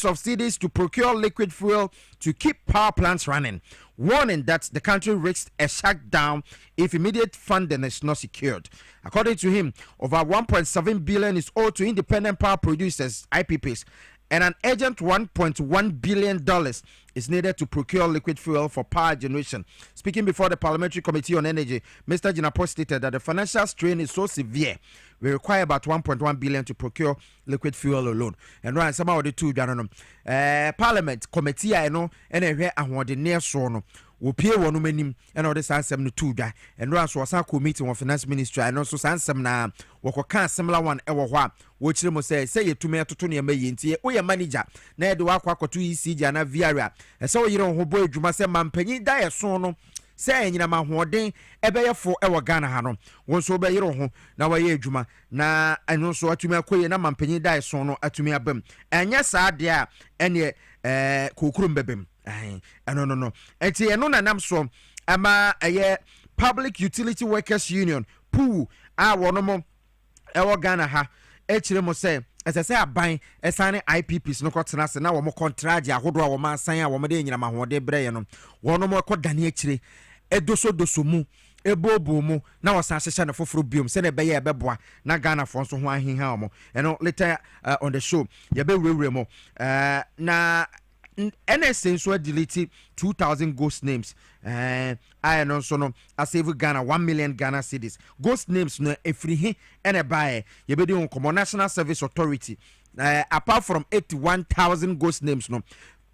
subsidies to procure liquid fuel to keep power plants running, warning that the country risks a shutdown if immediate funding is not secured. According to him, over 1.7 billion is owed to independent power producers, IPPs, and an urgent $1.1 billion is needed to procure liquid fuel for power generation. Speaking before the Parliamentary Committee on Energy, Mr. Dwaboase stated that the financial strain is so severe, we require about 1.1 billion to procure liquid fuel alone. And right, some of the two, Parliament Committee, I know, and I want the near so will pay one meaning and all this answer to two guy. And Ross was a meeting of Finance Ministry, and also Sansam now, what can similar one ever which them say to me to Tony May, or your manager, Ned Waka to EC Jana Viara. And so you don't who boy, you must say, man, penny die sono. Say in a man who day, a bear for our Ghana Hano. Once so by your home, now a year Juma, na and also to me a quay and a man penny die sono at me a bim. And yes, I dear, and ye kukrum bebim. No. And see, no, I'm so. I'm a Public Utility Workers Union. Pooh, I want more. Our Ghana ha. Echiremo say, as I say, I buy a signing IPPs no cots and now more contract. I hold our man saying, I want me in my one day brain. One more called Daniel. Edoso dosumu. Ebo bomu na wasasesha na foforo biom se na be ye beboa na Ghana for so ho ahenha omo and later on the show ye be rewre mo na NSA so delete 2,000 ghost names. I know so no I save Ghana 1 million Ghana cedis. Ghost names no efrihi ene bae ye be dey on National Service Authority. Apart from 81,000 ghost names no.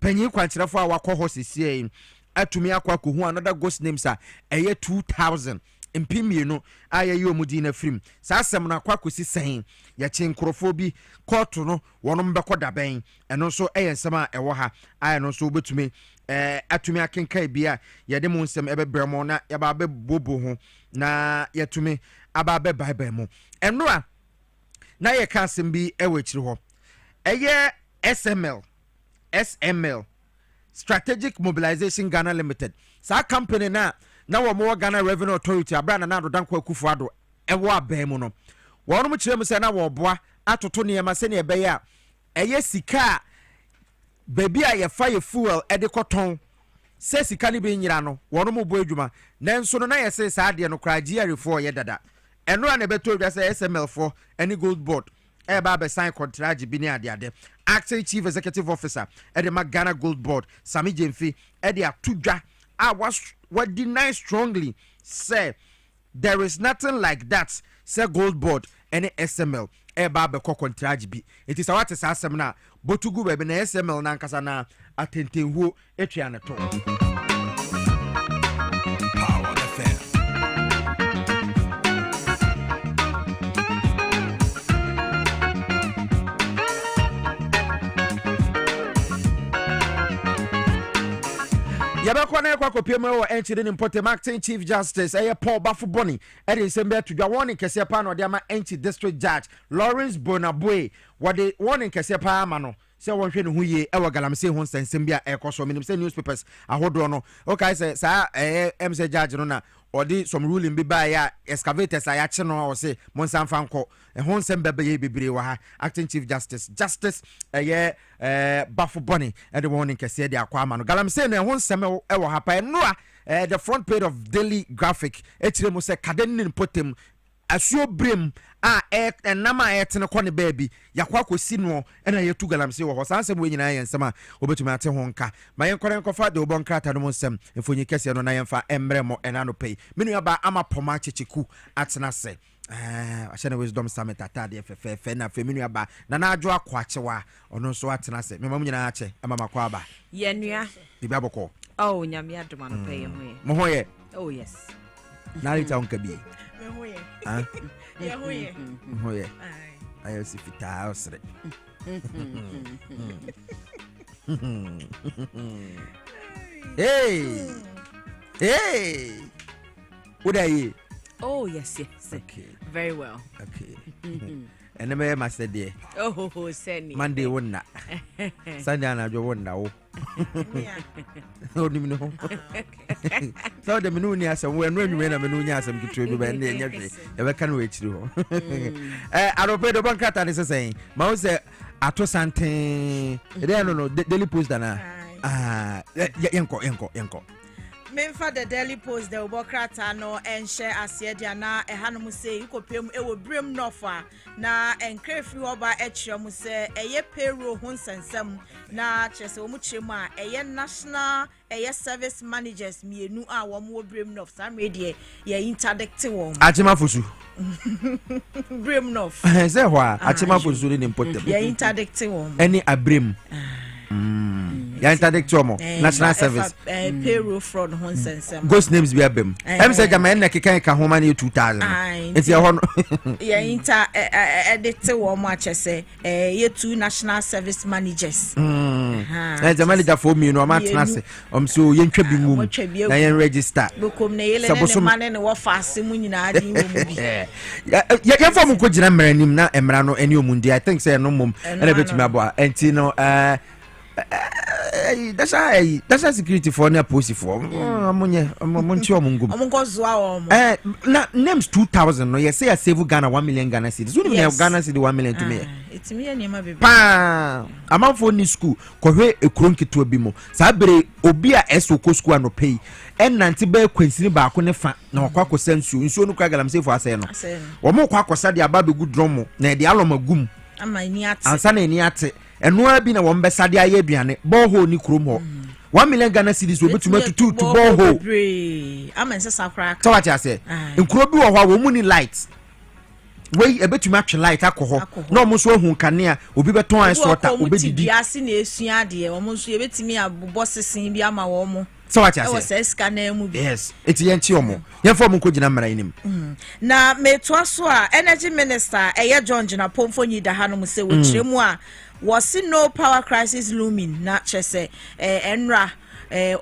Penyi kwankyerefo a wakọ hosisi atumi akwa ko hu another ghost names a 2,000 impimi no aye yo mudi na frim sa asem na akwa kosi sen ya chenkrofo bi court no wono mbekọ daben eno so ensem a ewo ha aye no so betumi atumi akenkan bia ye de mo nsem ebebrem na ya ba be bobo ho na yetumi aba be bible mo eno a na ye ka asem bi ewe chiri ho eye SML Strategic Mobilization Ghana Limited. Sa company na wo mo Ghana Revenue Authority abra na do danko akufo ado ewo abem no. Wo no mo kire mo se na wo boa atoto ne ma se ne ebe ya eye sika baby a ye fire fuel e de koton se sika ne be nyira no wo no mo bo adwuma nanso no na ye se sa ade no kra GR4 ye dada eno na beto adwa se SML4 any gold board e ba be sign contract bi ne ade Acting Chief Executive Officer at the Ghana Gold Board, Sami Jemfi, at the Atudja, I was what deny strongly, say there is nothing like that, say Gold Board, any SML, Baba contract bi. It is our semina, Botugu web and SML Nankasana, attending who Etrianato. Power FM. Yabakwana kwa kopiem wo enchire ni mpotem acting Chief Justice Paul Bafuboni edi sembe to dwa warning kese pa no de ama enchi district judge Lawrence Bonaboy wade warning kese pa ama no se wonhwe ne huye ewo galamse ho nsensem bia ekoso minim se newspapers ahodo no okay say sa MC judge no na odi some ruling bi ba ya excavators aya che no o se monsan fanko ho nsem bebe ye bibire wa ha acting Chief Justice Bafuboni edi warning kese de akwa ama no galamse no ho nsem ewo ha pa no the front page of Daily Graphic etire mo se kaden potem asuo brem a enama etene kɔ ne baabi yakwa kosi no ena yetu galamse wo hɔ sansem we nyina yɛnsɛm a obetumi ate ho nka ma yɛnkɔre nkɔfa de obɔ nkrata no mo nsɛm mfonyi kɛse no na yɛmfa embrɛ mo ena no pɛi menu aba ama poma kyecheku atena se ahyɛ wisdom summit atade fɛfɛfɛ na fe menu aba na na adwo akwachewa ɔno so atena se mema mo nyina akyɛ ama makɔ aba yenua bibia bɔkɔ oh nyame adoma no pɛi ho ye mo ho ye oh yes na rita on kabi ah yeah ho ye ayo si fita osre hey what are you? Oh yes okay very well okay and me ma said there oh send Monday wonna Sunday na jo wonna wo o ni mi no so de menu ni asem we no anwume na menu nya asem kitwe bi ba na nya hwe e be kan we chiri ho aropedo bankata ne sesen ma wo se ato sante no Daily Post dana yenko Memfa the Daily Post the Okrah no and share asie dia na ehanom say ikopem ewo brem nofa na enkrefi oba echiom say eye payroll ho nsensem na chese omu chiremu a eye national eye service managers mienu a wo mo brem nof sam redie ye interdict wo achima fosu brem nof say hwa achima fosu ni important ye interdict wo any abrem ya interdict mo national service payroll fraud ho nsensem ghost names be abem say jama na kekan ka ho ma na 2000 enti e ho no ya inter edit wo mo achese ye two national service managers the manager for me no ma tenase so ye ntwa bi mum na ye register bokom na yele ne mane ne wo faase mu nyina adi wo mu bi ye form ko gina mranim na emra no eni omundi I think say no mum na betumi abo enti no that's a security for na police for amunye amunchi omungum omunko zoa omo na names 2000 no you say I save Ghana 1 million Ghana cedis who know Ghana cedi 1 million to me it's me and ma bebe pa amamfo ni school kohwe ekron keto bi mo sa bere obi a eso ko school no pay nante ba kwansini ba ko ne fa na okwa kosa nsuo no kwa galam sefo asɛ no wo mo kwa kosa de aba begu drum na de alomagum ama ni ate ansa na ni ate eno abi na wo mbesade aye aduane borehole ni krom ho 1 million Ghana cedis obetuma to borehole ama nse sakra so what you say nkuro bi wo ho wo mu ni light wey ebetuma atwe light akọ na omo so hu kanea obi beton ice water obedidi biase na esua de omo so ebetimi abobọ sesen bi ama wo mo so what you say was scanner mu bi yes eti yenti omo ye form ko gina mara inim na meto so a energy minister eye John Gina Pomfo nyi da hanom se wo kiremu a was no power crisis looming na chese enra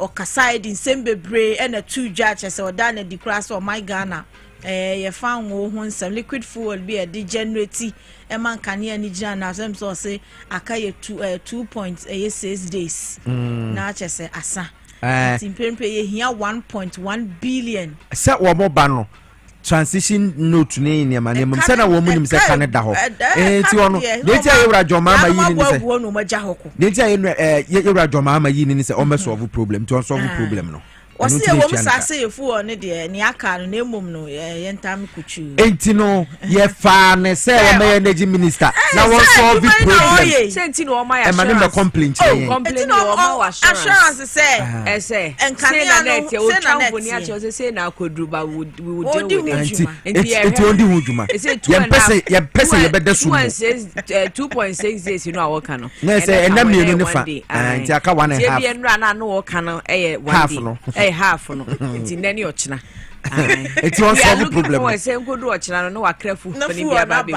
okaside in sembebre and a two judges or done a declass or my Ghana ye found wo some liquid fuel be a degenerate a man can ye ni jana some so say akaye 2.6 days na chese asa timpempe ye here 1.1 billion set wo mo ba no transition note ne ne ma ne mum se na wo munim se Canada ho ti ono de ti ayewra joma ma yi ni se de ti ayewra joma ma yi ni se o me solve problem to solve problem no wasi e wo msase yefu one de ni aka no na mum no ye ntam kuchu enti no ye fa ne se wo me energy minister na wo solve problem senti no o ma ya e ma ne complaint ye complaint no o assurance say say na net o trampo ni a che say na akodruba we would deal with it enti ondi hujuma ye pese ye bede so 2.6 days you know our kan no na say enam ni no fa enti aka 1 and a half bi enra na no wo kan no one day half no nti nani ochina it's one solve problem we say nkodu ochina no wa krafu pani bia ba be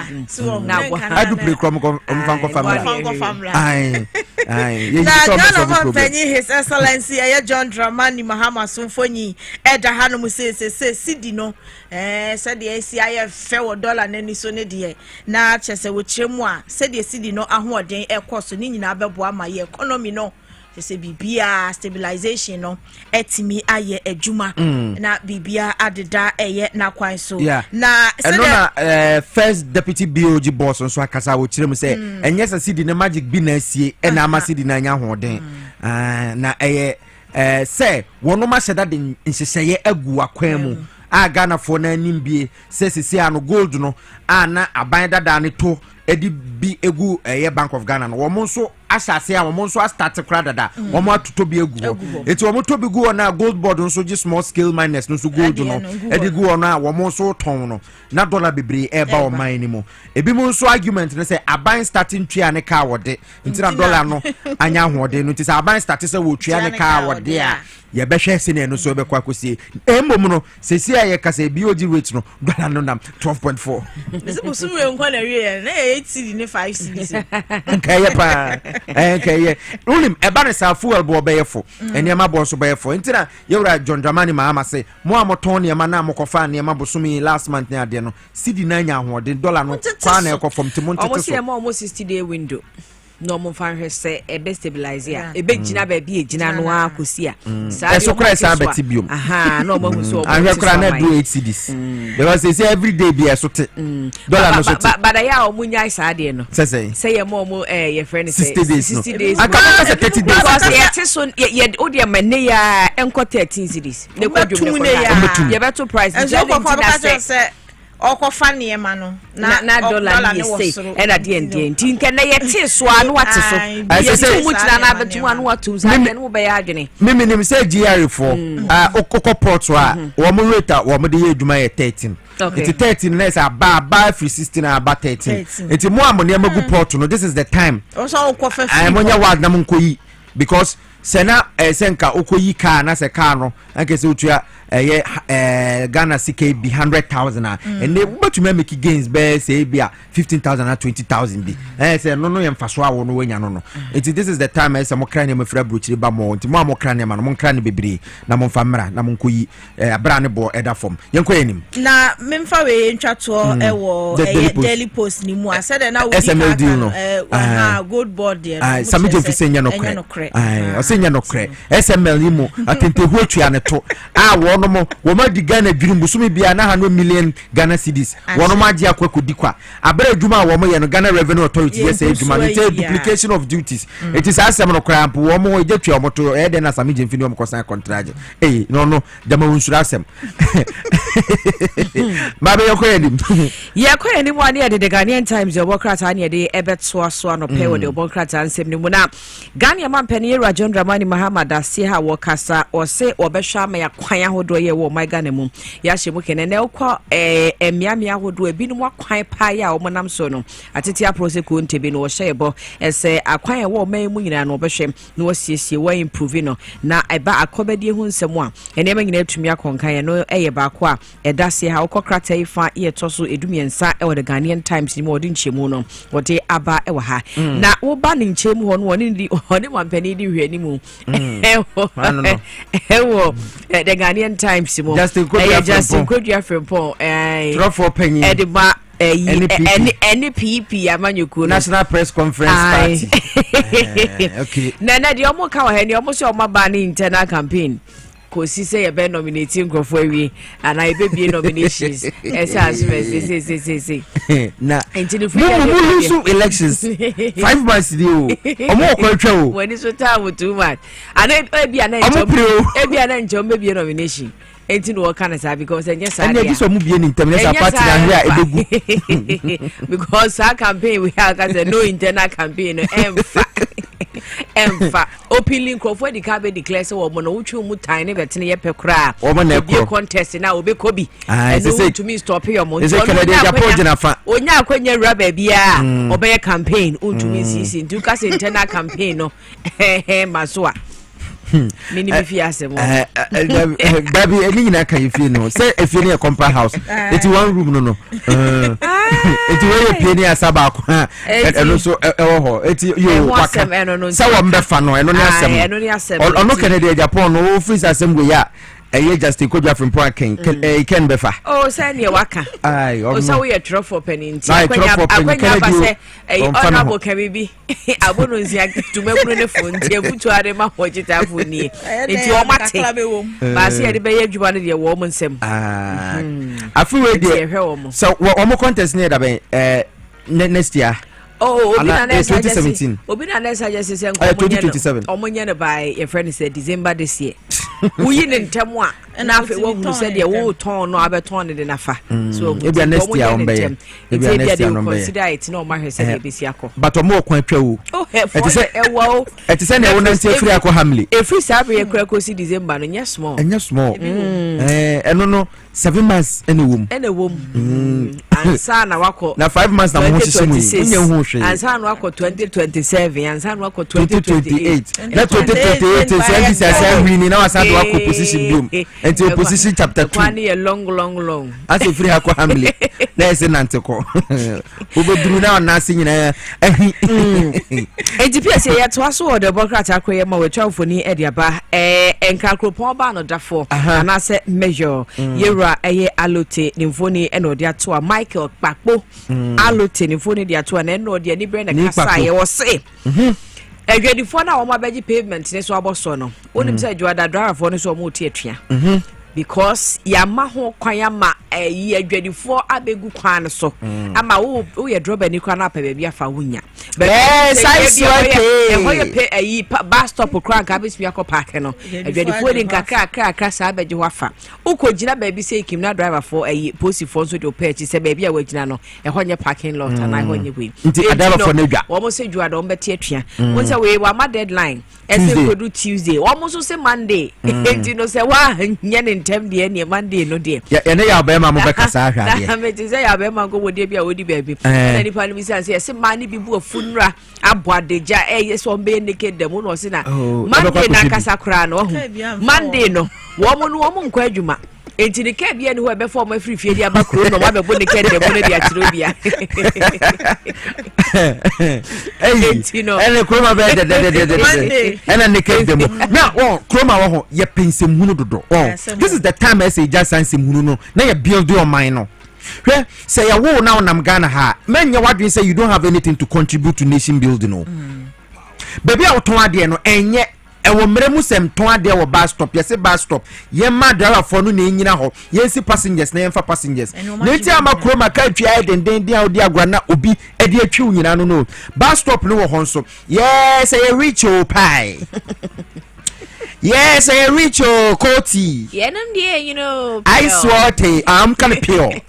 na wo adu play krom fanko family ai ye solve problem his excellency John Dramani Mahama Somfonyi eda hanom say sidi no said the ACIF fe $1 na ni so ne de na chese wo kiremu a said the sidi no ahoden ekoso ni nyina bebo ama ye economy no se bibia stabilization no etimi aye adwuma na bibia adeda eye na kwan so na first deputy BOG boss nso akasa wo kirem se enye sa sidi na magic bi na asie na ama sidi na anya hoden na eye se wono ma sheda de nhyehyeye agu akwan mu a Ghana for na nimbie se sisi ano gold no na aban dada ne to edi bi egu Bank of Ghana no wo nso asase a wo nso start kra dada wo mo atoto bi egu eti wo mo to bi gu na gold board nso just small scale miners no so gold no edi gu na wo nso ton no na dollar bebre e ba o man ni mo ebi mo nso argument ne say aban starting tria ne ka wode nti na dollar no anya hode no nti say aban start say wo tria ne ka wode a ye be hwe se ne no so be kwa kosie emom no sesi a ye kasa BOG rate no dollar no nam 12.4 ese busu we nkwa na wie na 8 cedi ne 5 cedi nkaye pa nkaye ulim eba ne sa fuel bo obeyefo enema bo so beyefo ntina yewra John Dramani Mahama say mo amoton ne ma na amokofa ne ma bosumi last month ne ade no cedi na nya ho de dollar no kwa na ekofom timo ntete so almost 60 day window no mo fan hwe se e be stabilize ya e be gina ba bi e gina no akosi a so kra sa beti biom aha no mo so ahwe kra na do 8 cedis because they say every day be so te dollar no so te but ya o munya isa de no say ye mo ye friend say 60 days aka say 30 days because ye te so ye o de mane ya enko 13 cedis ne ko dwom ne ko ye beto price say okofa niema no na dollar ni say e na de nti nke na ye te so anu wate so ye say mu tira na betu anu watu za ne wo be ya adwene mimi nim say GR for okoko port a wo mo rate wo mo de ye adwuma ye 13 it's 13 na say ba free 16 aba 13 it's mo amone magu port no this is the time also okofa free mo nya wad na mo nkoyi because sena senka okoyi car na se car no anke se otua Ghana CKB 100,000 and they but you make gains be say be 15,000 or 20,000 be say no yemfaso a wo no wanya no this is the time say mo kran me fra brochiri ba mo nti mo kran ma no mo kran bebre na mo famra na mo nkoyi abra ne bo eda form yenko yanim na memfa we ntwato wo daily post ni mu asede na wo SMLD no good board there sami je fisenya no kre osenya no kre SML ni mu atente huatua ne to wono mo wo ma di Ghana dwirim busumi bia na 100 million Ghana cedis wono ma agi akwa kodikwa abere adwuma wo mo ye no Ghana Revenue Authority yes adwuma no duplication of duties it is asem no kramp wo mo je twa mo to e de na sami je mfini wo mo kosan contract no dama unsura asem ma be yakoyanim yakoyanim wani ya de Ghanaian Times yo bokrata ani de ebetso so no pe wo de bokrata ansem ni mu na Ghana mampani Era John Dramani Mahamad asie ha wo kasa o se obehwa ma yakwan ahodo ye wo my Ghana mu ya hye mu kene na ukọ emiamia ahodo ebinum akwan pa ya o monam so no atete aprose ko ntebi no wo hye bo ese akwan ye wo man mu nyina no obehwe no wasiesie wo improve no na eba akobedie hu nsem a ene ma nyina atumi akonkan ye no eye ba ko a eda se ha ukọ krata ifa ye toso edumiensa e wo the Ghanaian Times ni mo de nchemu no wo de aba e wo ha na wo ba ne nchemu ho no woni di oni mampani di hwe ni mu ewo the Ghanaian Times mo Justin Kodua Frimpong Trofo penny edeba NPP amanyuku National Press Conference Party okay na di omo ka wa he ni omo se omo ba ni internal campaign ko si say be nominating crofo wi and I be nominations say na mu elections 5 months di o omo ko twa o when is time too much and e bia na njom be nomination enti no kana say because enya say and you so mu bie ni internal party na here ebegu because our campaign we have got no internal campaign emfa opening crofo di ka be declare say wo no wutwu mu tan ne betene ye pekra o contest na obekobi and no to me stop your money onya akwanya rubber bia obey campaign to me sisi ntu ka say internal campaign no maso mini me fi asem baby eni nyina kan fi no say efi ne compound house it's one room no it's where you pay asaba akwa eno so ewo ho eti yo waka say wo mbefa no eno ne asem ono Canada Japan no office asem go ya eye Justin Kodua Frimpong ken befa say ne waka so we trofo peninti akwanya ba say honorable kabibi abono nsia tumekunu ne phone tie butu ade ma hojita phone ni enti o mate ba say de be yadwuma ne de wo mo nsem afi we de so wo mo contest ne da ben next year obi na 2017 obi na next year say nko omonye ne by your friend say December this year uyi ne ntemu a na afi wo hu say de wo ton no abeton de nafa so ebi next year on be ebi next year on be consider it no ma hwese de besi akọ but omo okwan twa wo eti say na wo nan free akọ hamle e free sabre e kura ko si December no nya small eno no 7 months enewom ansa na wako na 5 months na mo hwese mu nya hu hwe ansa na wako 2027 ansa na wako 2028 na 2028 say this say win na wasa do akọ position boom enti opposition chapter 2 kwani ye long ase free akọ hamle na ese nante ko oboduru na na ase nyina ahi enti Piesie ye to aso o Democrat akoye ma we twafoni e dia ba enkakropon ba no dafo ana se measure yewra eye alote ni mfoni e no dia to a Michael Kpakpo alote ni mfoni dia to na no dia ni bre na kasa ye wo se edwadifo na wo ma beji pavement ne so aboso no onim se adwada driver no so mo tie atwa because yama ho kwanya ma edwadifo abegu kwan so ama wo ye drobe ni kwan apa bia fa wunya size hoye pe bus stop kran ka bismi akọ park no edwadifo ni kaka sa abeji wafa ukogina ba bi se kim na driver for posi for so de opechi se ba bia wagina no honye parking lot na honye we nti adaba for na dwa wo mo se dwa do mbeti atwa won se we wa ma deadline ese kodu Tuesday wo mo so se Monday enti no se wa nye ne ntem de ne Monday no de ya ne ya ba ma mo be kasa ahwa de na me ti se ya ba ma ko wodi bia wodi ba bi na ni pa ni se se ma ni bi bu afunra aboadeja so mbe ne kedem no se na Monday na kasa kra no Monday no wo mo nkwa adwuma enti ne ka bia ne ho be form afrifie dia ba kro no ma be bo ne kedem no dia tiro bia enti no ene kroma be de ene ne kedem na kroma wo ho ye pensem hunu dodo this is the time I say just ansem hunu no na ye build your mind no hwe say ya wo na onam Ghana ha menye wadwen say you don't have anything to contribute to nation building no baby a woton ade no enye ewo mremu sem ton ade wo bus stop yesi bus stop ye ma driver for no na enyina ho yensi passengers na yenfa passengers nti ama kroma ka twa den dia odi agwa na obi edi atwi nyina no bus stop no wo honso yes I reach o pie yes I reach o koti yenam dia you know I swear I'm kind of pure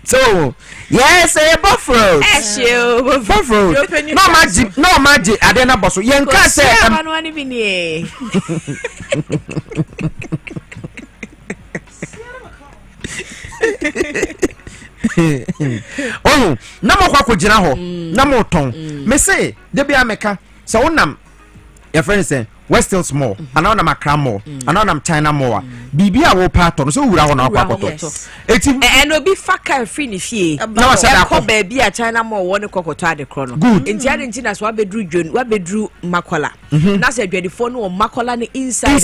so yes buffalo buffalo no magic adena boso yen ka say amanu bi ni oh na mo kwa kugina ho na mo ton me say de bia meka so wonam your friend say West Hill Mall, another Macra Mall, another China Mall. Bibi a wo pattern, so we are on our pattern. And will be faka finish ye. Now I said, I call baby a China Mall, one cocota de chrono. Good. In Argentina, what bedrew June, what bedrew Macola. Now said, the phone or Macola inside.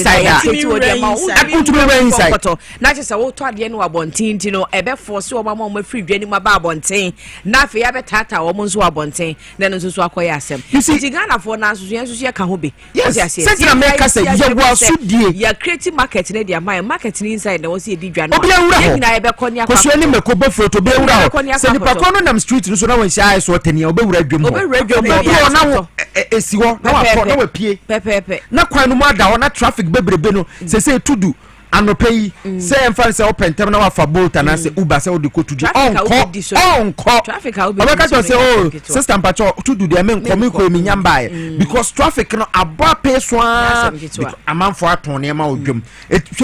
Not just a old todd yen or bontin, you know, a bet for so my mom free jenny my babontain. Not for ever tata almost wabontain, then as well quayasem. You see, Ghana for now, Susia Kahobi. Yes, yes. America say you was so dear. You creating market in the marketing inside the was a digran. I be konya ko so ni me ko bofo to be wura ho. Se ni pa kono nam street so na won sha so tani obe wura dwom ho. Na wo esi ho na wa ko na wa pie. Pepepe. Na kwan no mu ada ho na traffic bebrebe no se tudu anopai say emfa say open tem na wa fa bolt na say uber say odi ko tudu on traffic how be say oh sister mpacho tudu de me nkomi ko mi nyamba because traffic no aba pe so amanfo aton ne ma odwom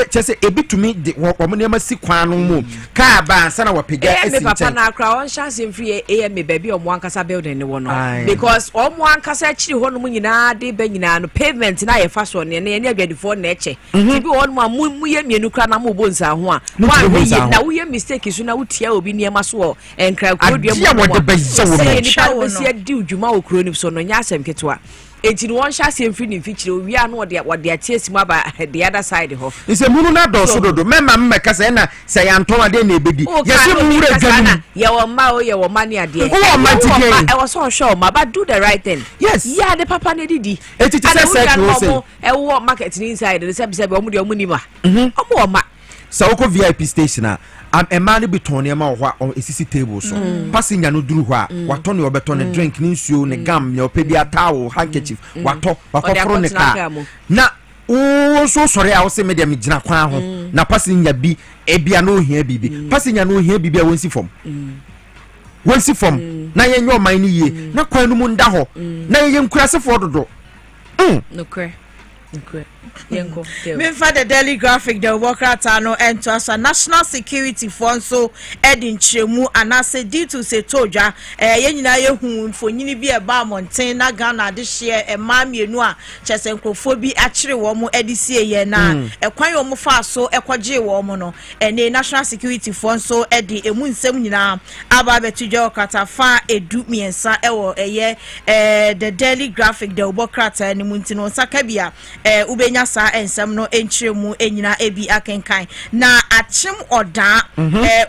che say ebitumi de wo mo ne ma si kwan no mu ka ba ansa na wa pega esi papa na akra on chance free am baby o mo ankasa building ne wo no because o mo ankasa chiri ho no nyina de ba nyina no pavement na ye fa so ne adwadifo na eche tibi won mu mienu kra na mo bonsa ho a na wo ye mistake so na wo tia obi niema so enkra kodua mo ni pa wo se di udwuma wo kro ni so no nya asem ketwa enti no won hya se mfiri ni fichire owi a no wode atiesi ma ba the other side ho ise munu na do so dodo mema mmeka se na se ya nton ade na ebedi yesi mu wura dwanu ye wo ma o ye wo ma ni ade wo ma tike e was so sure ma but do the right thing yes yeah the papa na didi eti se se e wo market ni inside the se o mu de o mu ni ma o ma so ko VIP station a man be tone ma ho on esisi table so passenger no duru ho a wato ne obeto ne drink ni nsuo ne gam ne opedi atawo handkerchief wato wakofro ne ka na o so sore a wo se media me gina kwan ho na passenger bi ebia no hia bibi passenger no hia bibi a wonsi fom na yenyo man ni ye na kwan no mu nda ho na yen kurasefo dodo no kre Memfa the Daily Graphic the Okrah no ento asa national security for so edin chemu anase ditu se toja ye nyina ye hu mfonyini bi e ba monten na Ghana de hye e ma mienu a chese nkrofo bi akire wo mo edisie ye na e kwan yo mo fa so ekwaje wo mo no ene national security for so edi emu nsem nyina aba betuja Okrah fa edu miensa ewo eye the Daily Graphic the Okrah ni muntino sakabia ubenya sa ensem no enchiremu enyina ebi akenkan na achim oda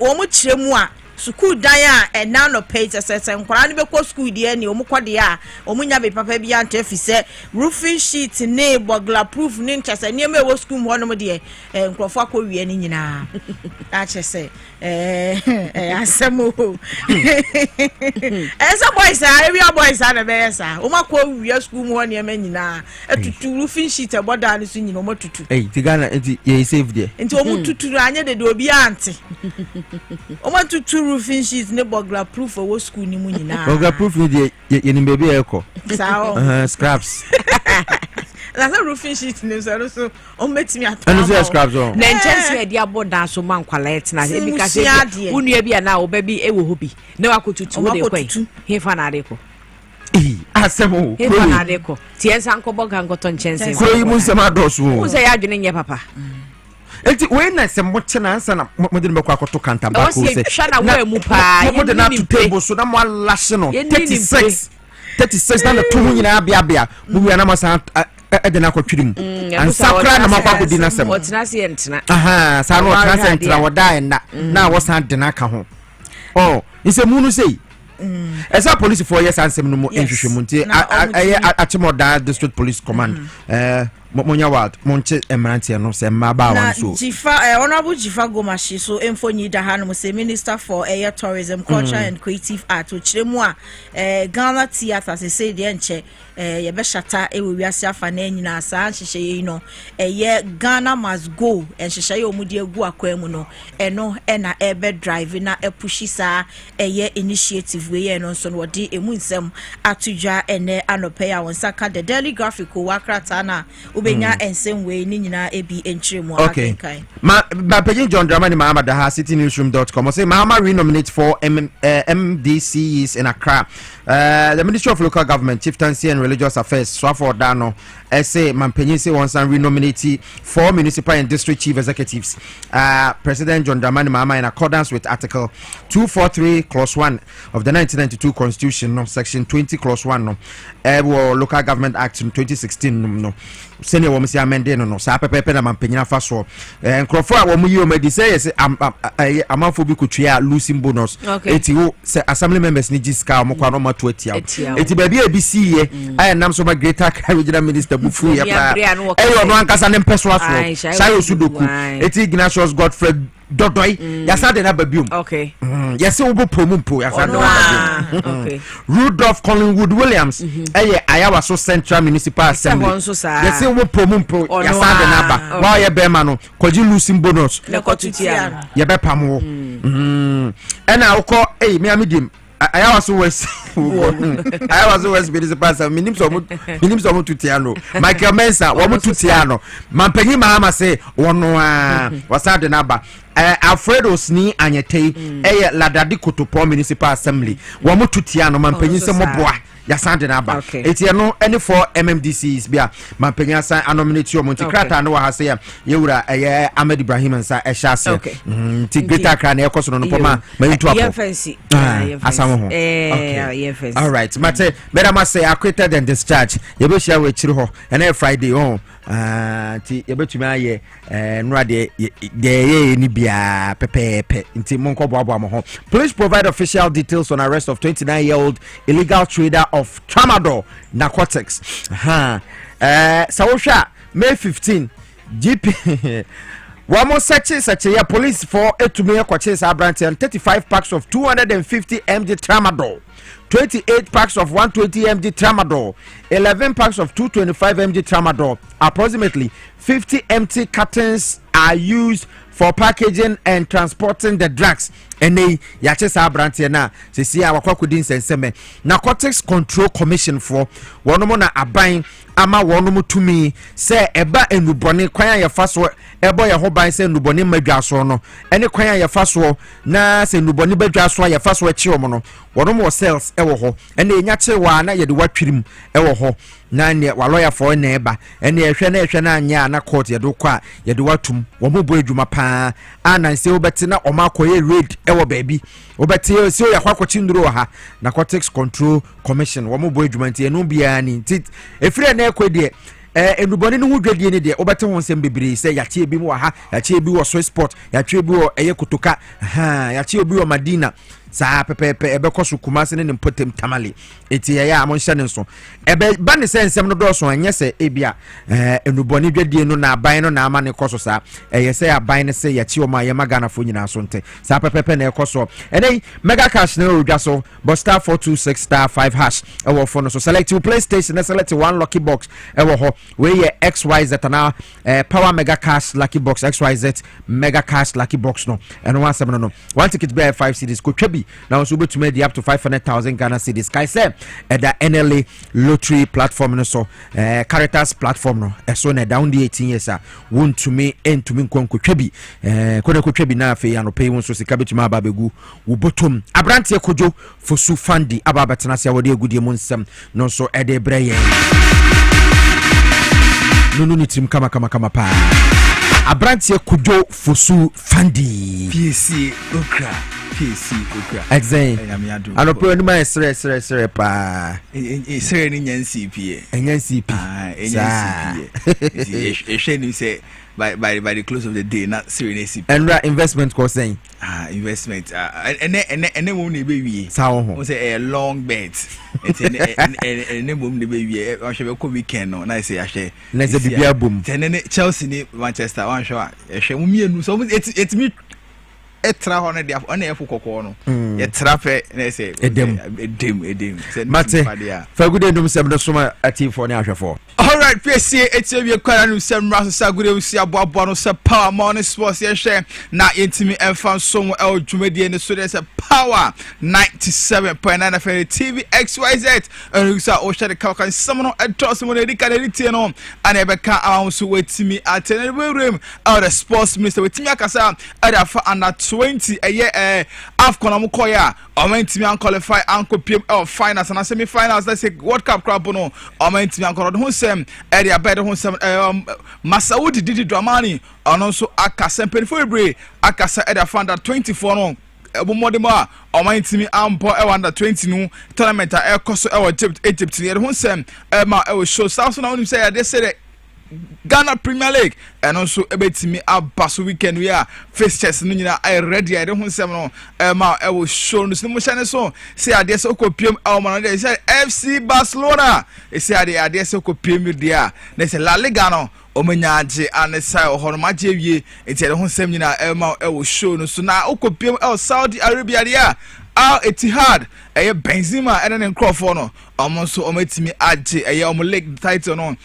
wo mu chiremu a school dan a na no page sese nkwara ne bekọ school die ne omukode a omunya be papa bi ante fise roofing sheet ne bugler proof ne nchese ne me wo school mo no de nkrofo akọwie ne nyina a chese asemo esa boys a every boys a na be yesa omakọ school mo ne me nyina etutu roofing sheet e boda ne so nyina omotutu tigana ye save there enti omututu anye de obi ante omotutu roofing sheet ne bugler proof for school ni mu nyina bugler proof ni de ye ni baby eko scraps la roofing sheet ne so o metimi atọ and so scraps on na nchese de aboda so man kwalete na e bika se unua bia na obabi ewo hobi na wakotutu wo de kwai he fa na de ko asemo he fa na de ko tiensa nkobo ga ngoto nchense ko yi mu sema dosu wo se ya adwene nye papa enti we na se mo chena ansa na mo de mbekwa akoto kanta ba ko se shana wa mu pa mo de na to table so na mo lashe no 36 na na to nyina bia mu wi na mo san de na kwatwiri mu ansakra na makwa ko di na sem otina se entina sa no otina se entina woda na wo san de na ka ho ise mu no sei esa police for yes ansem no mo enhwehwe mu nti achimoda district police command monya ward monche emerante no se maba wan so jifa honorable jifa gomashi so emfonyi da hanu se minister for air tourism culture and creative art ochiremu a Ghana theater se de enche ye be shata ewe wiase afa na nyina sa nhihye yi no Ghana must go nhihye ye omudi egu akwam no eno na ebe drive na epushi sa initiative we ye no so no de emu nsem atudwa ene anope ya wonsaka the Daily Graphic Okrah na ubenya ensem we ni nyina ebi enchiremu akenkan ma pagin John Dramani Mahama da citynewsroom.com say Mahama renominate for MDCs in Accra. The Ministry of Local Government, Chieftaincy and Religious Affairs, Swaford Dano, say Mampenyin say once and renominate 4 municipal and district chief executives. President John Dramani Mahama, in accordance with Article 243 Clause 1 of the 1992 Constitution, no, Section 20 Clause 1, no, Local Government Act in 2016, no. Senior woman say amende no sa pepe na mampanyina fa so nkrofo a wo mu yi o medi say yes amafo bi kutua losing bonus eti wo say assembly members ni giska mo kwa no ma to atia eti ba bi abisiye ay nam so ma greater regional minister bufu ye pa e no ankasa ne mpeso aso sai osudoku eti Ignatius Godfrey Dodoi yasade na babium okay yes wo promumpo yasade okay Rudolph Collingwood Williams ayawa so Central Municipal Assembly yes wo promumpo yasade na ba wa ye be ma no kwaji losing bonus le kotutia ye be pamwo ena ukọ me amidim ayawa so west Municipal Assembly minim so mo tutiano Michael Mensa wo mo tutiano mampanyi Mahama say wono wasade na ba Alfredo Sni Anyete Ladadi Kotopo Municipal Assembly wo mo tutiano mampanyi se mo boa yasande na ba eti no any for MMDCs bia mampanyi asan anominate yo monti krata no ha say yewura Ahmed Ibrahim nsa ehya ti greater Accra na ekoso no poma mayintu apo asamo ho all right mate better ma say acquitted and discharged yebe share we chiri ho na Friday ti yebetumi aye nura de ni bia pepepe nti monko boabo am ho. Police provide official details on arrest of 29-year-old illegal trader of tramadol narcotics. Sawosha May 15 GP Wamo such a police for etumi kwache Abranti and 35 packs of 250 mg tramadol, 28 packs of 120 mg tramadol, 11 packs of 225 mg tramadol. Approximately 50 empty cartons are used for packaging and transporting the drugs ene ya che sa abrante na sesi a wakwa kodi nsenseme narcotics control commission for wono na aban ama wono tumi se eba enubone kwan ya faso ebo ye ho ban se enubone madwaso no ene kwan ya faso na se enubone badwaso ya faso a chi omo no wono cells ewo ho ene enya chewa na ye de watwirim ewo ho na ne wa lawyer for na eba ene ehwe na anya na court ye do kwa ye de watum wo mo bo adwuma pa ana se obeti na o makoye raid ewo baabi obeti se o ya kwakochi nduro ha narcotics control commission wo mo bo adwuma nti enu bia ni nti efire na ekode enubone no hudwadie ne de obete ho nsem bebre se yache ebi mu ha yache ebi wo so sport yache ebi wo eye kutoka yache ebi wo madina sa pepepe ebe koso kumase ne mpotem tamale eti ya amon hyane nso ebe ba ne sensem no do so anye se ebia enubone dwadie no na aban no na ama ne koso sa eye se aban ne se yachi o ma ye magana fo nyina so nte sa pepepe na ekoso ene mega cash na odwa so but star 426 star 5 hash ewo fo no so select your PlayStation and select one lucky box ewo ho we ye XYZ na power mega cash lucky box XYZ mega cash lucky box no eno one 7 no one ticket buy 5 CDs ko twabi now so bet to make up to 500,000 Ghana cedis kai say the NLA lottery platform no so Caritas platform no so na down the 18 years won to me nkonko twabi ko twabi na afi ya no pay won so sika betuma ababegu wo bottom abrante kojo fosu fandi ababetena sia wode agudie mu nsem no so ede breye no nitim kama pa abrante kojo fosu fandi Piesie Okrah exen anopo ni ma sere pa sere ni nyansi pie nyansi pie ni say by the close of the day not seriously and investment cost saying investment and won be wi sao say a long bet and mum de be wi o hwe ko weekend no na say ahwe na say bibia bom tenene Chelsea ni Manchester one show ehwe mu mienu so it me etra hono de on e fukoko no ye trape na say edem mate fa good endum sem do soma atifo ne ahwefo. All right, Piesie Okrah kwara no sem raso sagure usi aboabo no se power morning sports ye hwe na yentimi emfa so mo el dwumadi ne so de se power 97.9 FM TV XYZ usa o share kan some no entos mo de kan editie no ana be ka awon so wetimi atene room out the sports minister wetimi akasa ada fa under 20 AFCON am koya o mentimi an qualify an ko pm finals and semi finals let's say World Cup crab no o mentimi an ko ho sem area better ho sem Masaudi Didi Dramani ono so akasa penfobre akasa ada fa under 24 no ebomodema o mentimi an po under 20 no tournament e koso Egypt ne ho sem ma e show South na onim say they say Ghana Premier League and also ebetimi abaso weekend we are fixtures no nyina I ready I don't sem no ma I will show no mo chane so say ade se okopiem man dey say FC Barcelona say ade se okopiem dia na say La Liga no omenyaje anesa ohormaje wie enti ade ho sem nyina ma I will show no so na okopiem Saudi Arabia dia Al Ittihad Benzema and then Crawford no omonso ometimi age league title no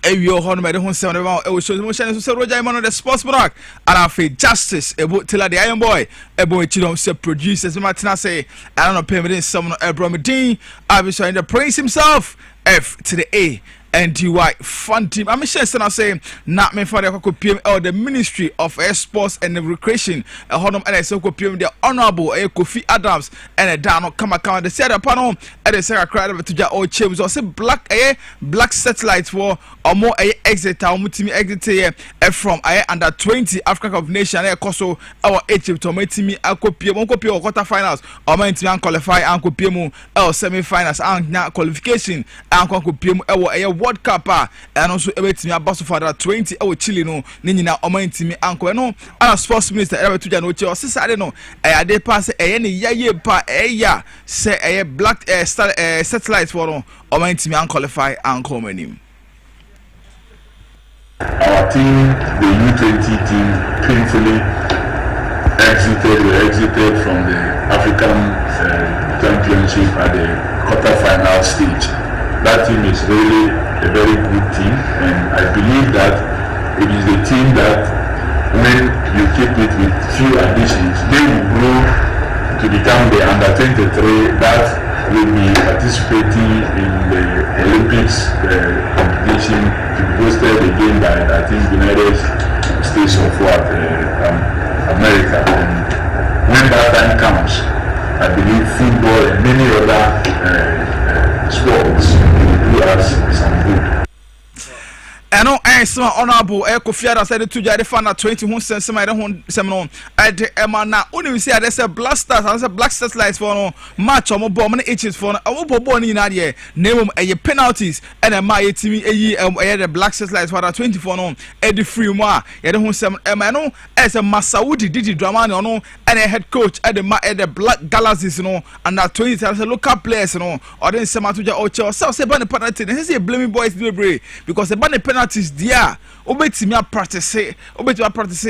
Eyo hono me de ho sem e wo show mo chane so se roja imano the sports block and afi justice ebo tell the iron boy ebo chidom se producers matina say I don't know pay me some no Ebromedin obviously in the praise himself F to the A and DY fun team. I'm sure I say not me for the PM the Ministry of Sports and Recreation. A honor and I so PM the Honorable Kofi Adams and a Dano Kama the said panel and the Sarah cried to all chambers or say black satellite for or more exit mutimi exit here from under 20 Africa of Nation Koso our Egypt or metimi akopiem quarter finals or mentimi qualify and kopiem semi finals and qualification and kopiem World Cup and also ebetimi abaso for that 20 Chile no ni nyina omantimi anko no ana sports minister ebetuja no che osisade no ade pass ne yaye pa ya say black satellite for no omantimi an qualify anko manim. Our team, the U20 team, painfully exited from the African Championship at the quarter-final stage. That team is really a very good team, and I believe that it is the team that when you keep it with few additions, they will grow to become the under 23 that will be participating in the Olympics competition to be hosted again by, I think, United States of America. And when that time comes, I believe football and many other sports will do us some good. Eno some honorable Kofi Ada said to Jade Fana 20 who sent some seminal at the Emma now. Only we see there's a Black Stars and a Black Stars lights for no match or more bomb itches for a born in Nadia. Name a penalties and a my team a the Black Stars lights for 24 no Eddie Freemoa. Yet who some Emano as a Masaudi Didi Dramano no and a head coach at the Black Galaxies no and that 20 as a local players no or then some Matuja Ocho. So say ban penalty. This is a blaming boys delivery because the ban penalty is there. Obetimi practice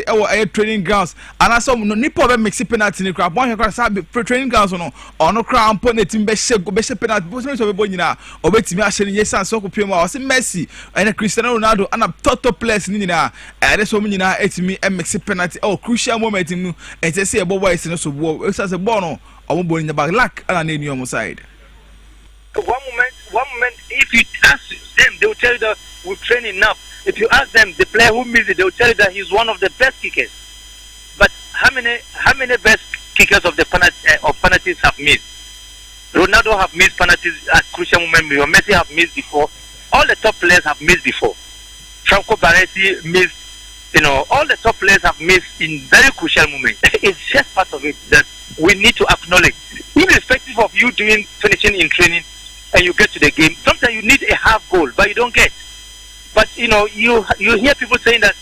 our training grounds and as some no nipo be mix penalty ni crab one crab say training grounds no ono crab pon team be share penalty bo so be nyina obetimi ahye ni yesan so kopiem a say Messi and Cristiano Ronaldo and top players ni nyina e so nyina etimi mix penalty crucial moment nu e say e bobo is no so bo e say ball no omo bo nyaba lack and na enu side. One moment if you ask them they will tell you that we train enough. If you ask them, the player who missed it, they will tell you that he's one of the best kickers. But how many best kickers of the penalties have missed? Ronaldo have missed penalties at crucial moments. Messi have missed before. All the top players have missed before. Franco Baresi missed. All the top players have missed in very crucial moments. It's just part of it that we need to acknowledge, irrespective of you finishing in training and you get to the game. Sometimes you need a half goal, but you don't get. But you hear people saying that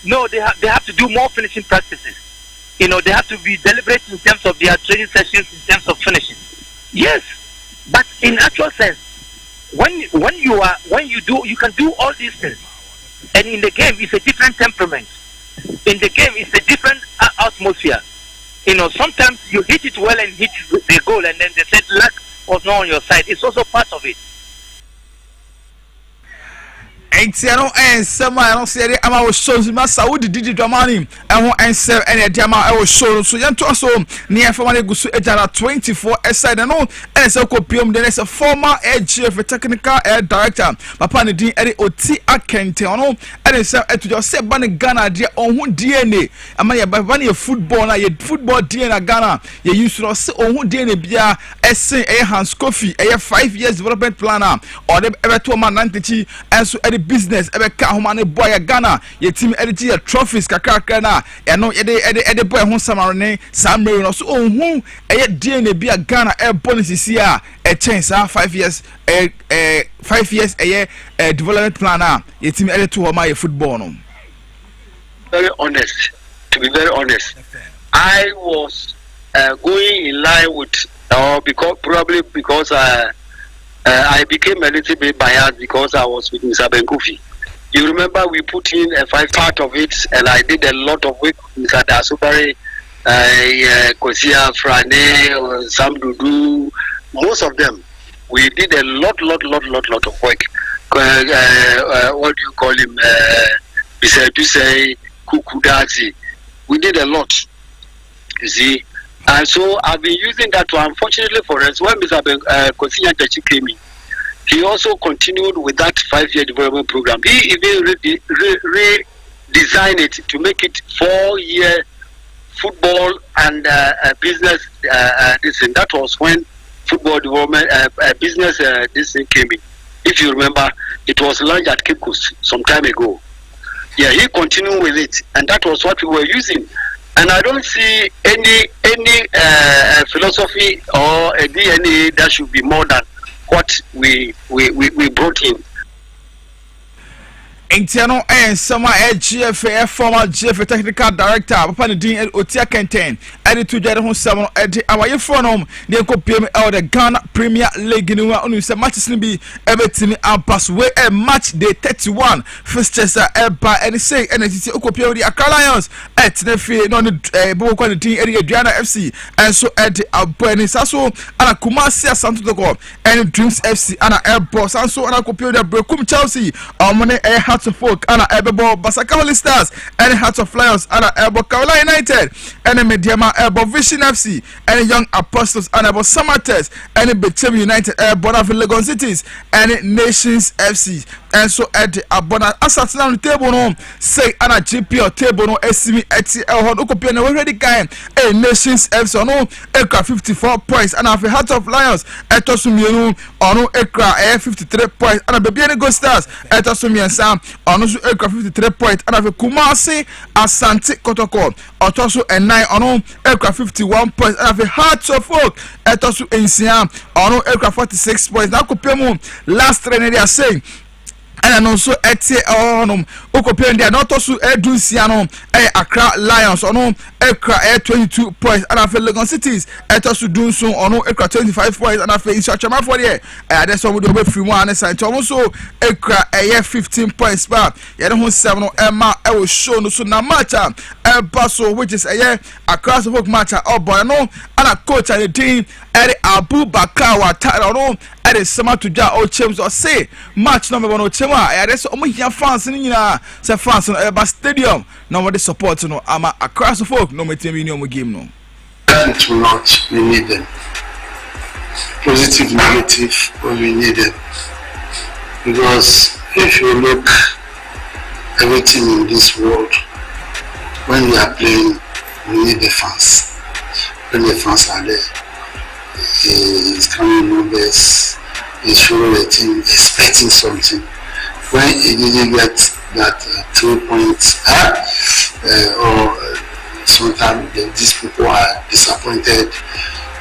no, they have to do more finishing practices. They have to be deliberate in terms of their training sessions, in terms of finishing. Yes, but in actual sense, when you can do all these things, and in the game it's a different temperament. In the game it's a different atmosphere. Sometimes you hit it well and hit the goal, and then they said luck was not on your side. It's also part of it. Etiano and Sama I don't say I was shows Saudi Didi Dramani and sell any Jama I was shown so yan to us near for money gusu ejara 24 aside and so copium then is a former AGF technical air director Papa ni din Eri Oti Akente ono and so to just say ban Ghana dia on hu DNA ama ya ban ye football na ye football DNA Ghana ye use to say on hu DNA bia esen Hans Kofi 5 years development planner or the ever to man 90 and so business ebe ka homane boy Ghana ye team edit your trophies kakaka na no ede boy ho samarene samre no so ohun eye DNA bia Ghana e bonus here a chance 5 years 5 years development plan ye team edit to my football no. Very honest, to be very honest, I was going in line with because I became a little bit biased because I was with Mr. Benkofi. You remember we put in a 5 part of it, and I did a lot of work with Mr. Dasubari, Kosia, Frane, Sam Dudu, most of them. We did a lot of work. What do you call him? Bisay, Kukudazi. We did a lot. You see. And so I've been using that to, unfortunately for us, when Mr. Kosia Tachi came in, he also continued with that 5-year development program. He even redesigned it to make it 4-year football and business. That was when football development business this thing came in. If you remember, it was launched at Cape Coast some time ago. Yeah, he continued with it, and that was what we were using. And I don't see any philosophy or a DNA that should be more than what we brought in. Entiano and Sama GFA former GFA technical director Papa ni din Otia Kenten edi to jare ho sam edi awaye fonom de ko pm the Ghana Premier League ni wa onu se matches ni bi ebetimi pass we a match day 31 fixtures by any say NTT okopia di Accra Lions etnefi no bo ko ni din edi Aduana FC and so edi abani saso ana Kumasi Asante Toko and Dreams FC ana Airboss and so ana kopia di Brekum Chelsea amone Hearts of Oak ana ebebo Basaka Holy Stars and Hearts of Lions ana ebo Carolina United and Mediama ebo Vision FC and Young Apostles ana ebo Samates and Bechem United ebo Lagos Cities and Nations FC and so at the abona asatna on the table no say ana GP or table no esimi eti hon okopia na already guy Nations FC no Okrah 54 points and have Hearts of Lions etosumienu ono Okrah 53 points and Baby Go Stars etosumiensa ono so Okrah 53 points and have Kumasi Asante Kotoko otoso and 9 ono Okrah 51 points and have Hearts of Oak etosu ensia ono Okrah 46 points na kopia mu last trainer they are saying and also eti onum okopia ndia not also edunsia no Accra Lions ono Okrah 22 points and after Lagos Cities etosu dunso ono Okrah 25 points and after Ishachama for there that's some we free one and so Okrah 15 points back ye no 7 no Emma e will show no so na match Basso which is across the book match boy no and coach and the team Abu Bakar wa title no e sama to ja o chems or say match number 1 o chema that's omo hia fans ni nyina say fans no Eba stadium no more the support no ama across the folk no metemi ni omo game no that will not we need them positive negative we need them because if you look everything in this world when we are playing we need the fans when the fans are there it's coming numbers it's showing the team expecting something when it didn't get that 3 points or sometimes these people are disappointed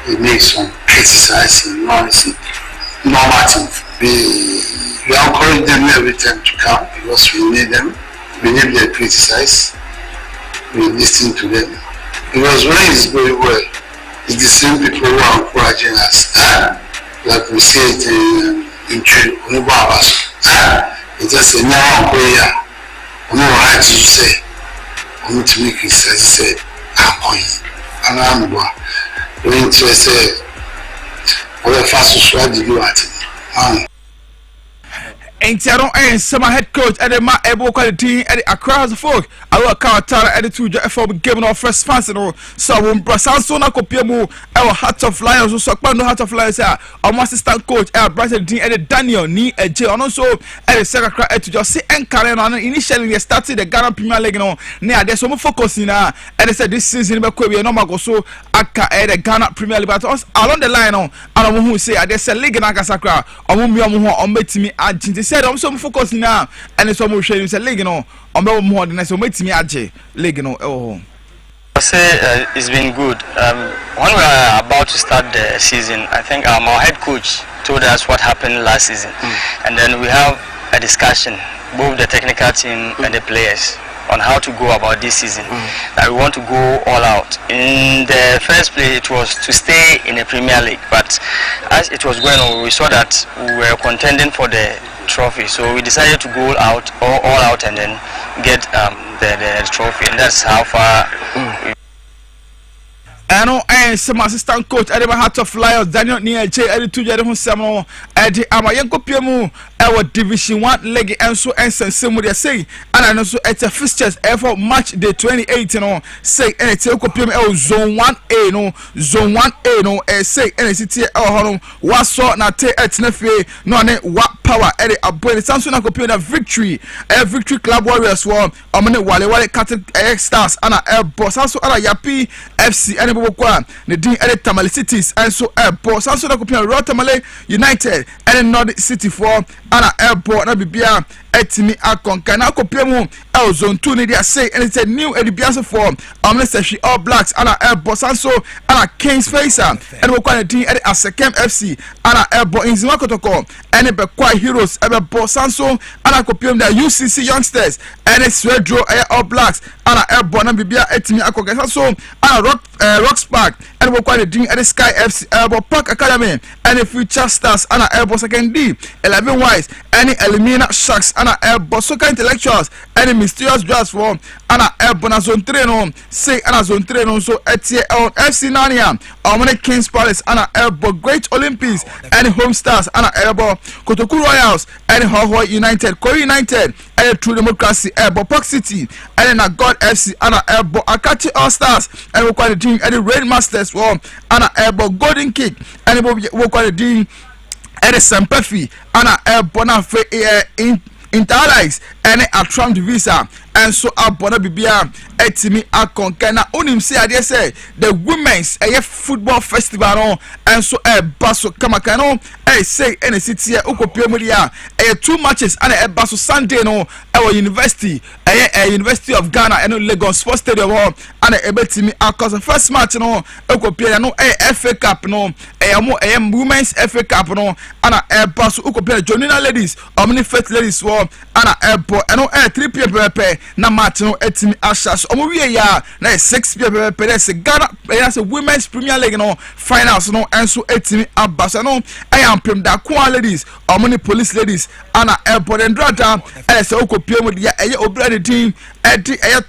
we make some criticizing normal thing we encourage them every time to come because we need them we need them criticize we listen to them because when it's going well it's the same people who are encouraging us like we say it in trade it's just a now prayer no right to say I'm to make it say I'm going going to say other fast to do at Entiano and summer head coach and the ma able quality and across the folk. I will count and the 2 for giving our first fans no so when Brasanso na kopiemu our Hearts of Lions so no Hearts of Lions our assistant coach Brighton team and Daniel ni eje and also and the second to just see encourage on initially they started the Ghana Premier League no near there's some focus in and they said this season be we no go so aka the Ghana Premier League but along the line no and who say there's a league na Gasakra omo betimi agent said I'm so focused now and it's almost showing say league no more than so metimi age league no I say it's been good. When we are about to start the season, I think our head coach told us what happened last season, and then we have a discussion, both the technical team and the players, on how to go about this season. That we want to go all out. In the first place, it was to stay in the Premier League, but as it was going on, we saw that we were contending for the trophy, so we decided to go out all out and then get the trophy, and that's how far and some assistant coach at the Hearts of Lions Daniel ni eje edi 2 jade ho sem no edi amayenko piemu our Division 1 league and so ensensemu dey say and so it's a fixtures for match day 28 no say and it's piemu zone 1A no zone 1A no say and city ho waso na te etnefie no ne wa power edi abone sanso na kopiemu na victory club warriors one omne wale Catholic stars and boss sanso ana yapi FC and bokwa ne din edi Tamale cities and so boss sanso na kopiemu Rotamale United and North City for ana airport na bibia etimi akonka na kopiemu zone 2 ne dia say and it's a new edibiase for Omniseshe All Blacks ana airport sanso ana Kings Facer and bokwa ne din edi Asekem FC ana airport inzima kotoko and bekwa Heroes ebe sanso ana kopiemu da UCC Youngsters and Swedro All Blacks ana airport na bibia etimi akonka sanso ana Rock Spark and we quite the at the Sky FC Elbow Park Academy and the Future Stars and Elbow Second D 11 Wise any Elimina Sharks and Elbow Soccer Intellectuals any Mysterious Drafts form and Elbow Zone 3 no say and Zone 3 no so ETL FC Nania Omni Kings Palace and Elbow Great Olympics and Home Stars and Elbow Kotoku Royals and Hoho United Korea United and True Democracy Elbow Park City and God FC and Elbow Akachi All Stars and we quite the team and the Rain Masters form and Elbow Golden Kick and we quite the team and the Sempefi and Elbow in Interlies and a Trump visa and so abona bibia etimi akonka na onim say ade say the women's football festival no and so baso kamaka no say any city ukopie mu dia 2 matches and baso Sunday no our university University of Ghana and Lagos Sports Stadium and ebetimi akos the first match no ukopie no FA Cup no women's FA Cup no and baso ukopie Jonina ladies omni first ladies wo and airport and 3 p.m. na match no etimi ashas omo wie ya na 6 p.m. se Ghana players women's Premier League no finals no enso etimi abasa no ayampem da kwa ladies omo ni police ladies ana airport and drata se okopie mu dia obra the team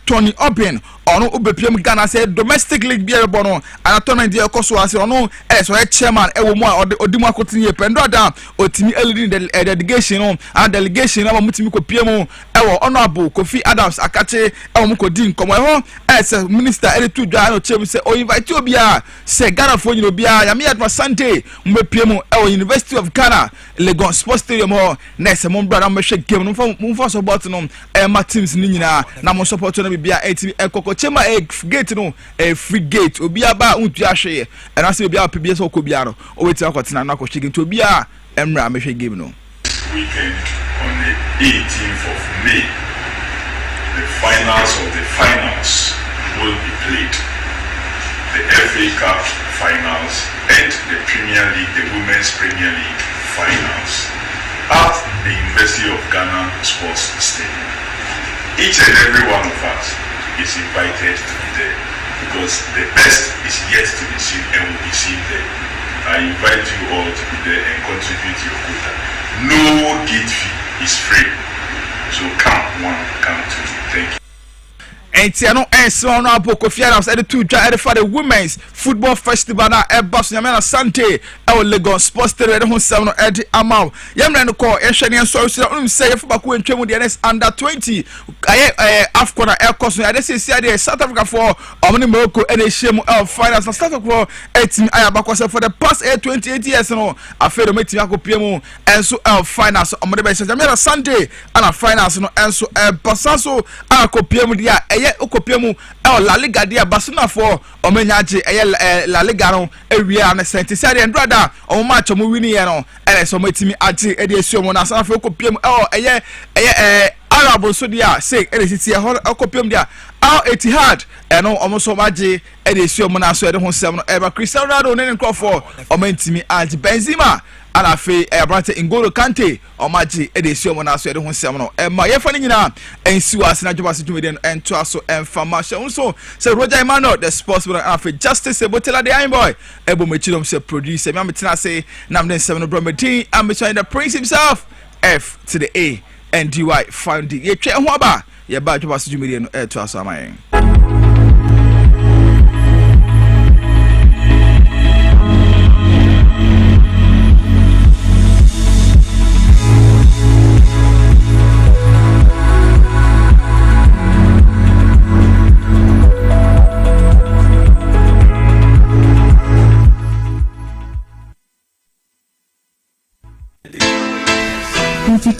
Tony Open ono obepiem Ghana say domestic league bi ebo no anatona dia koso ase ono so chairman ewo mu odimu akotinye pendroda otimi leading the delegation no and delegation na mutimi kopie mu ewo honorable Kofi Adams akache ewo mu kodi nkomo eho as minister tu dwa no chem say o invite obia say Ghana fo nyino bia ya me at Sunday mbepie mu ewo University of Ghana Lagos Sports Stadium ho na se mo brada mo hwe game no mo so support no ma teams ni nyina na mo support no bia etimi ekoko chema gate no free gate obi aba untu ahwe and I say obi aba pbs okobia no o weti akotena na akɔhwe gate obi a emra mehwe game no weekend on the 18th of May the finals of the finals will be played. The FA Cup finals and the Premier League, the Women's Premier League finals at the University of Ghana Sports Stadium. Each and every one of us is invited to be there because the best is yet to be seen and will be seen there. I invite you all to be there and contribute your quota. No gate fee is free. So come one, come two. Thank you. And Tiano and Son Kofi Adams at the 2 dry for the women's football festival na Airbus Yamena Sante our Lagos Sports Stadium 7 at the amount. Yamna no call and so say for Baku and Tremu the under 20 Afcon Air Course. I say South Africa for Omni Morocco and a shame of finals and South Africa 18 Ayabakos for the past 28 years no affair of meeting Pemu and so finals on the basis Yamena Sante and a finals no and so Basaso and Kopiemu dia Okopiemu La Liga dia basuna for omenyaje La Liga no ewia na sente sade and brother o match mo wini ye no so metimi age e dey suo mo na sana for Okopiemu Arab so dia say e dey titi Okopiemu dia Al Etihad no omoso maje e dey suo mo na so e dey ho sem no eba Cristiano Ronaldo ne nkofo omentimi age Benzema ana fe Abrante Ngolo Kante omaji edesio mo na so ede ho nsem no ma yefa ni nyina ensiwa asena Dwaboase tumede ento aso emfama hye unso se Roger Emmanuel the sportsman afi Justice Ebotela the Iron Boy ebo mechidom se producer me ametina say nam den nsem no bromedin am between the prince himself F to the A and DY found ye twa ho aba ye ba Dwaboase tumede no ento aso amayen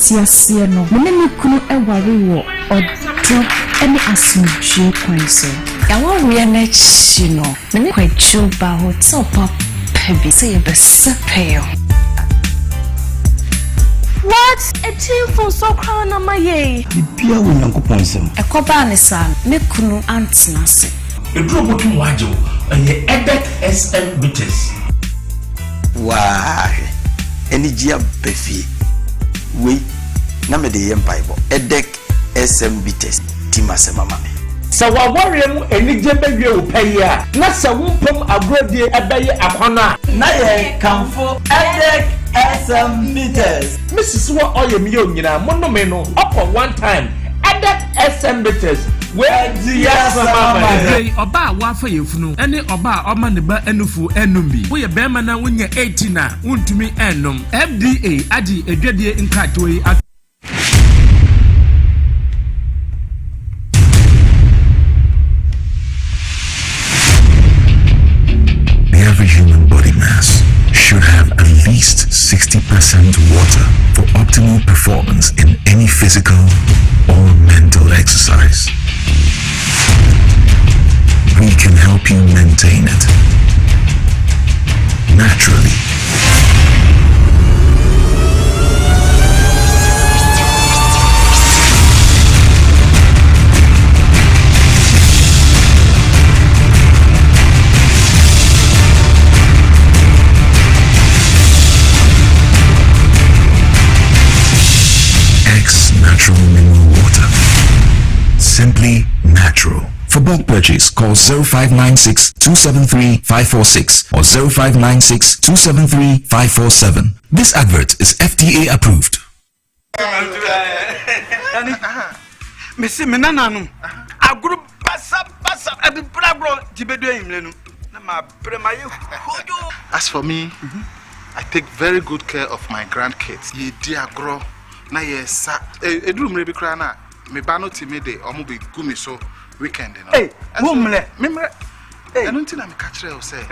Tiasie no me kunu eware wo odo ene asumdwe kwanso yawo we na chi no me kwachu ba hotel pop pebi say be sepeyo what a team for so crown na maye bibia wo nyankopon sem ekoba ne san me kunu antina se edro botu waje eye edek SM bites wa eni gia befi we na me de yem Bible edek SM bites timase mama me Sa wa worry mu enije bewie wo paya na sa wumpom agrodie ebeye akwana na ye kamfo edek SM meters Mrs. Wa oyemi onyina monome no okọ one time edek SM meters where the mama hey oba wa fa yefunu ene oba oma ne ba enufu enumbi wo ye bema na wonya 18 na wontumi enum FDA adi edwadie nkatoi. Every human body mass should have at least 60% water for optimal performance in any physical or mental exercise. We can help you maintain it naturally. Natural mineral water. Simply natural. For bulk purchase, call 0596 273 546 or 0596 273 547. This advert is FDA approved. Messi menananum. Agru basa abi brabro tibedo imlenu. Na ma premaye hojo. As for me, I take very good care of my grandkids. Ye diagro na yesa edrum rebi kra na me ba no timide omo be gumi so weekend no eh mumle memre eno ntina me ka kire o say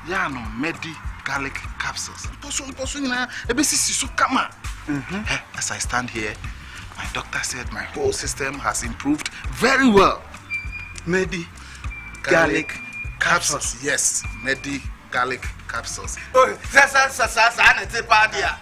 ya no medi garlic capsules poso nyina ebesisi so kama as I stand here my doctor said my whole system has improved very well. Medi garlic capsules, yes, medi garlic capsules. Oh sa na te pa dia.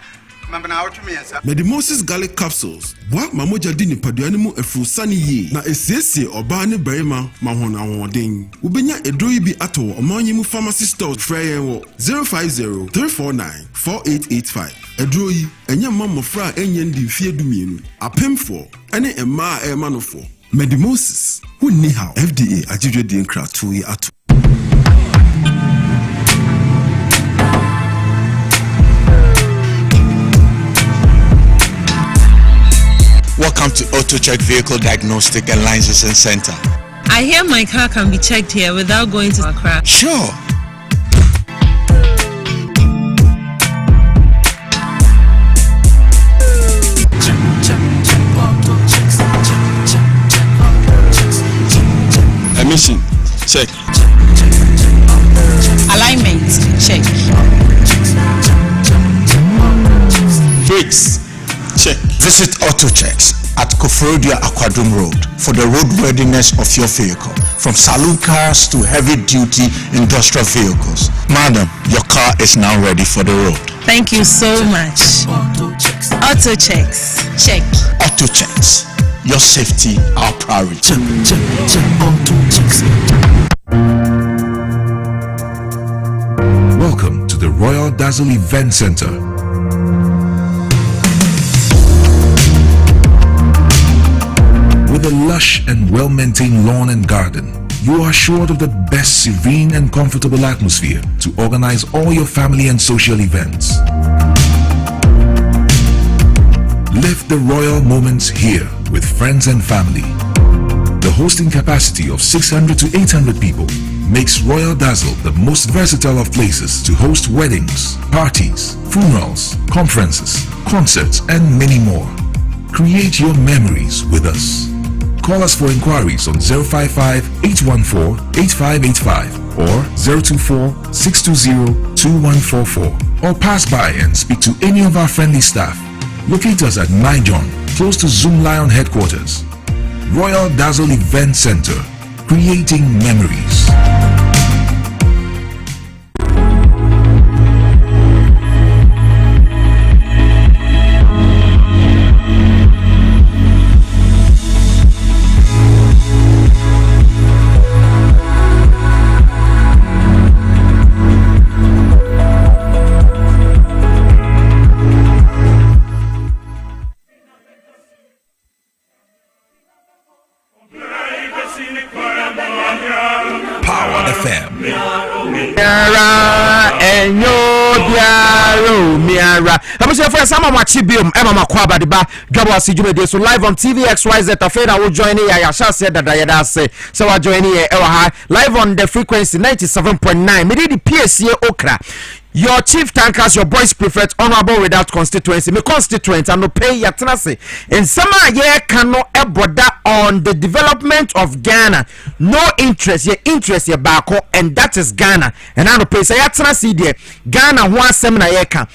Medimosis garlic capsules. Wa mamoja di nipaduane mu efrusani yi na esiesie oba ne barima mahona hoden. Ubenya edroyi bi ato omanyi mu pharmacy stores frey wo 050 349 4885. Edroyi enya mamofra enye ndi fie dumienu. Apemfo ene emma emanofo. Medimosis wunni how FDA ajidwe di nkra to yi ato. Welcome to AutoCheck Vehicle Diagnostic and Licensing Center. I hear my car can be checked here without going to Okrah. Sure. Emission, check. Alignment, check. Brakes, check. Visit AutoChecks at Koforodia Aquadrum Road for the roadworthiness of your vehicle, from saloon cars to heavy-duty industrial vehicles. Madam, your car is now ready for the road. Thank you so much. AutoChecks, check. AutoChecks, your safety, our priority. Welcome to the Royal Dazzle Event Center. With a lush and well-maintained lawn and garden, you are assured of the best serene and comfortable atmosphere to organize all your family and social events. Live the royal moments here with friends and family. The hosting capacity of 600 to 800 people makes Royal Dazzle the most versatile of places to host weddings, parties, funerals, conferences, concerts, and many more. Create your memories with us. Call us for inquiries on 055-814-8585 or 024-620-2144 or pass by and speak to any of our friendly staff. Locate us at Nijon, close to Zoom Lion headquarters. Royal Dazzle Event Center, creating memories. Power FM. Miara enyo biaro miara. Abusia for some of my chibium Emma Makwaba the ba Dwaboase Jumede so live on TV XYZ afena will join here ya sha said that I say so I join here live on the frequency 97.9 me the Piesie Okrah. Your chief tankers, your boys prefect, honorable without constituency. Me constituent and no pay yatenase. In summer year cannot eboda on the development of Ghana. No interest, your interest your bako, and that is Ghana. And I no pay say yatenase there. Ghana one seminar year can.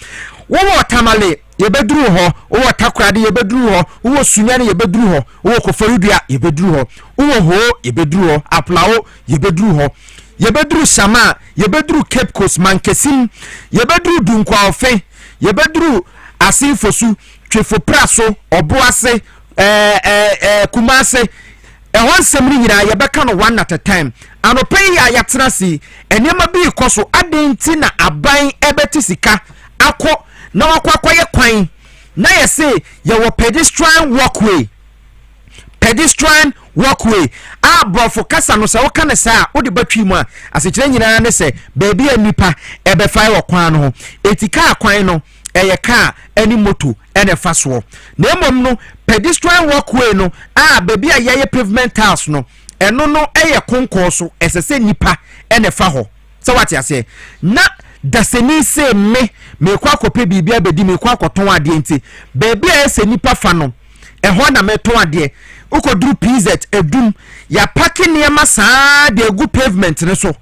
Wo tamale ye bedru ho, wo takrade ye bedru ho, wo sunyane ye bedru ho, wo koforudua ye bedru ho, wo ye bedru ho, aplao ye bedru ho. Yebedru Sama, Yebedru Cape Coast Mankesim, Yebedru Dunkwaofe, Yebedru Asinfosu, Chefo Praso, Obuase, Kumase, one semina, Yabekano one at a time. And pay yatrasi, and yama be koso, adentina, a buying ebetisika, aqua, no aqua quine. Now you say, you were pedestrian walkway. Pedestrian walkway bro for kasa no se wo kana sa wo de batwi mu a asechire nyina ne se baby anipa ebe fa wo kwan no etika kwan no eye ka ani moto ene fa so na emom no pedestrian walkway no baby aye pavement house no eno no eye konko so esese nipa ene fa ho se wate ase na daseni se me kwa kope bibia bedi me kwa koton ade enti baby ese nipa fa no eho na meton ade uko dru PZ edum ya packing niema saa de gu pavement ne so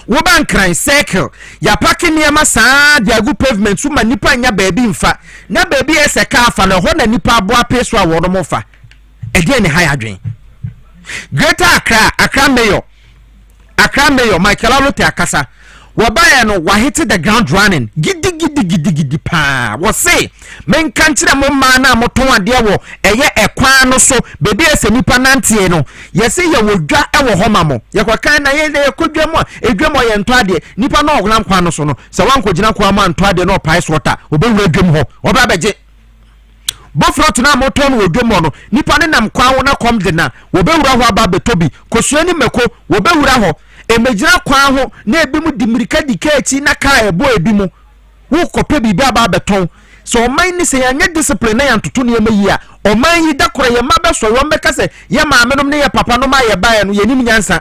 wo bankran circle ya packing niema saa de gu pavement so ma nipa nya baabi mfa na baabi ese ka afa na ho na nipa aboa peso a wo no mofa e de ne high adwen Greater Accra mayor Michael Alote akasa wabaye no wa hit the ground running gidi pa wo say men kanchira mo ma na moton ade wo eye ekwan no so bebi ese nipa nantie no yesi ye wodwa ewo homa mo ye kwakan na ye kodwa mo edwa ye nto ade nipa no oglam kwan no so no se wankogina kwa ma nto ade no pice water obewura dwem ho oba beje bofrot na moton wodwem no nipa ne nam kwan wo na kom de na obewura ho aba betobi kosuani meko obewura ho emejira kwan ho na ebi mu dimirika dikeeti na ka ebo ebi mu wo kope bibi aba beton so oman ni se yanya discipline na yantoto ne yemayi a oman yi dakora ye mabeso yo meka se ye maamenom ne ye papa no ma ye bae no yenim nyansa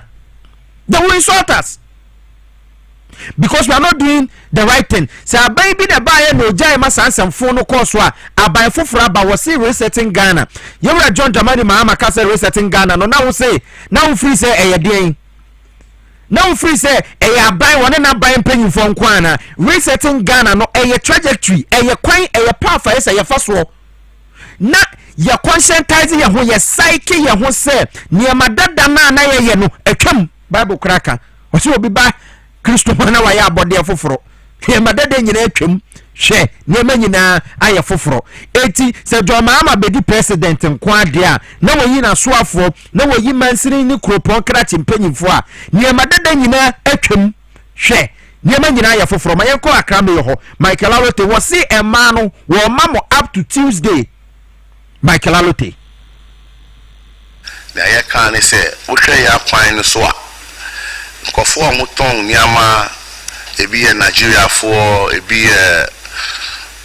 they will insult us because we are not doing the right thing. So abai bi na bae no jai masansamfo no course a abai foforo aba wo say resetting Ghana ye wura John Dramani Mahama ka say resetting Ghana no na wo say na wo free say eyedien now free say a buy one na buy penny for nkwana resetting Ghana no a trajectory a kwan a path is a faso na ya conscientizing ya ho ya psyche ya ho say niema dada na ye no atwam Bible kraka o se obi ba Kristo na wa ya abode afoforo niema dada nyina atwam hwe niema nyina aye foforo eti se Dwamama bedi president nkwa de a na wayi na soafo na wayi mansiri ni kropon krachi mpanyimfo a niema dada nyina atwam hwe niema nyina aye foforo ma yenko Accra me ho Michael Alote wo se ema no wo mamo up to Tuesday Michael Alote na ye kan ni se wo hwe ya kwan no so a nkofo amuton niama ebi e Nigeria for ebi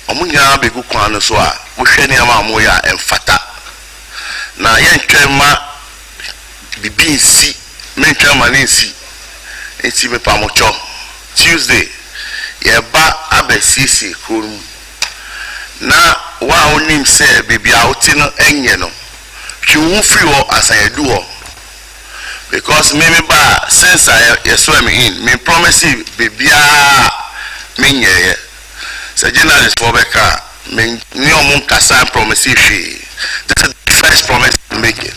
omunya begu kwan so a wo hwe niama amoya emfata na ye ntwema bibi nsi mentwema ni nsi enti me pa mocho Tuesday ye ba abesisi kurum na wa onim se bibi a oti no enye no twu free wo asayedu wo because me ba since I swim in me promise bibi a me nye se journalist for beka me ni omun kasa promise fi this is the first promise I'm making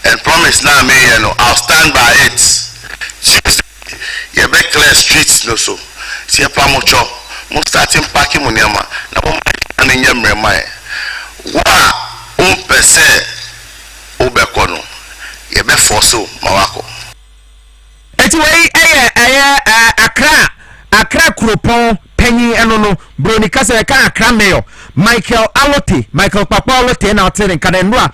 and promise now me you know I'll stand by it you be clear streets no so si pa mocho mo starting parking mo niama na mo na nyamre mai wa pese obekono ye be force mawako eti wei Accra kropon penyi eno no broni kasa ka Accra mayor Michael Papa Alote na otene kanenwa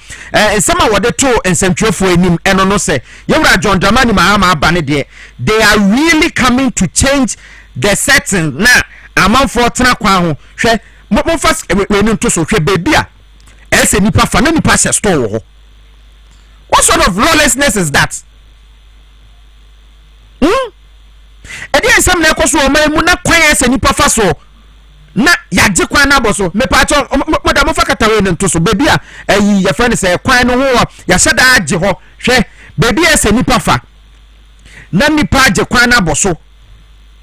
nsema wode to nsentwefo enim eno no se yewra John Dramani Mahama abane de they are really coming to change the setting na amanfo tena kwa ho hwe mo fast we nto so hwe baby a ese nipa fa na nipa se store ho. What sort of lawlessness is that? Edi ensam na ekoso o man mu na kwan ese nipa fa so na yaje kwan na boso me pa cho madam fa katawe ne nto so baby a ayi ya friend say kwan no ho ya sheda age ho hwe baby ese nipa fa na nipa age kwan na boso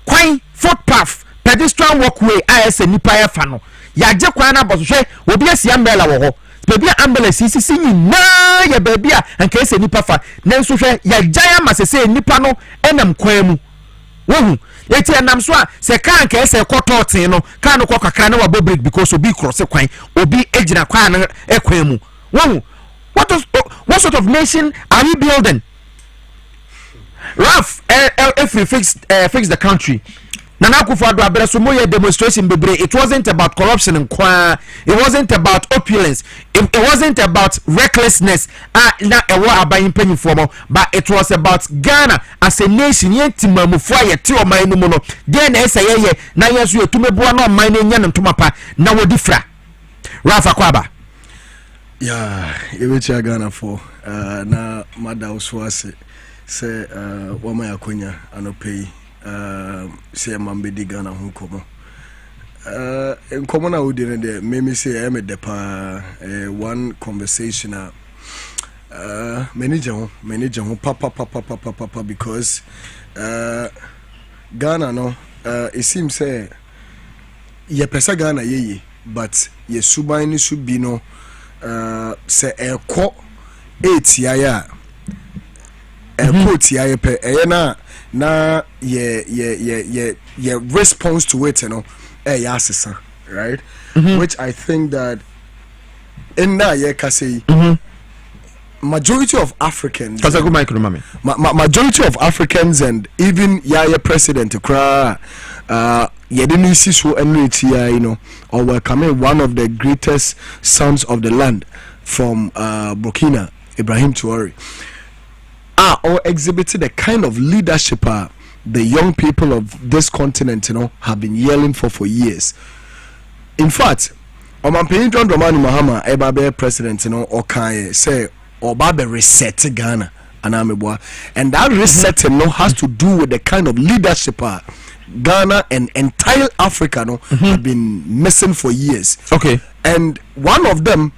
kwan footpath pedestrian walkway a ese nipa ya fa no yaje kwan na boso hwe obi esi umbrella wo ho baby ambulance sisi nyina ya baby a anka ese nipa fa nanso hwe ya jaya masese nipa no enam kwan mu wohu eti enam so a se kan ka ese kototin no kan no kokakra na wabo break because obi cross kwan obi ejina kwan na ekwan mu wohu what sort of nation are we building? Raf if we fix the country Nana Akufo-Addo abere moye demonstration bebre. It wasn't about corruption and it wasn't about opulence, it wasn't about recklessness na ewo abayin penny form, but it was about Ghana as a nation yentima mufo ayeti o man no no den na eseye na yesu etumeboa na man nya ntoma pa na wodi fra Rafa Kwaba ya ebechi Ghana for na mada uswase se wama yakonya anopei say mambedi Ghana ho komo na udi ne de me say am de pa one conversation manager ho papa because Ghana no it seems say ye pesa Ghana ye but ye suban ni subi no say eko 8 ya eko tiaye pe na ye response to it, you know, right? Which I think that in that ye can say majority of Africans majority of Africans and even president Okrah ye didn't see so you know, or welcoming one of the greatest sons of the land from Burkina, Ibrahim Traoré, or exhibited the kind of leadership the young people of this continent, you know, have been yelling for years. In fact, John Dramani Mahama Ebabe president, you know, okay, say Obabe reset Ghana and that resetting, you know, has to do with the kind of leadership Ghana and entire Africa, you know, have been missing for years. Okay, and one of them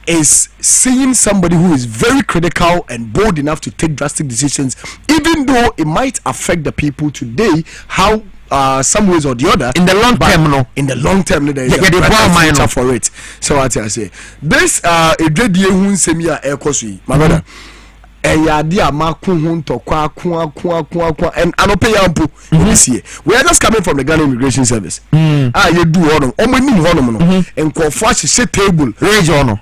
is seeing somebody who is very critical and bold enough to take drastic decisions, even though it might affect the people today, how some ways or the other in the long term, no, in the long term there is a future for it. So what I say, this my brother, dia makunhunto kwa and anope yampu this year. We are just coming from the Ghana Immigration Service. You do honor omani honor no and confirm she table range honor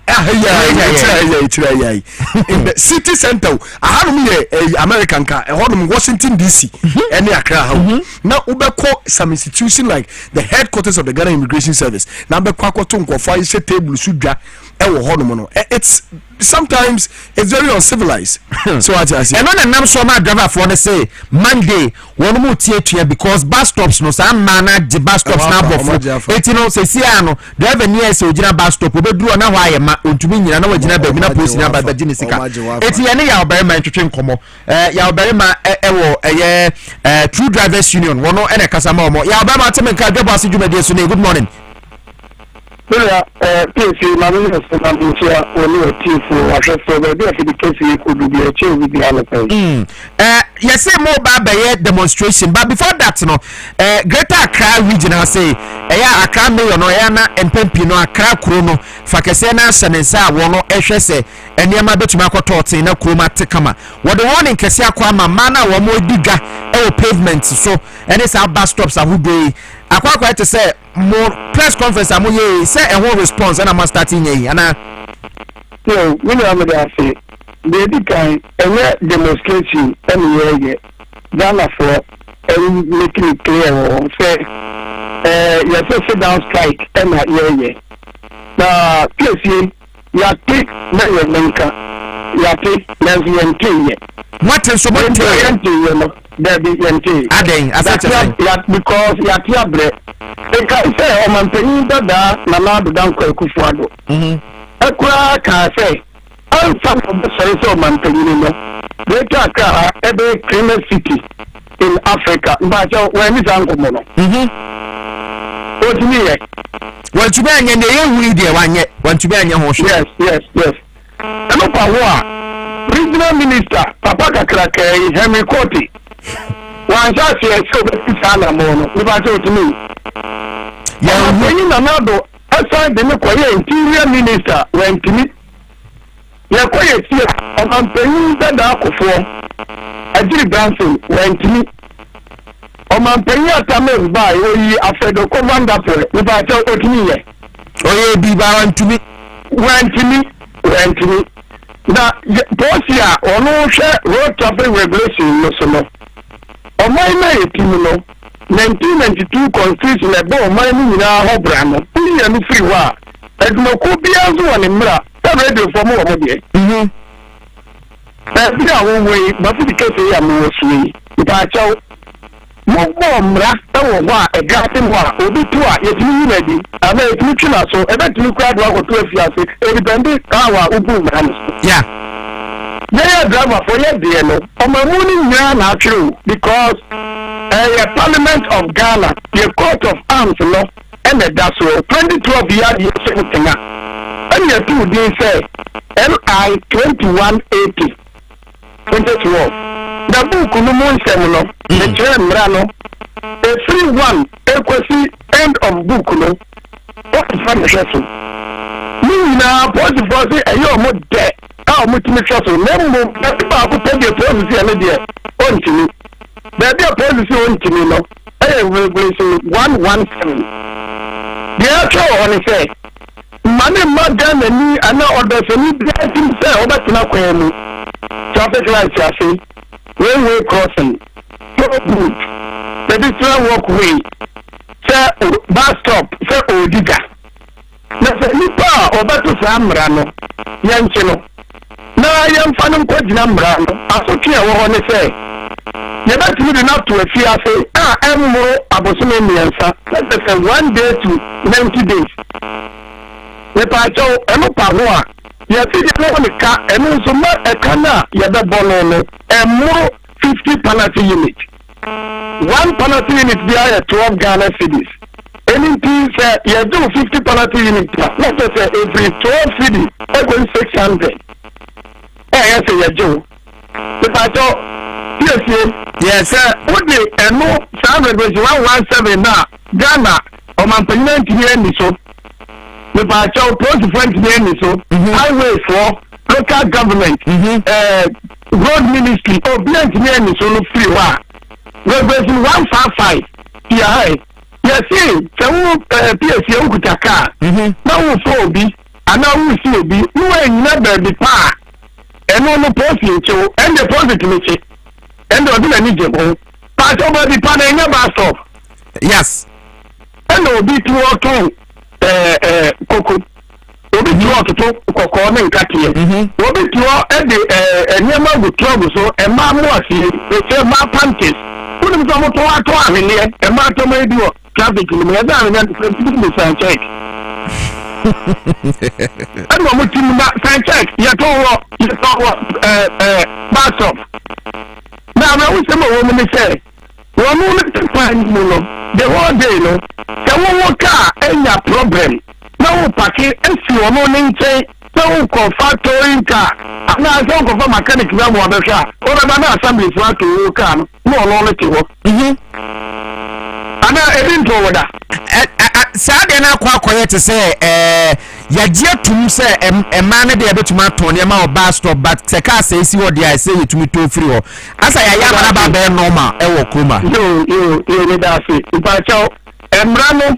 in the city center. I had me American car honor Washington DC and Accra. Now ubeko some institution like the headquarters of the Ghana Immigration Service. Now ubeko to confirm she table sudra it's sometimes it's very uncivilized. So what I say, and when I'm so mad driver for say Monday one more here because bus stops no some manage the bus stops now before 18 no say no driver near say ojina bus stop obeduru na why ma ontumi nyina na wagina ba na post na ba gini sika eti ye ne ya obere ma ntwetwe nkomo ya obere ma ewo True Drivers Union wono ene kasa ma omo ya obere ma temenka Dwaboase dwumade so na good morning. Piesie Okrah only a team for the case you could be a change with the other. Yes, say more about demonstration, but before that, no, Greater Accra region has say, Accra mayor no yana and Pempino Accra Chrono, Fakesena Sanesa, Wono Eshese, and Yamabetuma Tot in a Kroma Tekama. What the one in Kesia Kwama, Mana, or more bigger, pavement, so, and it's our bus stops are who they. I quite to say more press conference. I'm say a whole response, and I'm starting here. And no, we know what I say. The kind of demonstration anyway, Ghana for and making it clear. Say, yes, sit down strike, and na Piesie yate na yemenka yate na yente what is so much yente no there be yente aden asate because yate abre e ka say o man penin dada na na do dan ko Kufuado ekura ka say an fa of sorry so man penin no they talk ebe Creamer City in Africa but when is anko mo no what me ye want to be anya na ye huri de wanye want to be anya ho hwe yes eno pa ho a regional minister papa kakraka Henry Koti wan sha se so be sala mo no ni ba to me ya when na nado aside de me koye interior minister when timi ya koye tie o man peyin da akofo Ajiri Branson when timi o man peyin atame ba oyi afedo ko vanda pere ni ba to otimi ye oye bi ba wan timi na Posia ono hwe road traffic regulation no so no o mai na etimi no 1992 constitution na bo mai ni nyina ho bra no ni ya mi free wa edumako bia zo woni mra ta radio for mo mo de bi a wo we ba fi kese ya mo suyi ta chaw mo mra ta wo wa e ga tin wa obi tu a ye tini na di ama e tini tuna so e ba tini kwa do akoto afiase e depende ka wa ubu mra no yeah yeah driver for ye de no o ma mu ni nya na true because Parliament of Ghana the court of arms no and that's so 2012 year the second and you two dey say LI 2180 2012 the book no mo nsem no the mra no a free one equasi end of book no what is from the show ni na possible say ayo mo de a mo timi show so na mo na ba ko pe de policy ene de ontimi baby a policy ontimi no regulation 117 the actual one say money magana ni ana order so ni bi atim say obatina kwenu traffic lights are say railway crossing road pedestrian walkway say bus stop say odiga na say nipa obato sa amra no yanche no na yamfa no ko gina amra no asotwe wo ho ne say ye ba timi de na to afia say emmo abosome miensa let's say 1 day to 90 days we pa cho emo pa ho a ye ti de no ka emo so ma e kana ye be bono no emmo 50 penalty unit one penalty unit be 12 Ghana cedis anything say ye do 50 penalty unit let's say every 12 cedis e go 600 yes ye do we pa cho yes what the no 117 na Ghana o man penalty ni so we pa cho post front ni so highway for local government road ministry o blank ni so no free wa regulation 155 here yes so Piesie Okrah na wo for obi ana wo si obi no anyina ba bi pa eno no post ncho and the post me and the other need to pass over the panel in your stop. Yes. And obi to walk on cocoa. Obi to walk to cocoa and catty. Obi to at the near with trouble so a man was a ma panties. Put him to a here a man to make you traffic in the other and sign check. And one with him sign check. You back up. Now, I was a woman say, one moment to find the whole day, no, the one car ain't a problem. No packet, and see one morning say, no confactoring car. And I don't go for mechanic now, or the assembly for to car, no, let you work. And I didn't know that. Saturday now, quite quiet to say, ya dear to say a man de able to mat on your bus stop, but the car says what I say to me to free. As I am about their normal, Kuma. You need us. If I tell Emrano,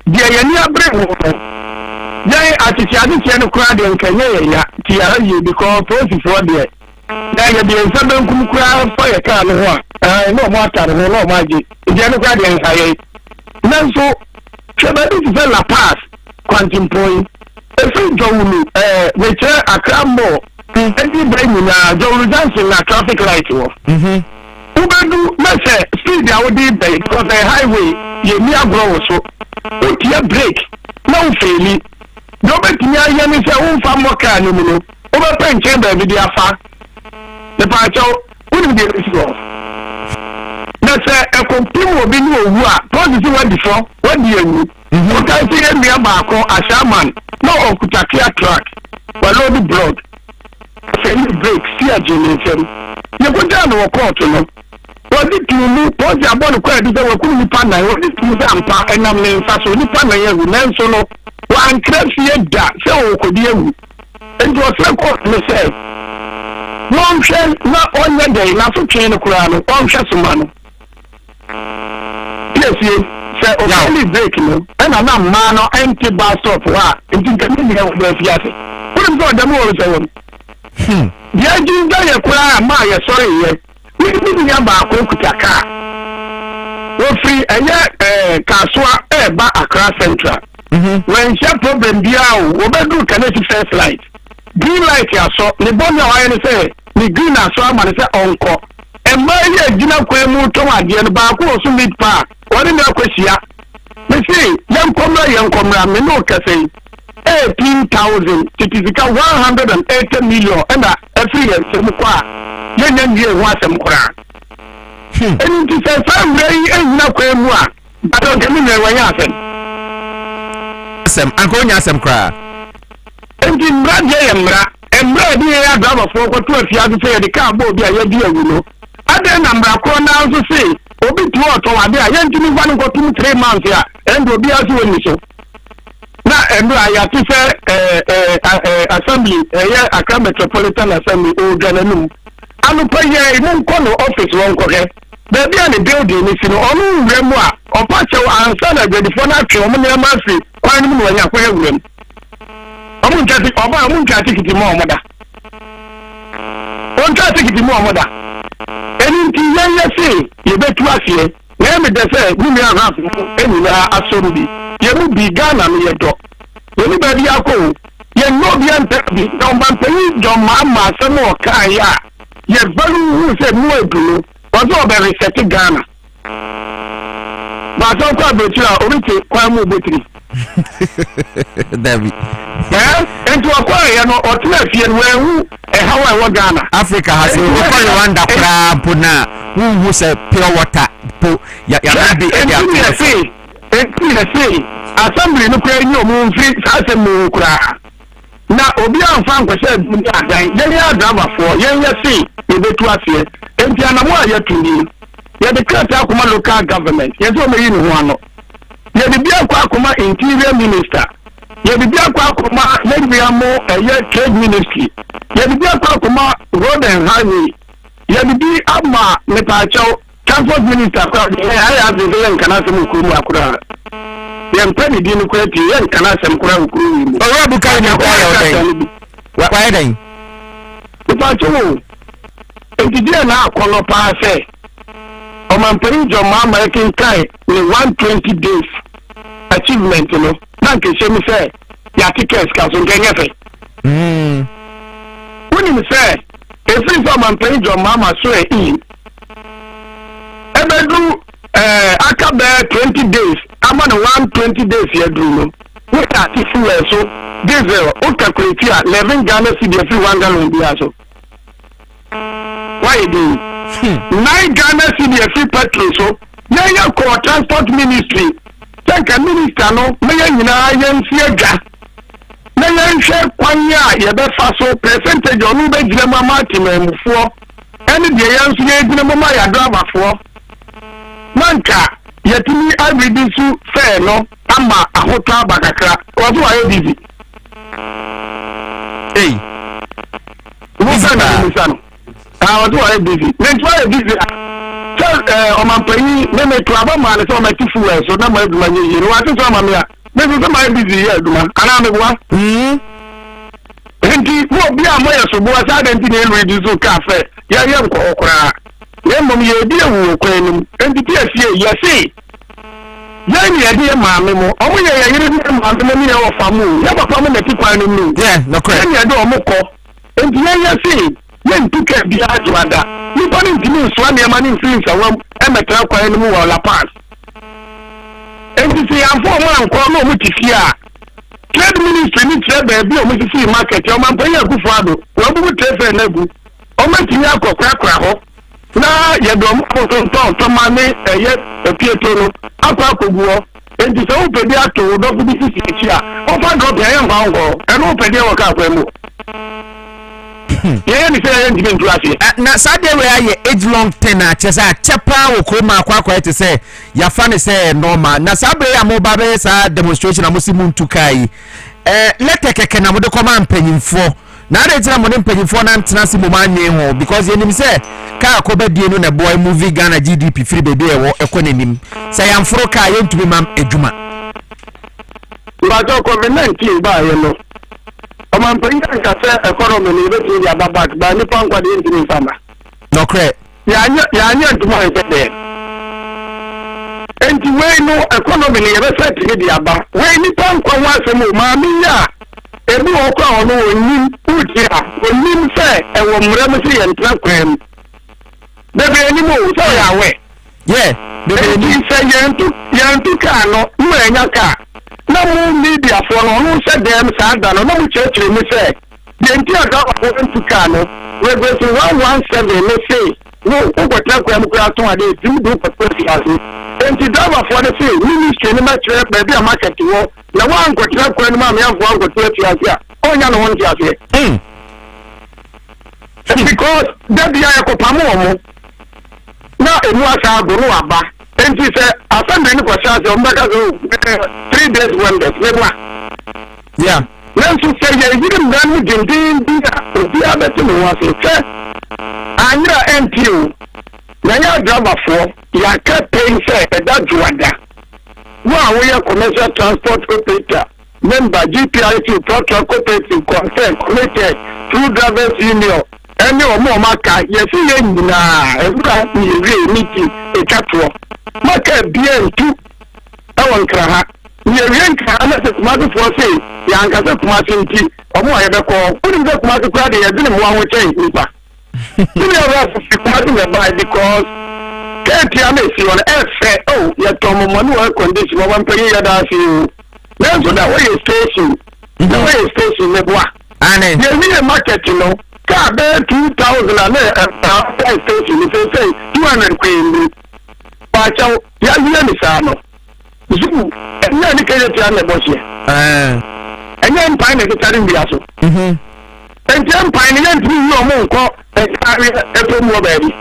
dear Yania Bremo, yea, at the Chaddy crowd in Kenya, Tia, because 24 there. Now you'll be in some crowd for a car. No more time, no magic. The Democrat and I. Now so, Shabbat is La Paz. quantum point. If you don't, which a crambo, any brain na John Johnson na traffic light. Ubedu, let's say, speed I would be because the highway, you near grow so. Put your brake, no failing. Nobody near you is a home for more can you over pen chamber with the affair. The patcho wouldn't be this. That's a complete will be new. What did you want before? What do you need? You can see me about a shaman, no Okutakia track, but loaded broad. Say you break, see a generation. You go down to a court, you know. What did you move? What you about to credit the Wakuni Pana? What did you do? And I'm in Sassoni Pana, you learn solo. One crabs yet that, so could you? And you are so caught myself. One shell, not on the day, not to chain a crown, one shasman. Yes, yes. Say, only breaking, and I'm not man or empty bar stop. What? If you can hear what they're saying. What is the more? The engine guy, Maya, sorry, we didn't have a cook. We're free, and yet, Kaswa, back across Central. When she problem, we do connect first light. Green light, I saw the bonnet. I say, the green, I saw my uncle. And my dinner quamu to my dear Baku or some meat park. What in your question? Me say, young comrade, me no say 18,000. It is 180 million. And every year, some qua. Young year was some qua. And it is a family and no quamu. But don't get me where I am. Some Angonia, some cry. And in Raja and Brady, I have for what 12 years to say the car board, I know. Other number now to say, Obi to what I did, to me 1 or 2, 3 months here, and will be as well. So now, and I have to say, assembly, a metropolitan assembly, old Gananum. I will pay a no corner office won't correct. There be any building, if you know, only Remoa, or Pacho and Sana, the phone actually, Omnia Mercy, finding when you're paying. I won't take it more, mother. Won't take it more, mother. Anything you say, you bet to us here. Name it, they say, we may have anywhere assembly. You will be Ghana, me a dog. Anybody I go, you know the answer. Don't want to eat your mamma, some more kaya. You very who said more blue, was all very set to Ghana. But so quite bet you are already quite more betting. David. And to acquire no automatic where who and how I want Ghana. Africa has Rwanda Puna, who said pure water. Assembly no pay no moon free as a moon cry. Now, Obian Frank said, then drama for young see, you bet to us here. And Tiana, yet to me. You're the Katakuma local government. Yes, only in one. You're the Biakuma interior minister. You're the Biakuma, maybe I'm more a year trade ministry. You're the Biakuma road and highway. You're the Abma Nepacho transport minister. I have the Velan Kanasam Kumakura. You're pretty dinner quality, and Kanasam Kuru. Why then? The Pacho. And the dear now, Kolopa say. I'm paying your mama making time in 120 days achievement, you know. Thank you, Shemi say. Your tickets can so get it. When you say, if I'm paying your mama so in, and I do I bear 20 days. I'm on 120 days here, do what are the fuel so diesel, okay, criteria 11 Ghana cedi every 1 gallon so. Why do 9 Ghana cedi every petrol so? Now you call transport ministry. Thank a minister no, may I see na yan share kwanya ye be fa so percentage onu be gire mama timemfo ene de yan so ye gire mama ya driver fo manka yetimi agridi su fair no ama ahota bagakra ozo ayo busy musa na musa no ozo ayo busy nentu ayo busy o man pani me me to abama le so ma tifu so na ma eduma ye no ati so ma me a maybe some might busy here, do man. And I'm one. And he won't be a moya so was I didn't reduce the cafe. Yeah, young Okrah. Then, Mummy, dear, who claim and the PSA, yes, see. Then you are my memo. Oh, yeah, you didn't have the money of Famu. Never come in the people I know. Yeah, no correct. Then you do a moko. And the say, then took a beard to other. You put in the Swami money since I want amateur anymore or La Paz. And you say, I'm 4 months, call no Mutifia. Trade ministry needs to be a Mississippi market. Your man pay a good father. What would take a level? Oh, my Tiaco crack. Na ye do mo to mane yet a pietono apa koguo enti so wo pedi ato do bi sisi a o fa do be yan fa ngo e no pedi wo ka kwa mu ye ni se ye ndi ntu ase na sade we aye age long tenor chesa chepa wo ko ma akwa ete se ya fa ne se normal na sabe ya mo ba be sa demonstration amosi muntu kai letekeke na mo de koma mpanyimfo na dey tell mo dem panyimfo na ntena se mo manwe ho because yenim se ka akoba die no na boy movie Ghana GDP free baby e wo ekonomim say amforo ka ye ntumi mam edwuma ba jo COVID-19 ba ye no o man panyimfo ka se economy ni be ti ya baba ba ni pan kwa de ntumi fama no cre ya nya ntuma e de enti we no economy ni be set ni dia ba we ni pan kwa wa se mo ma mi ya ebi okwa ono onim utia onim se e wo mre mo se ye ntra kwam bebe ni mo so ya we bebe ni se ye ntu ka no mo enya ka na mo media for no se dem sa da no mo church mi se ye nti aga ko ntu ka no we go to 117 me say no ko tra kwam ko aton ade du do purpose aso enti driver for the say ministry ni ma chere bebe market wo na wan ko tra kwam ma me afọ an ko tra fiasia onya no won fiasia because that be ya ko pamo mo na enu asa agoro aba enti se asande ni ko chance o mbaka so 3 days wonders lewa then to say ya you dan mi dindin dia obi abeti mo wa se anyira NTO na ya driver for ya ka pay say da juada wa we ya commercial transport operator member GPRC Proctor Cooperative Consent Committee through Drivers Union any omo maka yesi ye nyina evra ni re meeting etwatwo maka bien tu awon kraha ni re nka na se kuma for say ya nka se kuma sinti omo aye be ko uni be kuma se kwa de ye dine mo anwo chen nipa ni ra se kuma de buy because can't ya me see on efe oh ya tomo mo no condition mo ban pay ya da si then so that way station the way station me boa ane ye ni market no ka be 2000 na station ni say 200 kwemi pa chaw ya ni sa no zuku enya ni keye ti ane bosie enya mpan na kitari mbia so enya mpan ni ntimi no mo nko eto mo baby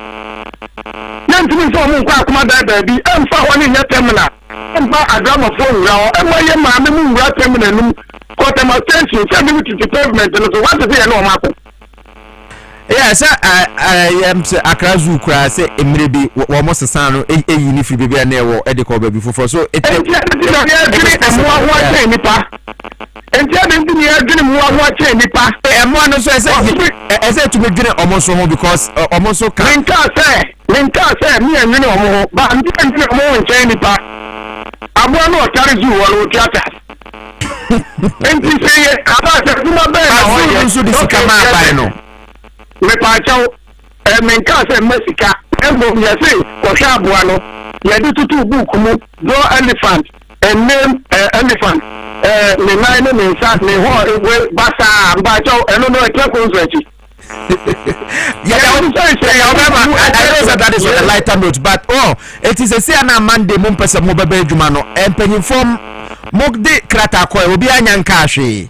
ntimi so mo nko akoma da baby emfa ho ni nya terminal emfa adrama phone ra emma ye ma me mu ra terminal num ko tema station se me to pavement no so what is here no mako yes I am Okrah Zoo kra say emre bi wo mo sesa no eyi ni free baby na e wo e de ko ba bi foforo so enti ade ndi ya dwene mu aho ache nipa emo no so ese to be dwene omo so ho because omo so ka minka say me enwene omo ba ndi dwene omo nche nipa abo no otare zoo wo no theater enti say aba se kuma be na ho so di sika ma ba no me pa chaw minka say mesika ebo ye say ko hwa abo no ye di tutu book mu go elephant and name elephant me nine me sat me ho we basa mbacho eno no ekle konzwechi I know that is on a lighter note, but it is a say na Monday mum pesa mo bebe adwuma no empanifom mogde krata ko obi anyanka ahwe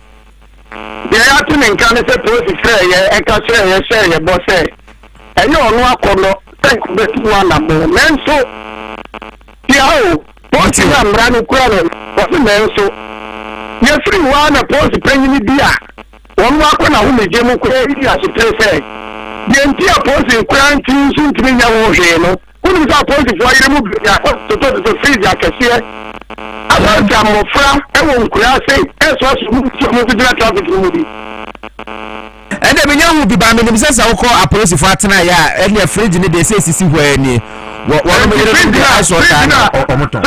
de ya tuni nka ne se post say ye eka say ye boss say enye onu akono thank you betu na mo menso ya o post na mra no kura no boss menso ye free one post penyi bia won wa ko na hu meje mu kura ri asopre say ye nti a post kura nti nsu ntimi nya wo hwe no unu sa post fo yire mu ya to freeze akese aba jamo fra e wo kura say eso asu mu bidra traffic mu bi ende me nyahu bi ba me nim sesa wo ko apolice fo atena ya e fridge ne de sisi hwa ni What we do is inside the open motor.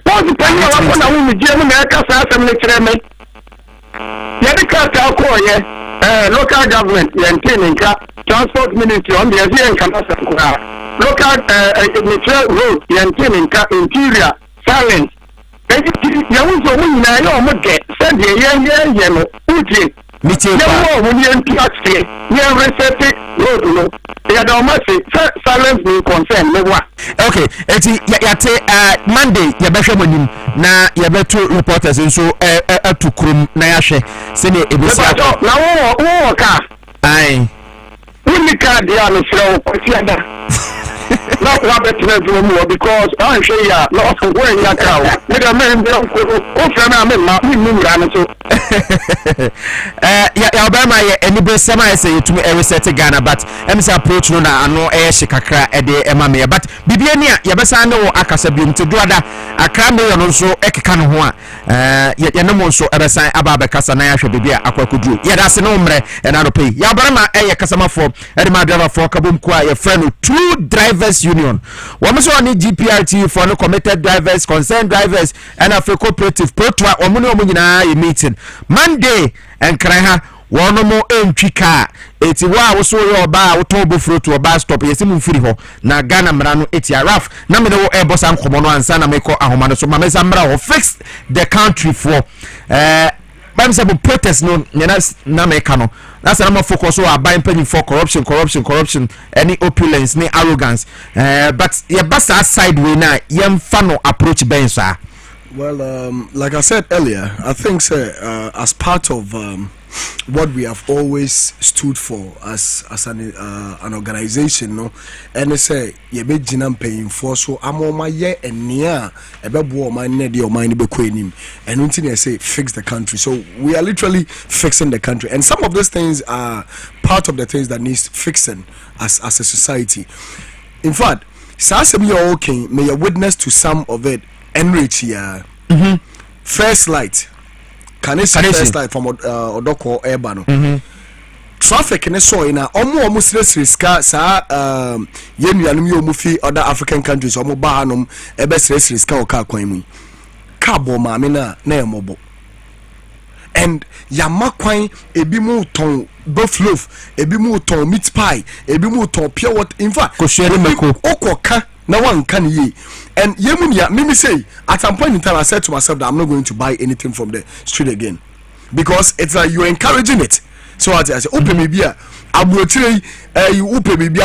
What's the penny of one with German Assembly? Yet local government, transport ministry on the Asian local road, interior, silence. Okay, Monday, na yabeto reporters and so to krum na yahwe sene ebusia na wo ka ai unika dia no show kwasiada na wa betre do mu because I say ya no so when ya ka me da me be o fra na me ma mu ra no so ya ba ma ye eni be sema say yetumi reset Ghana but emse approach no na ano hye kakra e de ema me but bibia ni ya besa ne wo akasa biom te doada akra me no so ekeka no ho a ye ne mo so ebesan aba be kasa na ya hwe bibia akwakoduru ye da se no mre e na no pay ya ba ma ye kasama fo e de ma driver fo kabom ko a ye friend True Drivers Union wo so ni GPRT for no committed drivers concerned drivers and a cooperative pro to o mo ne o nyina ye meeting Monday and Kraha one more entry car. It's wa so your bar, Tobo fruit to a bar stop. Yes, in free ho. Na Ghana Marano, it's a rough. Namino Airbus and Comono and Sana Meko Ahomano. So Mamesambra fixed the country for Bamsabo protest no Namekano. That's a number focus so are buying penny for corruption, any opulence, any arrogance. But your best side way now, young funnel approach Bensa. Well, like I said earlier, I think as part of what we have always stood for as an organization, no, and say ye be jinam paying for so amoma ye and near a bebo my nedi or mine be queenim and until say fix the country. So we are literally fixing the country, and some of those things are part of the things that needs fixing as a society. In fact, Sasem you're okay, may you witness to some of it. Enrich here. First light. Can I see first light from Odoko Ebano? Traffic in a soil now almost riska sa yenu mufi other African countries or mobanum ebes riska or car kwaimu. Cabo mamina na mobo. And yamakwain ebimu ton buff loaf, ebimu ton meat pie, ebimu ton pure water. In fact, okoka na one can ye. And yemunia mimi say at some point in time I said to myself that I'm not going to buy anything from the street again because it's like you're encouraging it. So I say open maybe you open maybe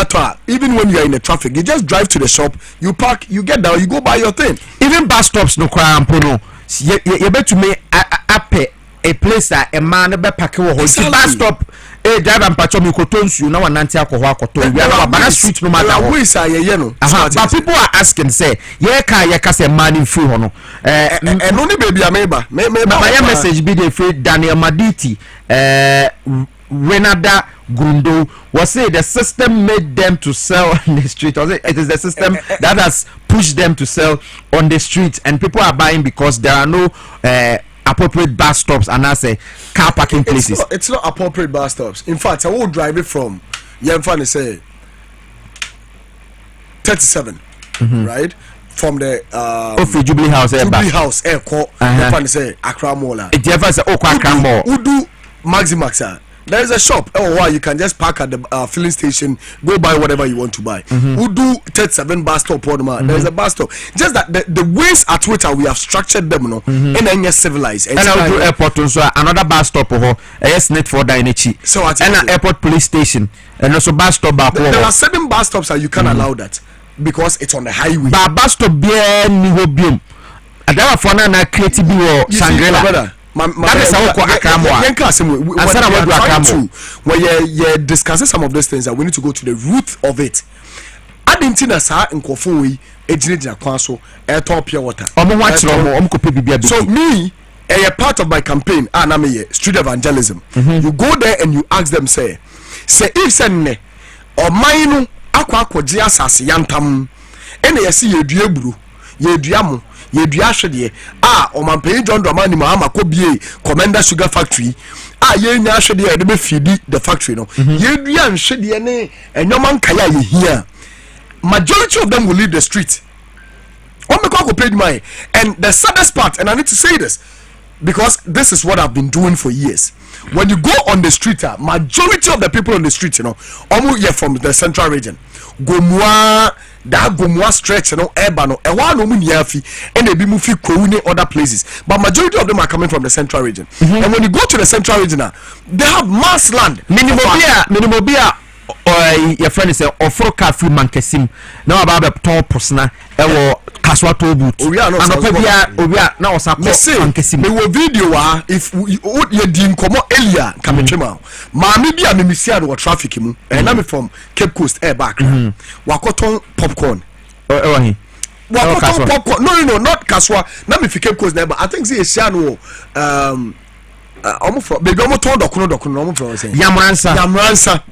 even when you're in the traffic you just drive to the shop, you park, you get down, you go buy your thing. Even bus stops no cry ampono you bet to me a place that a man be park bus stop driver mpacho mi kotonsu na wananti akoho akoto we are na street no matter what is ye no but people are asking say ye ka say man in free ho no no ni baby ameba me my message be the free Daniel Maditi Renada Gundo was say the system made them to sell on the street. It is the system that has pushed them to sell on the street, and people are buying because there are no appropriate bus stops and I say car parking places. It's not appropriate bus stops. In fact, I will drive it from Yemfani say 37, right? From the Jubilee House Airport. Yemfani say Accra Mola. It ever say Accra Mall. Udu Maximaxa. There is a shop you can just park at the filling station, go buy whatever you want to buy. Udu 37 bus stop there is a bus stop. Just that the ways at which we have structured them and then you're civilized. And Udu airport also another bus stop yes net for Dainichi. So at an airport police station and also bus stop back. There are 7 bus stops that you can allow that because it's on the highway. But bus stop bien nihobium. And there are for na creative Shangri-La. That is how we're discussing some of those things that we need to go to the root of it. I didn't think that in Kofu engineer Kwaso air top pure water. So me, a part of my campaign, street evangelism. You go there and you ask them, say if senne or mine aqua quadia sas yantam, and I see ye diabru, ye diamu. Ye duashede o man pay John Dramani Mahama ko bie Commander Sugar Factory ye nya hwede e de be feed the factory no ye dua nhwede ne enyoman kaya ye hia majority of them will leave the street paid my and the saddest part, and I need to say this because this is what I've been doing for years. When you go on the street, majority of the people on the street, you know, almost from the central region, Gomwa, that Gomwa stretch, you know, Ebano, and one woman yafi, and they be moving Koune other places, but majority of them are coming from the central region. And when you go to the central region, they have mass land, minimobia. Your friend is offer cafe mankesim now about the top persona ewo kaswa to boot obia na osa mankesim me wo video if you din komo earlier kametwema maami bia me misia no traffic mu na me from Cape Coast back wakoton popcorn wakoton popcorn no not kaswa na me fi Cape Coast na I think say esia no for baby omo ton dokuno omo for say yamransa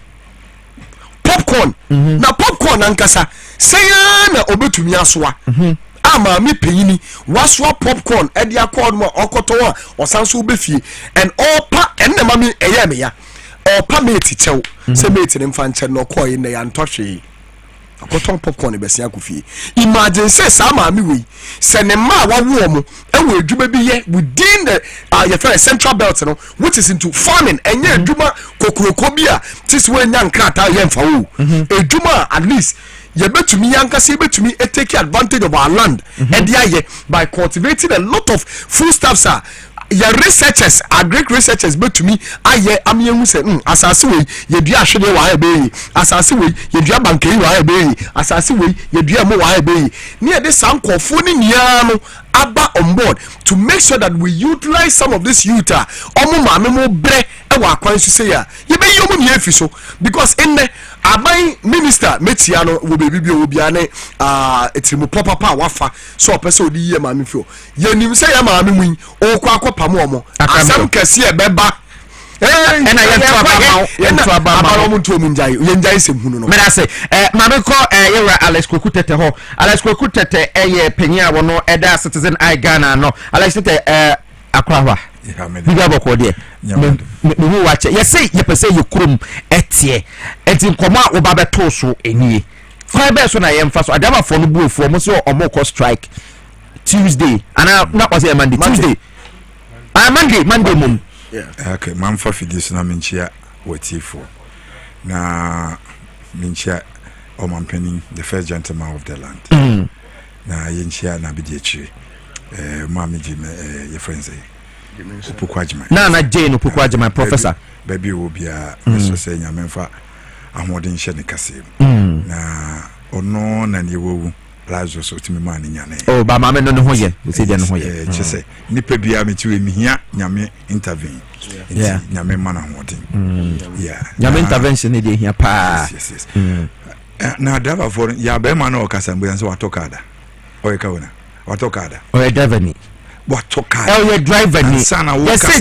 popcorn na popcorn ankasa say na obetumi asoa ama mi penyini wasoa popcorn e dia call mo okoto a osanso obefie and opa enne ma mi eye me ya opa mate chew say mate ne mfa nche no call in ya ntɔhwe okoto popcorn besia akufie imagine say sa ma mi we se ne ma wawo mo ewo adwuma bi ye within the your central belt no which is into farming enye adwuma kokuroko bi a tis we nya nkrata ye mfa wo adwuma at least ye betumi yankase betumi take advantage of our land and there by cultivating a lot of foodstuffs your researchers agric researchers betumi aye amienu se asase we ye dua ahwede wa ebe asase we ye dua bankei wa ebe asase we ye dua mo wa ebe ne de sankofo ni nia no aba on board to make sure that we utilize some of this youth omo maame mo bre e wa kwan so say ya ye be yomu ni efi so because in the aban minister metia no wo be bibio obia ne etimo papa wafa so opese odi ye maame fio ye nim say ya maame mu o kwa akɔpa mo omo asam kase e beba ena ye to aba mo to mu njai ye njai se hunu no me na say maame ko yewra Alex Kweku Tete ho Alex Kweku Tete eye panyia wo no eda Citizen Eye Ghana no Alex Tete Okrah biga boko de me hu wache ye say ye pese ye krom etie enti nkoma wo ba beto so enie kwa be so na ye mfa so adama fo no buofo mo so omo strike Tuesday ana na was a Monday Tuesday Monday mum okay man for fidis na menchia watifo na menchia o mampeni the first gentleman of the land na yenchia na bidiechi mami jime your friends Upukwajima na Jane Upukwajima professor baby will be a so say nyamemfa ahoden hye ne kase na ono na ne wo plazo so timi ma ne nyane oh ba ma me no ho ye we say de no ho ye chese nipa bia me tiwe mihia nyame intervene nyame ma na ahoden nyame intervention ne de hia pa yes na driver for ya be ma na o kasa mbo yanso watokada o yekawona watokada o driver ni watokada your driver ni yes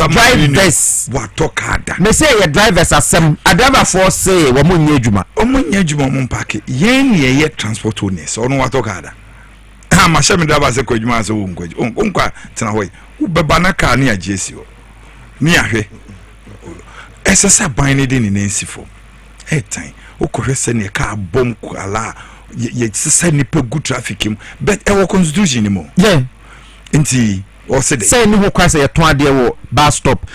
drivers watokada me say your drivers asem adaba for say wo munye adwuma mo mpake yen ye transport owners ono watokada ma sha me driver se kwadwuma se wo nkwa tena hoy ubeba na car ne agesi ho ni ahwe esesa ban ne de ni nsifo etan okohwese ne car bom kwala ye sesa ni pe good traffic im but e constitution ni mo nti o say ni ho kwase ye to ade wo bus stop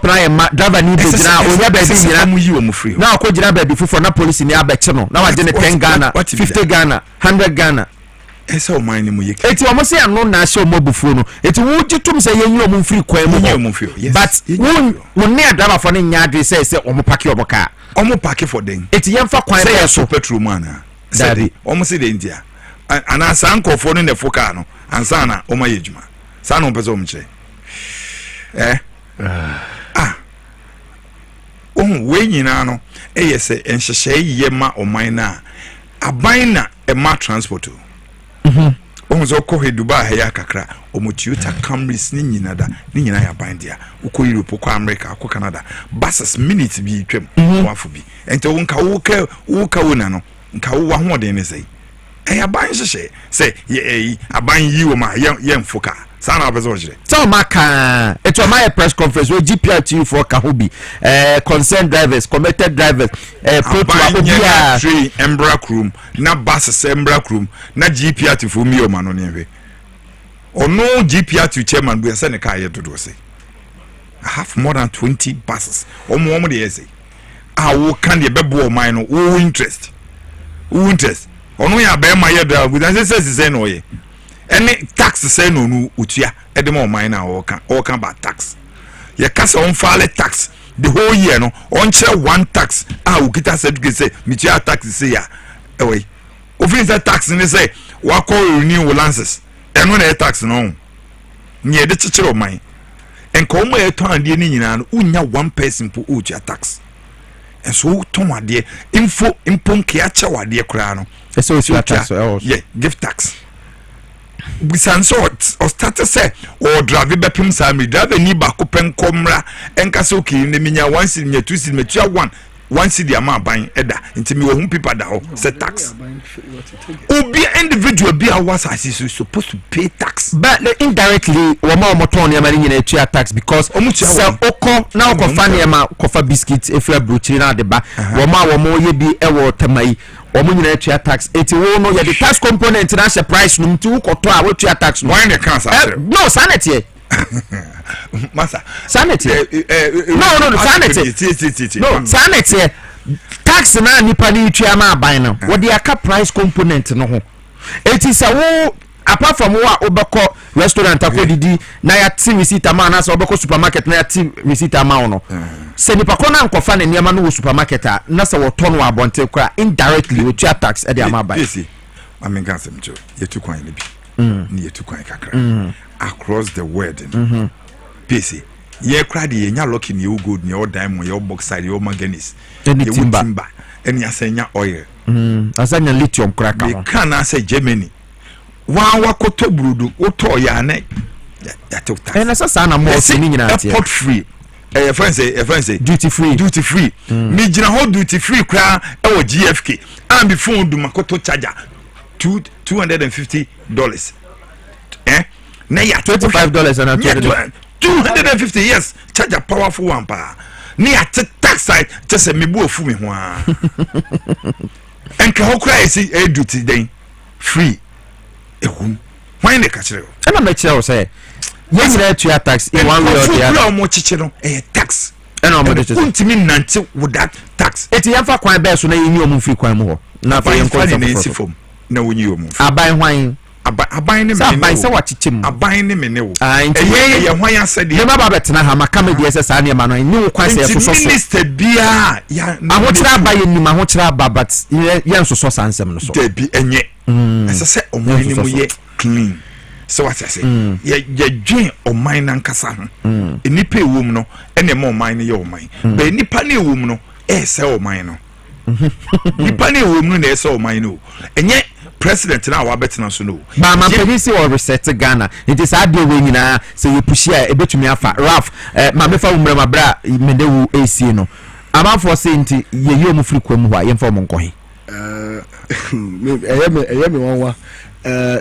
na ye driver ni be gina onya ba bi gina mu yi wo mu free na ko gina ba bi fufo na police ni abeche no na waje ne 10 Ghana 50 Ghana 100 Ghana esa o man ni mu yeke eti o mo say anu na ahye o mo bufuo no eti wo gitum say ye yi o mo free kwan mu but won ne driver for ne nya ade say o mo park o mo car o mo park for den eti ye mfa kwan say so petrol man say o mo say de ntia ana san kofo no ne foka no ansa na o ma yejuma sa no pese o mche we nyina no eyese enhyehye ye ma oman na aban na e ma transport zo ko Dubai ya kakra o mo Toyota Camrys ni nyina da ni nyina ya ban dia uko Europe ko America ko Canada buses minute bi twem wafo bi ente wo nka wo ka wona no nka wo ahoden ne sei ya ban hyehye say ye aban yi wo ma ye mfoka sana abezo jire so maka eto my press conference we GPRT for Kahobi concerned drivers committed drivers pro to abia free embra room na bus embra room na GPRT for mi o ma no ne hwe ono GPRT chairman bu say ne ka ye dodo say I have more than 20 buses omo de say wo kan de bebo o man no wo interest ono ya be ma ye da bu dan say no ye any tax say no no utua e de ma o man na wo kan ba tax ye kasa on file tax the whole year no on share one tax wo kita certificate say mitua tax say ya we ofin say tax ni say wa call renew licenses eno na tax no nye de chichiro man enko mo e ton ade ni nyina no unya one person po utua tax and so ton ade info impon ke acha wade kra no so tax yeah give tax bisan so o start say o drive bepim sami drive ni ba ko pen komra enka so ki ne minya 1 cedi nya 2 cedi metua 1 cedi ama ban eda ntimi wo hum paper da ho say tax obi individual be a was as is supposed to pay tax but indirectly wo ma omoton ne mari nyina etua tax because say oko na oko fa ne ma kofa biscuit efra brochiri na de ba wo ma ye bi ewo tamai omo nyina etua tax eti wo no ye the tax component na she price no mti wo koto a wo tua tax no why ne kan sa no sanity masa sanity no sanity no sanity tax na nipa ni tua ma aban no wo de aka price component no ho eti say wo apart from what obeko restaurant akodidi na ya ti receipt ama na so obeko supermarket na ya ti receipt ama no se nipa kona nkofa na niam no supermarket a na se wo ton wa bonte kra indirectly wo tua tax e de ama ba yes I can say mjo yetu kwan ne bi ni yetu kwan kakra across the world Piesie ye kra de ye nya lucky ni o gold ni o diamond ye o bauxite ye o manganese ye timber eni asenya oil asanya lithium kra ka ho kana say Germany wa koto brudu oto ya na ya tok na sasa na mo ni nyina ati airport free friends duty free me gina ho duty free kra e wo GFK and before du makoto charger $250 na ya $25 and $250 yes charger powerful one pa ni ya tax side just me bu ofu me ho a enka ho kra esi e duty den free ehum why ne ka kire o na me kire o say yes na tua tax in one way or the other mo chiche no tax and o mo de untimi nante with that tax eti yamfa kwan be so na yini o mu free kwan mu ho na fa yen kwan na esi fom na wonyi o mu aban hwan aban ne me aban se wachichim aban ne me ne wo ye hwan asede ye ma ba betena ha maka me de se sa ne ma no ni wo kwan se so so minister bia ya ahochira abaye ni ma ahochira aba but ye nso so sansem no so de bi enye ese se omo ni mu ye clean so what I say ye dwen oman na nkasa ho enipa ewom no ene ma oman ne ye oman ba enipa ne ewom no se oman no nipa ne ewom no na se oman no enye president na wa betena so no ba man police or reset Ghana it is ade we nyina say you push here ebetumi afa raf ma me fa umre ma bra medewu AC no amanfo say nti ye yom free kwam ho a yemfa mo nkohe me wanwa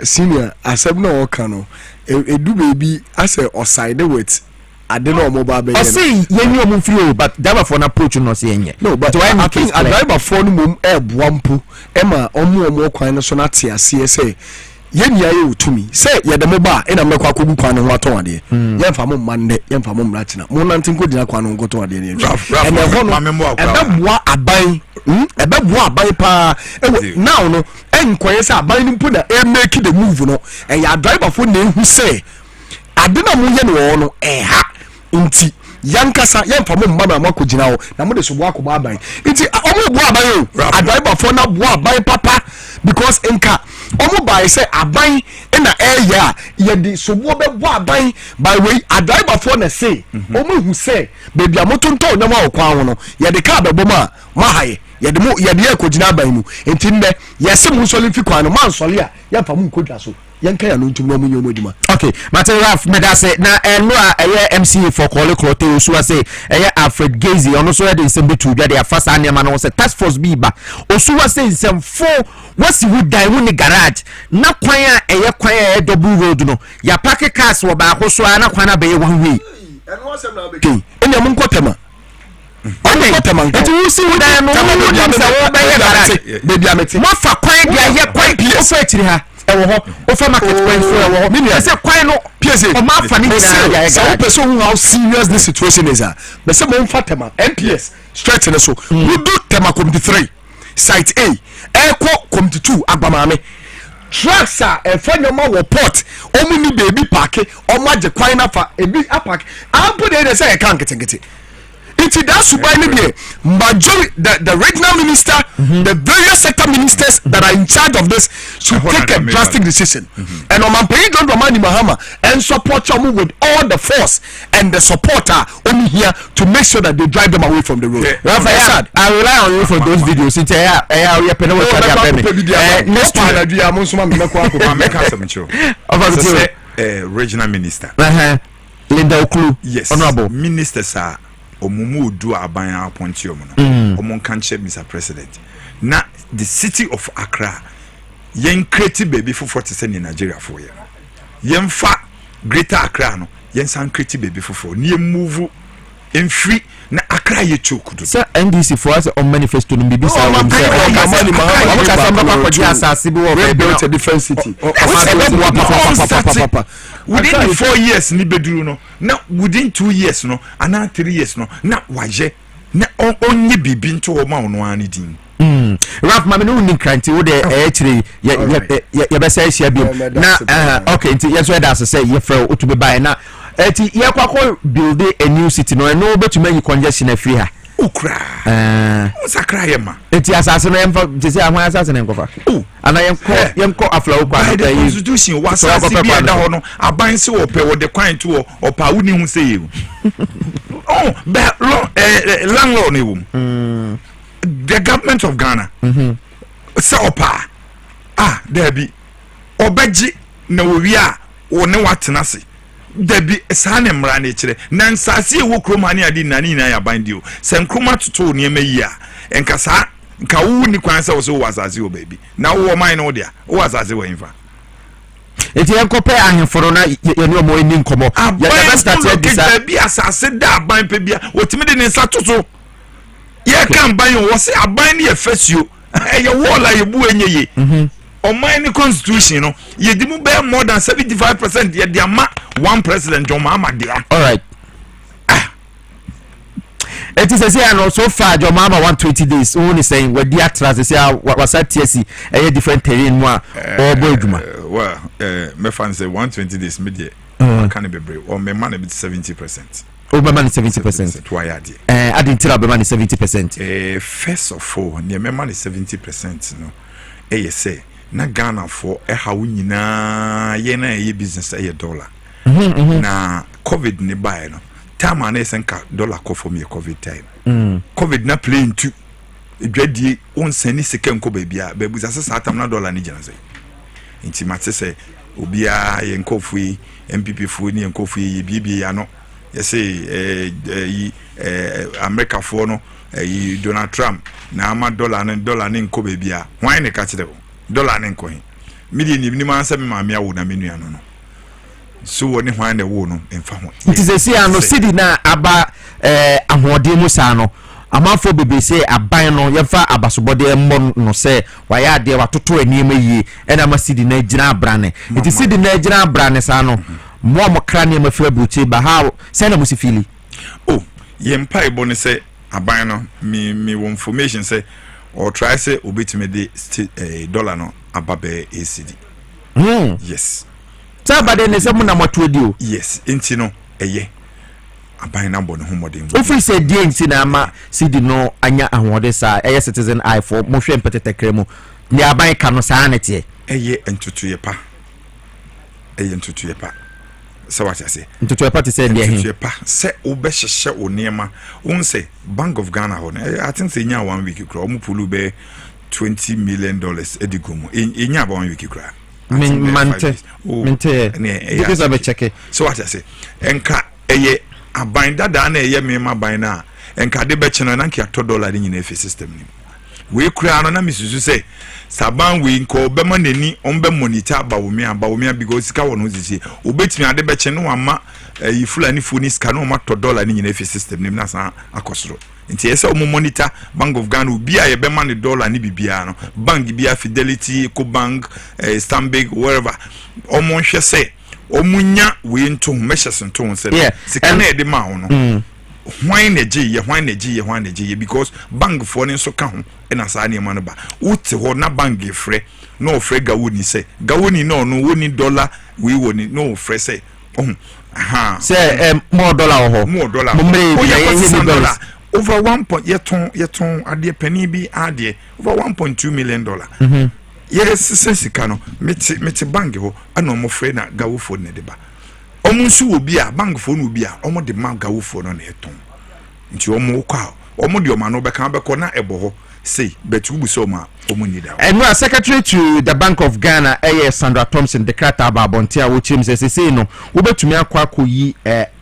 senior asem na oka no edu baby ase oside with ade no mo ba be ye say ye ni omo free o but driver for na approach no say enye no but I think a driver for no mum boampo ema omo kwan no so na te ase say ye nia ye utumi say ye de mo ba e na mekwa kogu kwan no waton ade ye mfa mo mande ye mfa mo mratina mo nantin ko dina kwan no ngoton ade ne e me ho no e beboa aban beboa aban pa now no enkoye say aban ni mpu na e make the move no e ya driver for na hu say ade na mo ye no no ha nti yankasa yemfa mo mma na makogina ho na mo de so boa ko aban nti omo boa aban o driver for na boa aban papa because enka omo buy say aban na ya ye di so boa be boa aban by way a driver for na say omo hu say baby amotonto na ma okwan ho no ye de ka be bom a ma haye yɛde mo yɛde yɛ kɔgyina aban mu enti ndɛ yɛse mo nsɔle mfi kwan no man sɔle a yɛmfa mo nkɔdwa so yɛnka ya no ntum no mo nyɛ mo adwuma okay Martin Ralph medase na ɛno a ɛyɛ MCA for Kole Krote osu ase ɛyɛ Alfred Gazy ɔno so yɛde nsɛm betu dwa de afa saa nneɛma no sɛ task force bi ba osu ase nsɛmfo wasi wu dan wu ne garage na kwan a ɛyɛ kwan a ɛyɛ double road no ya park cars wɔ baako so a na kwan na bɛyɛ one way ɛno asɛm na bɛkɛ ɛnea mo nkɔtama eti wusi wu dan no wo di sɛ wo bɛyɛ garage baby amete mo fa kwan de ayɛ kwan o fa etiri ha ɛwɔ hɔ o fa market kwan so ɛwɔ hɔ mini ɛsɛ kwan no Piesie o ma fa ni nyinaa ya so person who how serious this situation is but say mo fa tema MPS stretch ne so we do tema committee 3 site A ɛkɔ committee 2 agbamame trucks a ɛfa nyɔma wɔ port ɔmo ni baby park ɔmo agye kwan na fa ebi apark ampo de sɛ ɛka nketenkete It's that subai majority the regional minister, the various sector ministers that are in charge of this should take a drastic decision. And on Mampay John Ramani Mahama and support them with all the force and the supporter only here to make sure that they drive them away from the road. Rafa, I rely on you for those videos. Since regional minister. Linda Okulu. Yes. Honorable ministers are omumu do aban appointee omo no omo kanche Mr. President na the city of Accra yen create baby for 40 in Nigeria for ye yen fa greater Accra no yen san create baby for ni move en free na Accra ye choku do sir NDC for us on manifesto no bibi sa money built a different city within 4 years ni beduru no na within 2 years no and 3 years no na waje na onye bibi nto ho ma ono ani din Ralph mami no ni kranti wo de chire ye be say share bi na okay nti yes we da say ye frɛ otume bai na eti ye kwakọ build a new city no no betuma yi congestion afiri ha Okrah Sakra yema eti asase no yemfa jese ahwan asase ne nkofa ana yemko afla okwa the constitution wasa si bi da ho no aban se wo pe wo de kwan to opa woni hu se yewu oh but landlord ne wum the government of Ghana se opa there be obaji na wo wi a wo ne watena se debi sane mra na kire na nsase wo kroma ne ade na na ya bandio se nkroma toto ne mayi a enka sa nka wo ni kwan se wo so wasase wo baby na wo man no dia wo wasase wo infa eti enkope ahemforo na ye ne omo eni nkomo ya best start bisa bi asase da aban pe bia otimi de ne nsa toto ye kan ban wo se aban ne ye fasio ye wo la ye bu enyeye on my constitution no ye di mu be more than 75% ye di ama one president John Mahama dia all right it is say and so far John Mahama 120 days only saying we dia trust say wasa TSC a different terrain mu a or boy djuma well me fan say 120 days me dey can be brave or me man be 70%. Oh, my man is 70%. Why are they? I didn't tell my man is 70%. First of all, near my man is 70%. No, say na Ghana for how nyina yena ye business $1. Na COVID ne buy no. Time and senka dollar ko for me COVID time. COVID na plane too. Edwadi on seni second ko bebia bebu za sa tam na dollar ni gina say. Inti mate say obia ye nkofu MPP fu ni nkofu ye bibia ya no. Yes, America for no, Donald Trump. Na ama dollar ne nko bebia. Why ne catch them? Dollar ne nko hin. Million ni man say me ma mia wo na menu ano no. So woni hwan ne wo no emfa ho. It is a see ano city na aba ahode mu sa no. Amafo bebe say aban no yefa abasobode mmom no say waya ade watoto anima yie ena ma city na gina brane. It is city na gina brane sa no. Mo krane ma fira buche ba how say na musifili. Oh, yempa ibone say aban no me information say or try say obetime de dollar no ababe ACD. Yes. Sabade ne se mu na motodi o. Yes, enti no eye. Aban na bone homodin. Ofri say die enti na ma CD no anya ahode sa eye citizen eye for mo hwe mpetetekre mu. Ni aban ka no sa na tie. Eye entutu ye pa. Eye entutu ye pa. So what I say? To party said, say, Obesha or Nema, won't say Bank of Ghana. I think say, 1 week, Mupulube $20 million edigumu. In your 1 week, cry. Because I check it. So what I say? Enka, a binder down a year, me, my bina, and Kadebetchen and Anki $2 in your system. We cry on a missus say, Saban we call Bemanini, Ombe Monita, Baumia, because Kawan was here. Obet me at the Betchen, Wama, you full any funis canoe $2 in your system, Nasa Acostro. It's yes, monitor, Bank of Ghana, be a Beman $1 and Ibiano, Bank Bia Fidelity, Eco Bank, Stambig, wherever. Omonche say, Omunya, we into measures and tones, yeah, Sikane de Mauno. Why ne G, because bank for so count and as I man ba. Uti ho na bank free, no free Gawuni say. Gawuni no woni dollar, we woni no free say. Say more dollar. $1 over 1 point yeton ade penny bi ade over $1.2 million. Yes, sense kano meti bank ho ana mo free na gawo for ne de ba. Omunsu obi a bank phone obi a omo de man gawo phone no eton nti omo kwa omo de omano be kan be ko na ebo say betu bu so ma omo need that. And we are secretary to the Bank of Ghana Sandra Thompson the krata ba bontia wo chim say no wo betumi akwa koyi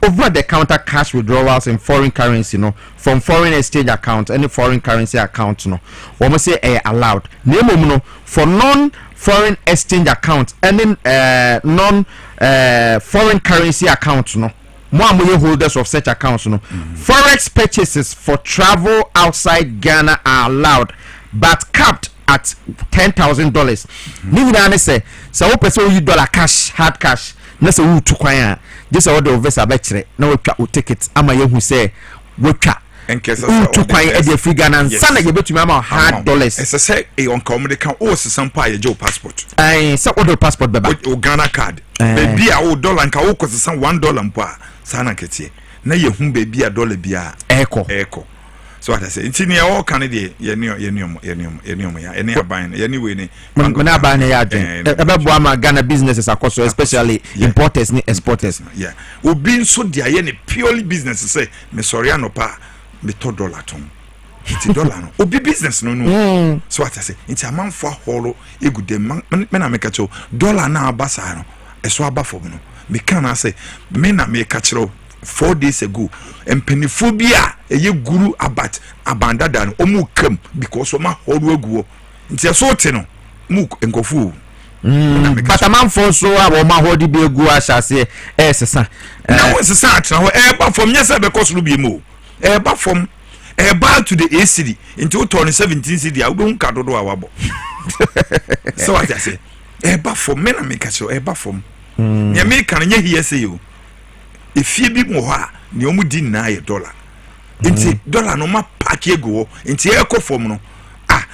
over the counter cash withdrawals in foreign currency no from foreign exchange account any foreign currency account no wo mo say allowed nemom no for non foreign exchange account and non foreign currency account no more holders of such accounts no forex purchases for travel outside Ghana are allowed but capped at $10,000. Nigga say so we person you dollar cash hard cash na say we to kwan just order of visa betray na we take it ama ye hu say we twa to kwan e dey free Ghana and sana ye betumi ama hard dollars ese say e on come can o sesan pa ye passport so order passport beba o Ghana card baby a o dollar nka o ko sesan $1 mpo sana ketie na ye hu baby a dollar bia eko so what I say it's in all kind of ye anyway ni na ban ya adwen ebebo ama Ghana businesses akoso especially importers ni exporters yeah obi nso dia ye ni purely business say me sorry anopa me $2 ton it's $1 no obi business no so what I say it's a man for holo egude man na make cho dollar na abasa no eso aba for no me can say me na me catch 4 days ago empeniphobia eye guru abat abandada no omu kam because o ma horo aguo nti so te no mu enkofu but a man for so a ma hodi bi agu asase sesa na wo sesa atra ho ba from nyesa be koso bi mo ba from ba to the ACD into 2017 CD a wo nka dodo a wabo so what I say ba from me na me ka so ba from nya me kan nya hiye say you if you be more ni omu di na ye $1 nti $1 no ma pack ego nti e ko form no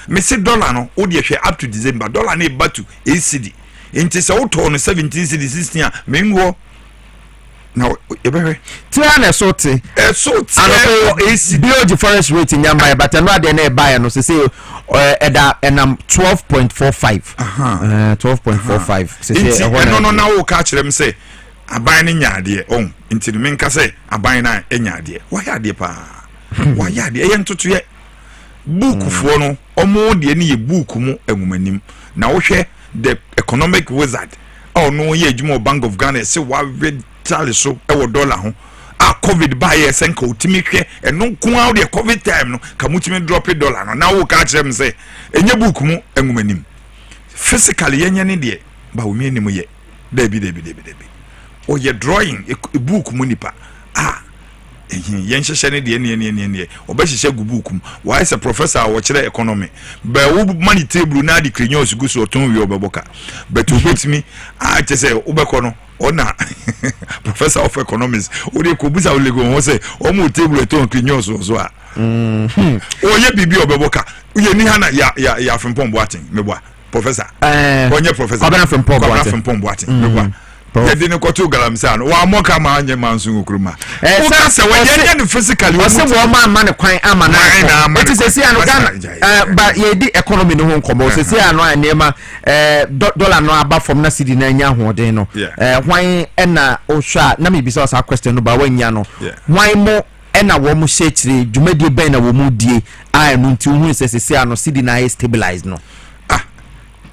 me say $1 no o de hwe up to December $1 na e batu ACD nti se wo to no 17 cedi 16 a me ngo na e be hwe tia na so te ano ACD build forest rate nyamba but no ade na e buy no se say eda enam 12.45 12.45 se no na wo ka kire me say aban ni nyaade nti me nka say aban na enyaade wa yaade pa wa yaade ye ntoto ye book fo no omo de ni ye book mu enwumanim na wo hwe the economic wizard no ye adwuma Bank of Ghana say wa retali so e wo $1 ho covid ba ye senka otimi hwe eno nko a de covid time no ka mutimi drop $1 no na wo ka kire me say enye book mu enwumanim physically yenye ne de ba wo mi anim ye debi o ye drawing a book munipa yen hye ne de ne oba hye gu book mu why is a professor wo kire economy ba wo money table na de krinyos gu so ton wi obeboka but obetimi che say obeko no ona professor of economics o de ko busa o lego wo say o mu table ton krinyos so a o ye bibi obeboka ye ni hana ya frimpom boating meboa professor onye professor frimpom boating meboa ye dine koto galamsa no wa moka ma anye manso okruma o say we ye physically o say wo ma ne kwan ama na it is say anu Ghana but ye di economy no ho nkomo say anu anema dollar no aba from na cedi na anya hoden no hwan na o hwa na me bisa sa question no ba wanya no hwan mo na wo mo shechire dwumadi ben na wo mo die a enu nti hu se ano cedi na stabilize no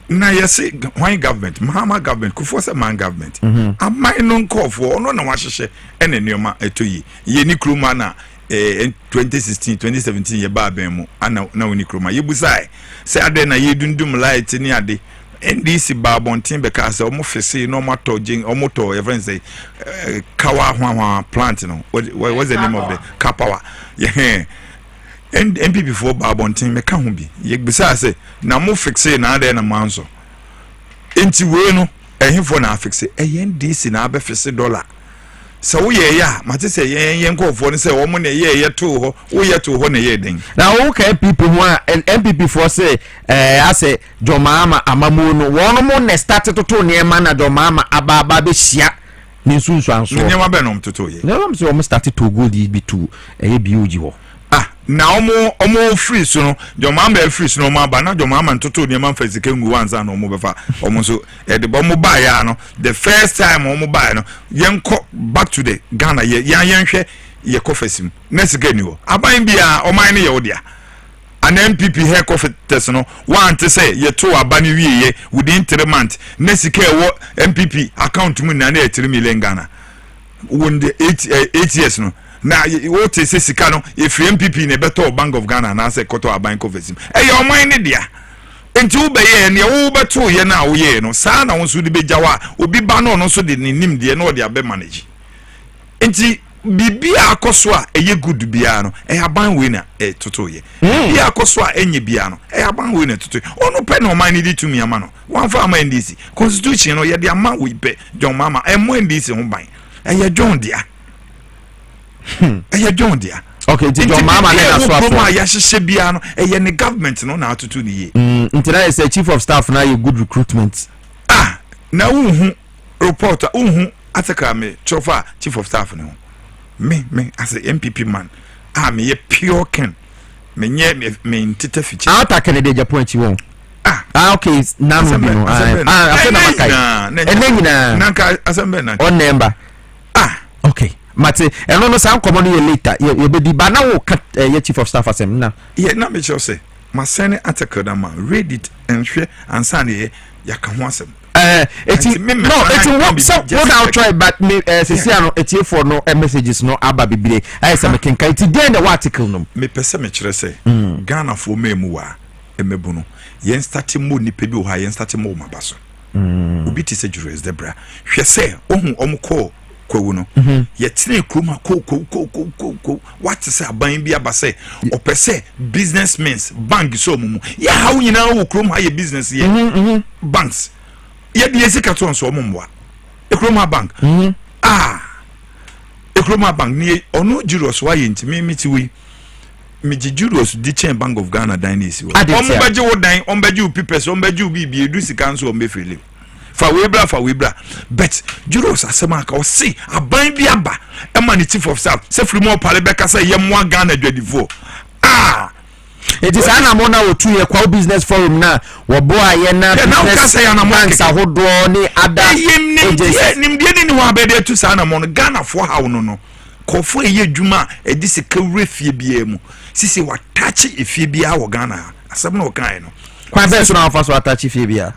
na yesi why government Mahama government kufosa man government amai no nkofo ono na wahehye ene nioma etoyi ye ni kruma na 2016 2017 ye ba ben mu ana na woni kruma ye busai se ade na ye dundum light ni ade NDC ba bontin be ka se omo fese no mato jing omo to your friends say kawa hwa plant no what's the name of the kapawa yeah and MPP for Babontin me kan ho bi ye gbisa se na mo fixe na ade na manso enti we no ehifo na fixe NDC na abe fixe dollar so wo ye ya mate se ye nkofo ne se wo mo na ye to ho wo ye to ho na ye den na wo ka MPP ho a MPP for say ase Jomama amamu no wo mo na start to ne ma na Jomama aba be hia ni nsunsu anso ne ma be no mtoto ye na wo se wo start to go di bi to bi oji ho na omo free so no Jomama free so no ma ba na Jomama ntoto ne ma fazike ngu wanza na omo befa omo so de bo mo ba ya no the first time omo ba no yenko back to the Ghana ye yenhwe ye kofasim na sika ni ho aban bia oman ne ye odia an MPP hair coffee test no want to say ye to abani wiye within 3 months na sika wo MPP account mu na 3 million Ghana won the 8 years no na what is sika no if MPP ne beto Bank of Ghana na say koto aban coffee e your mind ne dia enti wo be ye ne wo beto ye na wo ye no sa na wo so de bejawa obi ba no so de nim de no de abe manage enti bibia akoso a eye good bia no aban we na toto ye bibia akoso a enye bia no aban we na toto ono pe no man need to me ama no wan fa ama NDC constitution no ye de ama we pe John Mama emo NDC ho ban eye John dia eye John dia okay John Mama na so afọ ma ya hyehyɛ bia no eye ne government no na atoto ne ye nti na say chief of staff na ye good recruitment na unhu reporter unhu ataka me chofa chief of staff no me as a MPP man me pure ken me nye me ntita fichi ataka ne de Japan chi won okay na no bi no asa na makai enengina nanka asembe na on number okay mate eno no san komo no ye later ye be di ba na wo ye chief of staff asem na ye na me sure say ma send ataka da man read it and share and send ye ya ka ho asem what I'll try but me no eti for no messages no aba bibire I say me kenka eti den the article no me pese me kire say Ghana for memu wa emebu no yen start mo ni pebi o ha yen start mo mabaso obi ti say Julius Debra hwe say ohun omko kwawu no ye tene kroma ko what say aban bi aba say opese businessmen bank so mumu ya ha nyina wo kroma ye business ye banks ye de esika to nso omomwa Ekroma bank Ekroma bank ni ono Julius wa ye ntimi miti wi mi Julius di chain Bank of Ghana dynasty wo ombaje wo dan ombaje u pipes ombaje u bibi edu sika nso ombefele fa webra but Julius asema ka o si aban bi aba e man chief of staff se free more pale beka say ye mo Ghana dwadifo it is an amona wo 2 year kwa business forum na wo boa ye na business banks ahodo ni ada nimdie ni wa bede tu sa na mo Ghana for how no kofo eye dwuma edisi kawre fie bia mu sisi watachi efie bia wo Ghana asem na o kan no kwa best na afa so watachi fie bia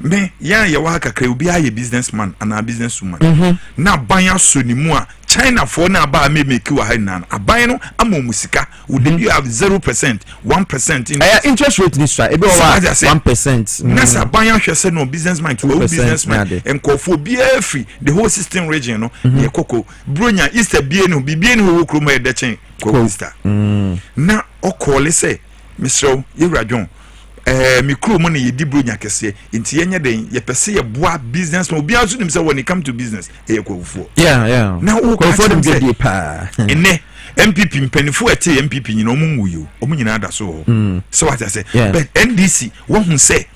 me ya ye wa kakra obi aye businessman and a businesswoman na banya so ni mu a China for na ba make wa ha na aban no amomusika would you have 0% 1% interest rate this try e be over 1% na sa banya hwese no businessman to businessman enkofo bia free the whole system region no ye koko bronya Easter bia no bibia no wo kroma e de chen ko Easter na okole say Mr. Iradjon mikro mo ne yedi bronya kese nti yenye den ye pese ye boa business mo bia so nim say when it come to business e kwofo na wo ko for them get dey pa ene MPP mpanifo ete MPP nyina omunwuyo omunyina ada so so what I say but NDC wo hu say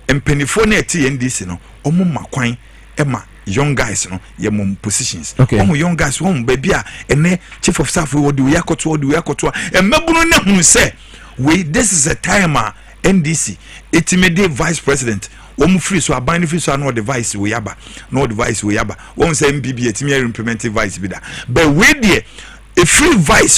mpanifo na ete NDC no omu makwan ema young guys no ye mom positions okay. Young guys baby a ene chief of staff we do yakoto e mabunu na hu say we this is a time NDC itimede vice president free so aban free so no device we yaba won say MPB etimi implementing vice bi da but we there a free vice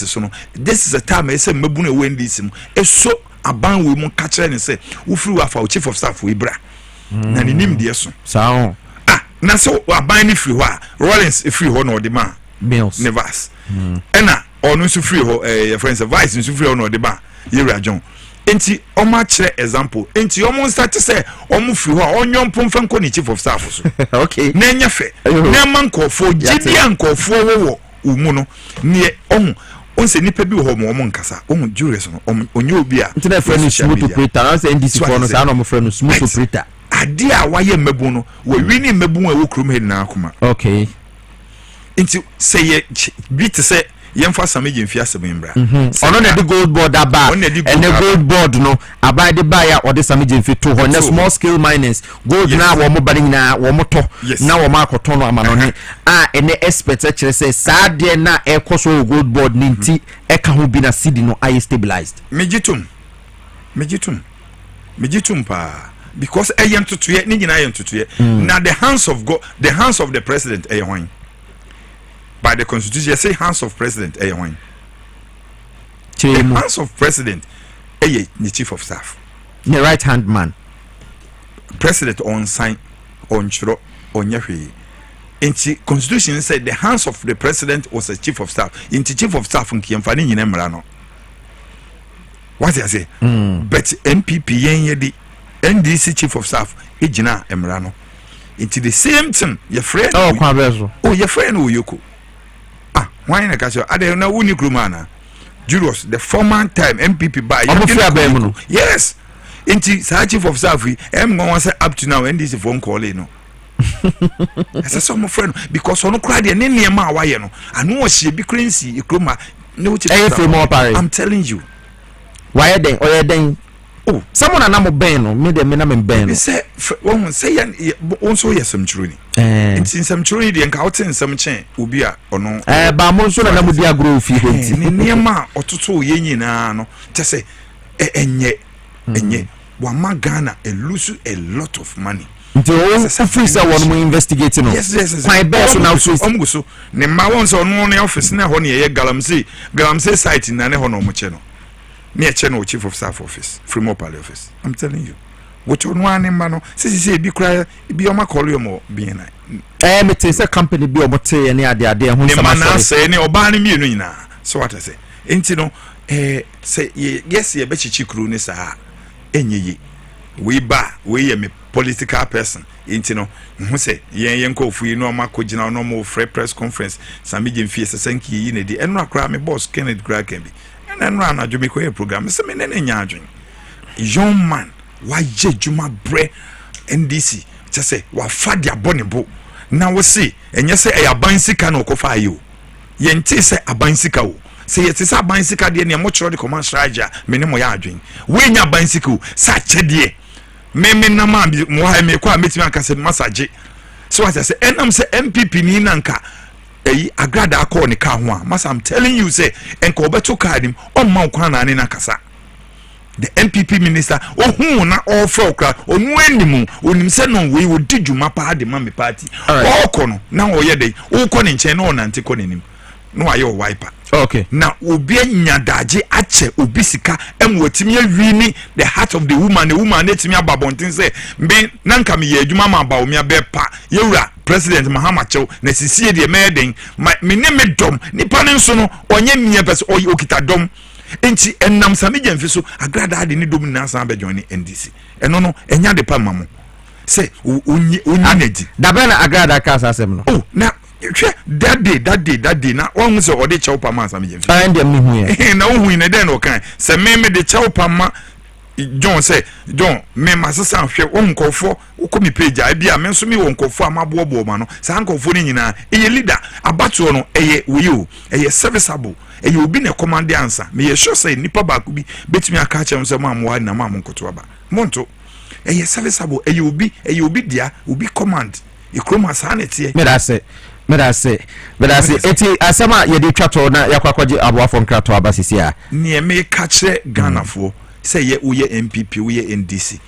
so no this is a time say mabunu we NDC mu so aban we mu ka kire ne say wo free wa fa chief of staff we bra na ni nim de so sao na so aban ni free ho Rollins free ho no de ma Mills Nevas ena onu so free ho your friends vice so free ho no de ba Yera John enti oma kire example enti omo start say omo free ho onyon pomfa nko ni chief of staff so okay na nya fe na mankofo gidia nkofo wo umu no ne onse nipa bi ho mo nkasa juries no onye obi a ntina friend smooth operator na say NDC for no say no friend smooth operator ade a waye mebu no we wini mebu a wo krom he na akoma okay enti say ye bi te say yemfa sameje mfi asebembra ono na the gold board aba and the gold board no aba de ba ya ode sameje mfi to ho na small scale miners gold na wo mo bari na wo mo to na wo ma akoto no ama no ne ene expert a kire say saa de na ekoso gold board ni nti e ka ho bi na cedi no I stabilized mejitum pa because ayem tutuye ni nyina ayem tutuye na the hands of God, the hands of the president ayehwan by the constitution say hands of president ayehwan the hands of president the chief of staff the right hand man president on sign on chiro on yahwe inti constitution said the hands of the president was a chief of staff inti chief of staff nkiyemfa ni nyina mra no what I say but MPP yen yedi NDC chief of staff ejina emra no into the same thing your friend your friend Oyoko why na kaso ade na wuni krumana Julius the former time MPP by yes into chief of staff going say up to now NDC phone call no esa so my friend because ono kra de ne niam a waye no anu o hye bi crancy kruma no I'm telling you why then or then oh someone anamo ben no me de me na me ben no say won say on so yesam churuni nti nsam churuni de nka wote nsam chen obi a ono ba mo so na mudi agro fi ho nti ni niam ototo ye nyina no te say enye wa magana lose a lot of money nti o free say won mo investigate no yes my best so now so omguso ne ma won so no ne office na ho ne ye galamsey site na ne ho no mo che no near channel chief of staff office from Opal office. I'm telling you what you want in mano say be cry be on my call you more being me say company be omote any ade ho sama say any obani mi no nyina so what I say enti no say yes ye be chichikru ni sa enyeyi we ye me political person enti no hu say yen kofu yi no makogina no mo free press conference samije mfie sesenki yi ne di enra kra me boss Kenneth Kraken bi and run a Jumiko program. So, young man, why Juma bre NDC? Just say, what fadia bonibo. Now we see, and you say a bicycle no cofa you. Yenti say a bicycle. Say it is a bicycle, the much of the command strategy, minimum yarding. When your bicycle, such a dear. Meme Nama, Moha me qua meeting and say massage. So as I say, and I'm say MPP Ninanka. Agrada call ni kahwa mas I'm telling you say enko beto kadim on ma kwana na kasa the MPP minister ohun na offer okra onu animu onim se no we would djuma pa de ma me party okono na oye dey ukọ nche na onante ko nenim no aye wiper okay na obi anyadaje ache obi sika emwotimi awini the heart of the woman etimi ababontin say me nanka me ye adwuma ma ba omi abepa yewura president Mahama Chow na sisie de meden me ne me dom nipa ne nso no onye mie pese okita dom enti enam sameje mfiso agrada de ni dom na san be join NDC eno no enya de pa mamo say onyi neji da bana agrada ka asem no oh na that day na one say ode chow pa ma sameje mfiso and dem hu ye na hu ne den o kan say me de chow pa ma John say John me masesa hwe onkofo ukomi page abi a me nso me wonkofo amabobo ma no sa nkofo ni nyina eye leader abato no eye wiyo eye serviceable eye obi na command answer me ye sure say nipa ba ku bi betimi aka chem say mamwa na mam nkoto aba monto eye serviceable eye obi dia obi command ikroma sanete medase eti asema ye de twato na yakwakwaje aboafo nkrato abasisi a ne me ka kire Ghanafo say ye uye MPP uye NDC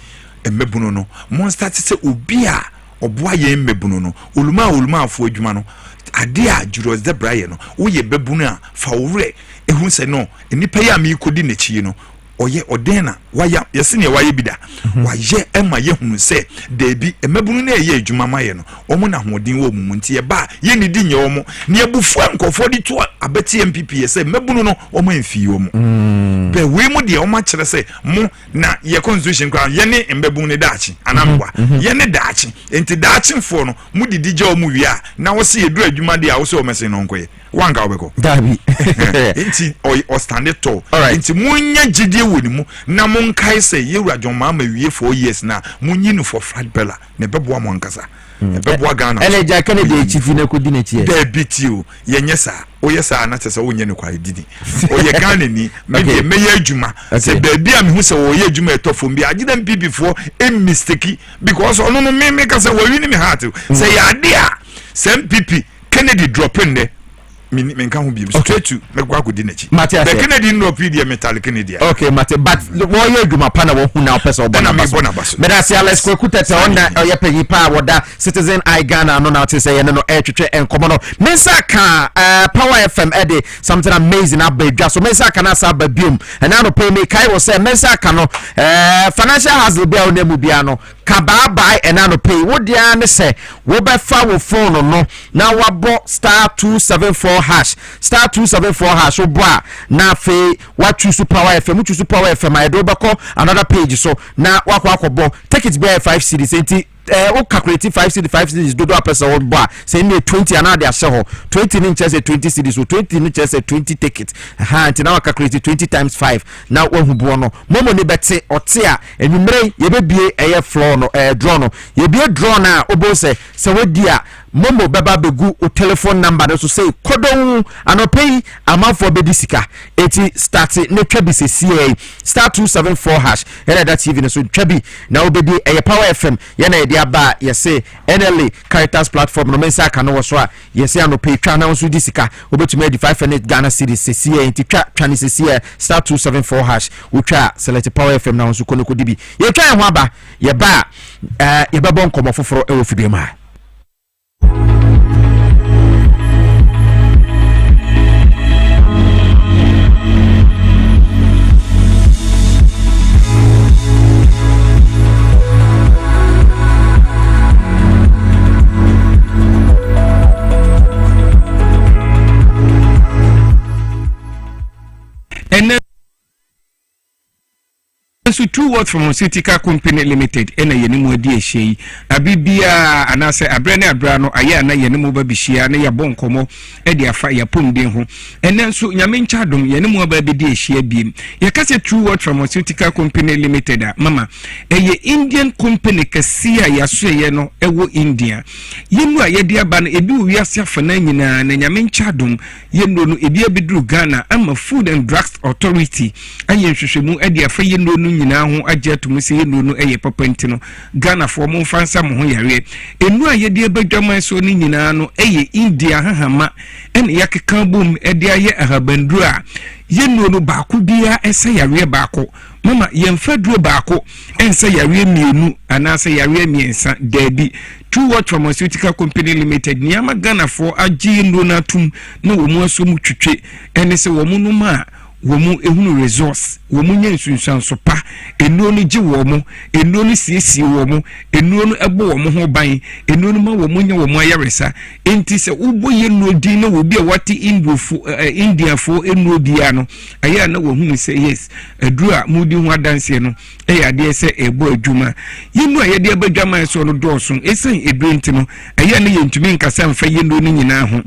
emebunu no monster tete obi a oboa ye emebunu no uluma afo adwuma no ade a Julius Debra ye no uye bebunu a fa wure ehun se no enipa ya me kodi na chi no oye odena waya yesene waye bida waye ema ye hunu se debi emebunu na ye adwuma maye no omo na hodin wo mu nti ye ba ye ni di nye omo ne abufu ankofo di to abeti MPP ye se mebunu no omo enfi omo be we mu de omo kire se mo na ye constitution kwa ye ne embebunu ne daachi anambwa ye ne daachi enti daachi mfo no mu didi je omo wi a na wo se edu adwuma de a wo se o mese no nkoye wanga obeko dabi enti o stand it to enti munya gidi woni mu na monkai se yewura John Mama wie 4 years na munyi no for Fred Bella ne beboa mo nkasa beboa Ghana Eleja Kennedy chifi na kodi na chie debitio yenye sa oyesa na tese wonye ne kwa didi oye Ghana ni meye adwuma se baby am hu se oye adwuma etofo bi agida MPP fo mistake because ono no me kasa wo wini me heart se ya dia se MPP Kennedy drop in there men kan ho bi straight to me kwa kodi na chi the Kennedy no PD metal Kennedy okay mate but wo ye adwuma pa na wo hu na opesa obona me da se Alex Kwekutete onda oye peyi pa woda Citizen I Ghana no na te say ye no etwetwe enkomo no mensa ka Power FM ede something amazing abedwa so mensa ka na sa babium and na no pay me kai wo say mensa ka no financial hustle bia o na mu bia no ka bye and na no pay wo dia ne say wo be fa wo phone no na wabo *274 hash *274 hash obwa na fe what choose Power FM I do bako another page so na wakwa take it by 5 cedis enti o calculate 5 cedis do apesa wo ba say me 20 another dey ho 20 in chance 20 cedis so 20 in chance 20 ticket enti na calculate 20 times 5 na wo hu bo no momo ne bete ote a enumere ye bebie eye floor no draw no ye bie draw na obo say wodi a momo baba begu o telephone number so say kodon anopei amafo bedisika eti start ne twabi se CA *274 hash era that TV so twabi na obedi eye Power FM ye na ede aba ye say NLA Caritas platform no mensa aka no so a ye say anopei twa na so disika obetumi edi 500 Ghana cedis se CA enti twa ne se CA *274 hash wo twa select Power FM na so kono kodibi ye twa ho aba ye ba ye babo nkomo foforo e wo fidie ma so two words from Pharmaceutical Company Limited ena yenimu adi ehyi abibia anase abrane abrano aya na yenimu ba bihia na ya bonkomo edi afa ya pomden ho enen so nyame nchadom yenimu ba bi di ehyi biem ya kase two words from Pharmaceutical Company Limited mama eye Indian company kasia ya so ye no ewo India yenu a yedi aba na ebi wiase afa na nyina na nyame nchadom yenu no ebi abidru Ghana ama Food and Drugs Authority aye hwehwemu edi afa yenu no nyina ho agye atum se yenu no eye papa ntino Ghana fo mo fansa mo ho yare enu a yede abadwaman so ni nyina no eye India hahama en yakeka bom ede aye ahabandru a yenu no baako bia ese yare baako mama yemfaduro baako ense yare mienu anase yare miensa dabi two words from Pharmaceutical Company Limited nyama Ghana fo agye yenu na tum na wo mu aso mu twetwe ene se wo mu no ma womu ehunu resource womu nyensunsan so pa enuo no gi womu enuo no siesie womu enuo no ebo womu ho ban enuo no ma womu nya womu ayaresa enti se ubo ye no din na wo bi a wati India fo enuo bia no aya na wohunu se yes aduru a mudi ho adanse no ade se ebo adwuma yenu a yede abadwama so no dɔɔso esan edrenti no aya na yentumi nkasa mfa yenu no nyina ho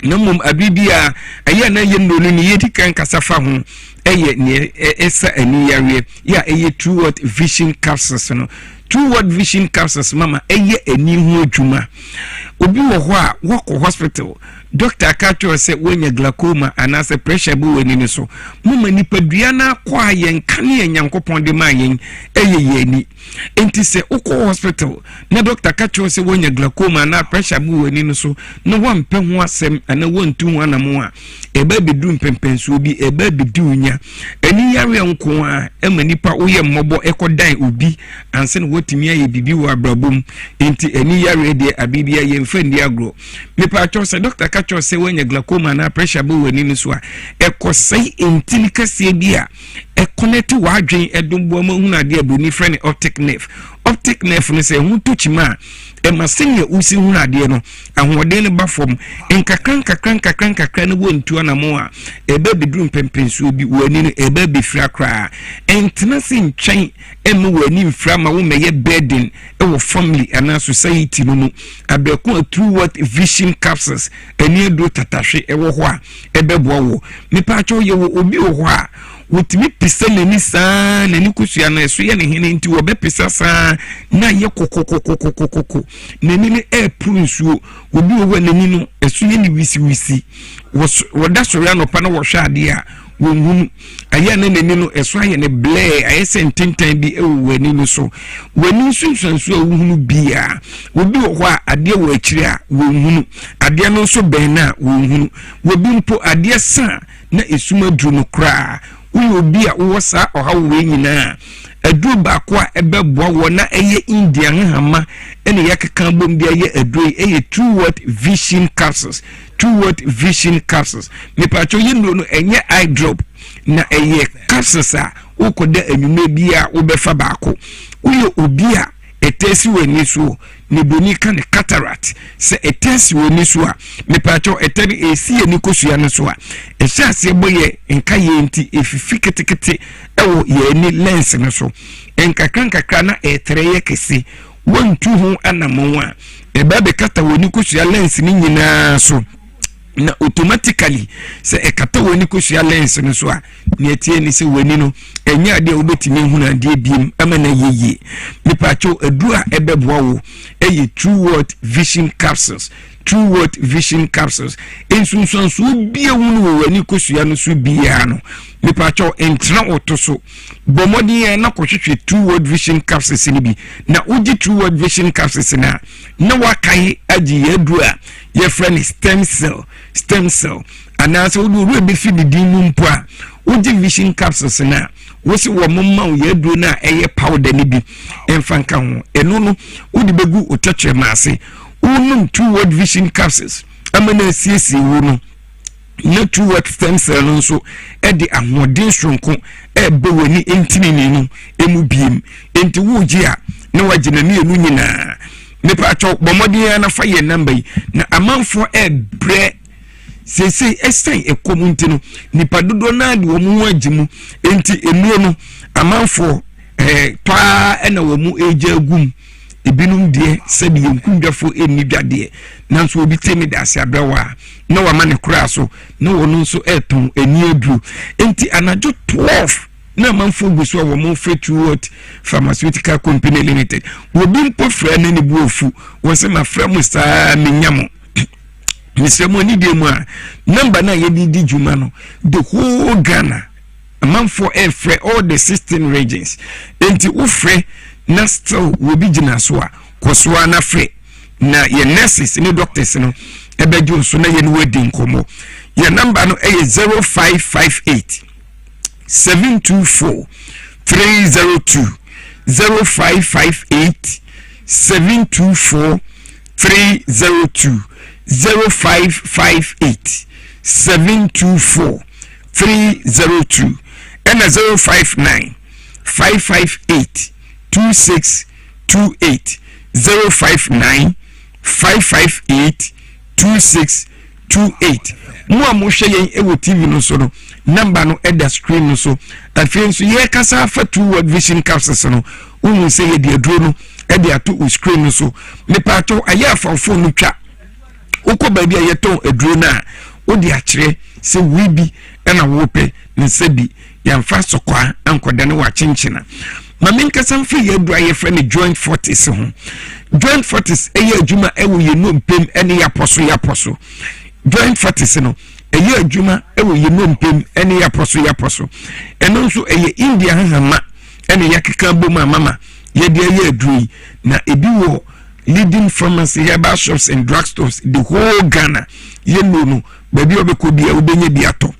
nomum abibia aya na yenu no ni yedi kan kasa fa ho eye ne esa ani yare ya eye True Word Vision Capsules no True Word Vision Capsules mama eye ani ho adwuma obi wo ho a woko hospital doctor kacho se wonya glaucoma anase pressure bu wani ni so muma nipadua na kwa yen kane nyankopon de ma yen yeni enti se uko hospital na doctor kacho se wonya glaucoma na pressure bu wani ni so no wampe ho asem ana wontu ho anamo a eba bedu mpempenso bi eba bedu nya ani yare nko a ema nipa woye mmobo ekodan obi anse no wotimi aye bibi wo abrabom enti ani yare de abibia ye mfa ndi agro nipa acho se doctor kacho se wonya glaucoma na pressure bu wani ni so a ekosai intilikase bia ekoneti wadwen edumbo ma huna de abuni friend optic nerve no se hu tuchima emasenye usi huna de no ahoden ba fom enkakran no wontu anamo a ebe bedrum pempenso bi wani no ebe befra kra entena sin twen emu wani mfra ma wo meye burden ewo family and society no mu abeko through what vision capsules eni do tatahwe ewo ho a ebe bowo mepa acho ye wo obi wo a wotimi pisa nani saa nani kusua na eso ye ne hene nti wo be pisa saa na ye kokokokokokoko nani ne nsuo obi wo nani no eso ye ni wisi wo da so ya no pa na wo hwa ade a wonhunu aya na nani no eso aye ne blare aye sententan bi wani no so wani sunsunsu wohunu bia obi wo ho a ade wo akiri a wonhunu ade no so ben na wonhunu wobi mpo ade sa na esuma dru no kra uyo bia wo sa ohawe nyina aduru baako a ebeboa wo na eye India hama ene yakeka bom bia ye aduru eye true what vision capsules me pacho yindo no enye eye drop na eye capsules a ukoda enyume bia wo befa baako uyo obia etesi wani so ne boni ka ne cataract se etesi wani so a me pacho eteri esi ani kosua ne so a ehase boye enka ye nti efifi ketekete ewo ye ni lens ne so enkakra na etere ye kese wontu hu anamon a eba be kata wani kosua lens ni nyina so na automatically se ekata wani kosua lens ne so a ne etie ni se wani no enya de obetimi hunu ade biem ama na yeye nipacho adua ebeboa wo eye true word vision capsules ensunsunsu bia hunu wani kosua no so bia no nipacho entra otoso bomodi na kohwehwe true word vision capsules ni bi na uji true word vision capsules na wakai agi yadua ye friend stem cell anase wodu be fi di mu mpo a uji vision capsules na wosi wo momma wo yaduro na eye powder ni bi enfanka ho eno no wodi begu otwetwe maase unum true word vision capsules amana siesi wo no na true word stem cell no so e de ahoden sonko e be wani entini no emu biem enti wo ji a na wagina ne enu nyina ne pa cho bomodi na fa ye number na amanfo e bre sese esai ekomunti no nipa dodo na de wo mu agimu enti enuo no amanfo twa ena wo mu eja agum ebinum de sabi yenkundwafo eni dwade nanso obi temi da ase abrawa na wa mane kura so na wono nso eton eni adru enti anajo 12 na manfo guso wo mo Fetruot Pharmaceutical Company Limited obi mpo fra na ne buofu wo se ma fra mu saa menyamo misemo ni de mu a number na ye di juma no the whole Ghana manfo frɛ all the 16 regions enti wo frɛ na still will be gina so a kosoa na frɛ na ye nurses ni doctors no ebeju so na ye no wedding komo ye number no 0558 724 302 0558 724 302 0558 724 302 and 059 558 2628 059 558 2628 mo hwe yen ewo TV no so no number no at the screen no so afenso ye kasa fa true word vision capsules no wo say ye de aduro no e de ato screen no so me pato aya fa phone no twa uko baabi ayeton aduro na wo de akire se wibi na wo pe ne sebi yamfa sokwa ankoda ne wa chenchena mame nkasa mfa ye aduro ye fra ne joint fortis ho joint fortis eye adwuma ewo ye no mpem ene yaposo joint fortis no eye adwuma ewo ye nompem ene ya poso eno nso eye India hama ene yakeka bom mama ye de ye adui na ebi wo leading pharmacy herbal shops and drugstores the whole Ghana ye no baby obekodi e obenye bi ato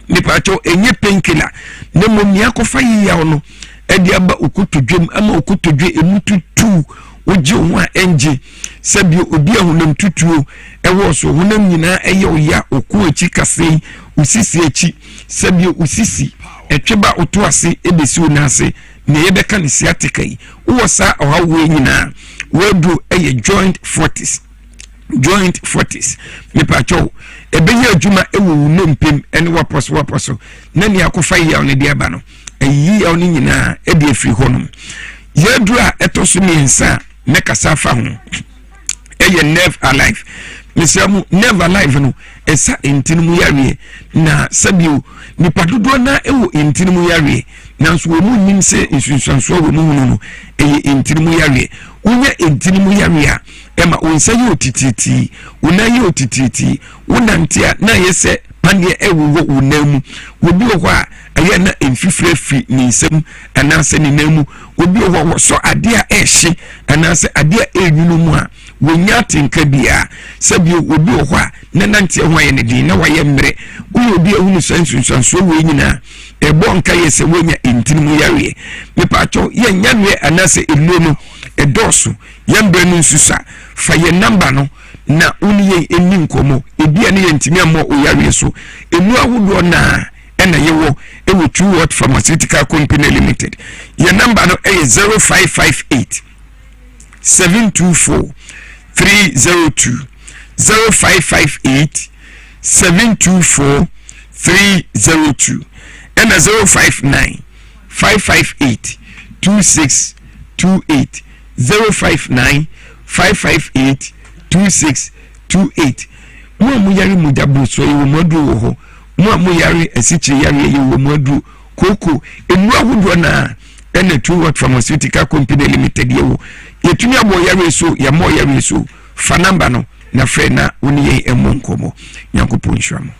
nipa cho enye painkiller ne momia kofa yiya no e de aba okutodwem ama okutodwe emututu oje ho a enje sabio obi ahunam tutuo ewo so honam nyina eye oya oku echi kase usisi echi sabio usisi etweba oto ase ebesi onase na yebeka ne siatica yi wo sa ohawo nyina wedu eye joint fortis nipa cho ebenye adwuma ewo nompem ene waposo na ni akofa yi a ne de aba no eyi a ne nyina e de afiri honum yedu a etoso miensa ne kasafa ho eye nerve alive mesiamu nerve alive no esa entinimu yawe na sabio nipa dodo na ewo entinimu yawe nanso wo mu nim se nsunsanso wo mu no eye entinimu yawe unya entinimu yawe a ema onsayi otititi unayi otititi unantia na yese mane ewo wo unamu obi wo a aye na emfifrefi ni nsem anase ni namu obi wo so ade a ehye anase ade a enwunu mu a wonya tinka bia sabio obi wo a na nantia ho aye ne din na waye mre uyo obi ehunu sansunsanso wo nyina ebo nka yese wonya entinimu yawe mepacho ye nyanwe anase eluno edoso yembre no nsusa fa ye number no na uni ye eni nkomo ebia ne ye ntimi amo oyare so enu ahudo na ena yewo ewo True World Pharmaceutical Company Limited ye number no e 0558 724 302 0558 724 302 ena 059 558 2628 059 558 2628 mu yari mu dabro so yi wo modu ho mu yari asichi yari yi wo modu koko enu ahudo na ene True World Pharmaceutical Company Limited yewo yetumi abo yari so ya mo yari so fa number no na frɛ na woni ye emonkomo nyankopon hwamo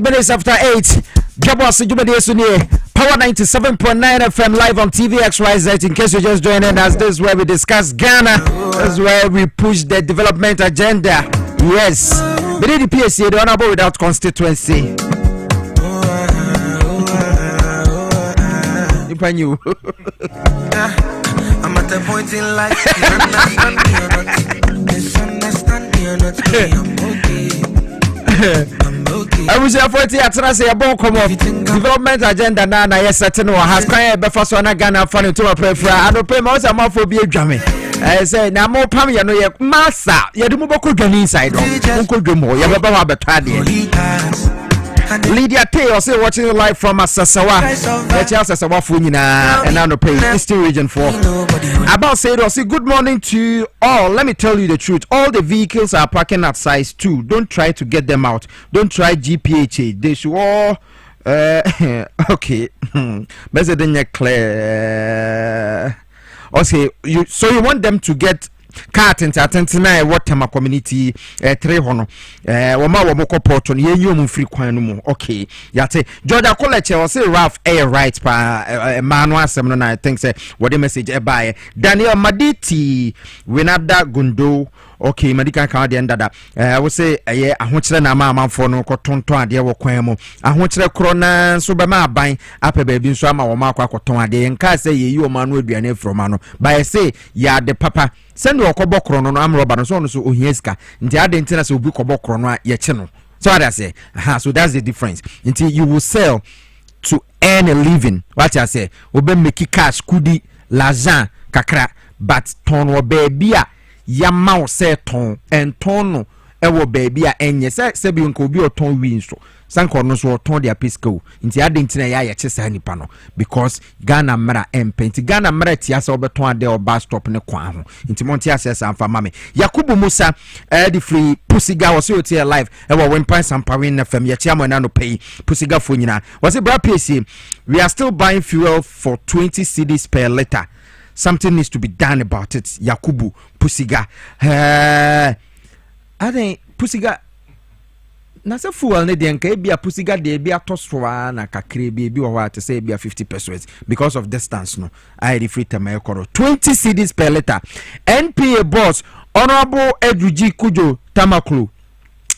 Minutes after 8, Dwaboase Power 97.9 FM live on TVXYZ. In case you're just joining us, this is where we discuss Ghana. This is where we push the development agenda. Yes, we need the Piesie, the honorable without constituency. You I'm at the point in life. Misunderstand me or not, I'm okay. I was here for it. I say a bon come up development agenda now. Yes, certain one has kind of before so na Ghana funny to a prefer. I don't pay most amount for be a jammy. I say now more pam you know your massa. You do more could inside. Uncle Dumo, you have a better Lydia Tay also watching live from Asasawa. That's Asasawa Funina and now pay Eastern Region 4. About said also good morning to all. Let me tell you the truth. All the vehicles are parking at size 2. Don't try to get them out. Don't try GPHA. They should all okay. Better than your clear. Okay, you want them to get Cartons attentina what tema community 3 hono woma wo moko porto ye nyom free kwan no mu okay yate Georgia College o say Ralph air right pa manu asem no na I think say what the message e buy Daniel Maditi Winada Gundo okay medical card end dada we say ye ahokyere na amanfo no kotonton ade wo kwan mu ahokyere kro na so be ma aban ape ba bi nso ama wo ma akwa koton ade nka say ye yi o ma no aduane from ano by say ya de papa send okobo kro no am roba no so ohia sika nti ade ntina say obi kobo kro no a ye che no so what I say so that's the difference until you will sell to earn a living what I say obe make cash kudi l'argent kakra but ton wo baby a yama wo se ton enton no ewo baby a enye se bi nko obi oton wi nso sanko no so oton dia pisco nti ade ntina ya ye chesa nipa no because Ghana mra empenti Ghana mra tia se obeton ade oba stop ne kwan ho nti monti asesa amfa mame Yakubu Musa the free Pusiga was you here live ewo Wempan Sampawin FM ye chiamo na no pay Pusiga fo nyina was it bra Piesie we are still buying fuel for 20 cedis per liter. Something needs to be done about it. Yakubu Pusiga. I think Pusiga nasa fuel ne den ka ebia Pusiga de ebia toswa na kakre bi ebi wo to say ebia 50% because of distance no. I free time 20 cedis per liter. NPA boss Honorable Eduji Kujo Tamaklu.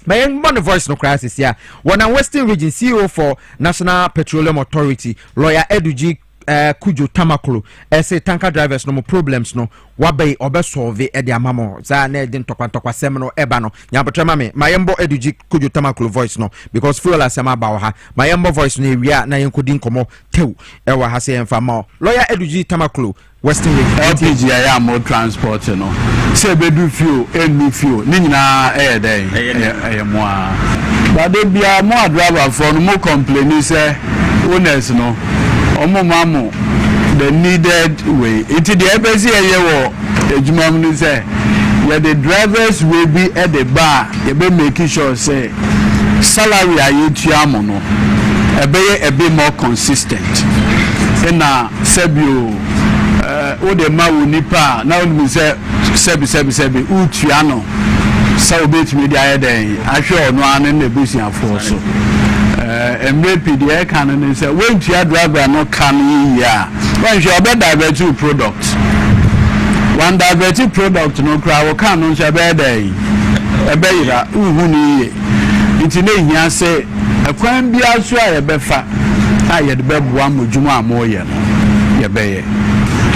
My one voice no crisis here. One Western Region CEO for National Petroleum Authority, lawyer Eduji Kujo Tamaklo say tanker drivers no more problems no wabe obe solve e de amamo za na edin tokwa semno eba no nyabotre mame mayembo Eduji Kujo Tamaklo voice no because fuel asema ba ha mayembo voice no ewia na yenkodi nkomo tew ewa ha se emfa ma lawyer Eduji Tamaklo Western LPG ya more transport no se bedu fuel enu fuel ni nyina dey mo a ba de bia mo driver for no mo complain say owners no omo mamu the needed way it the ebesi eye wo ejumam ni say yeah the drivers will be at the bar they be making sure say salary aye tuamo no a bit more consistent na sebio o de ma wo nipa na o say sebi utuano so bit me dey den ahwe ono an na busiafo so MPD can and say when you driver no can ya when you be diverted product one diverted product no crowd can no say be dey e be ira uhu ni nti na hia say akwan bia so a ye be fa a ye de be boa modwuma amoye no ye be ye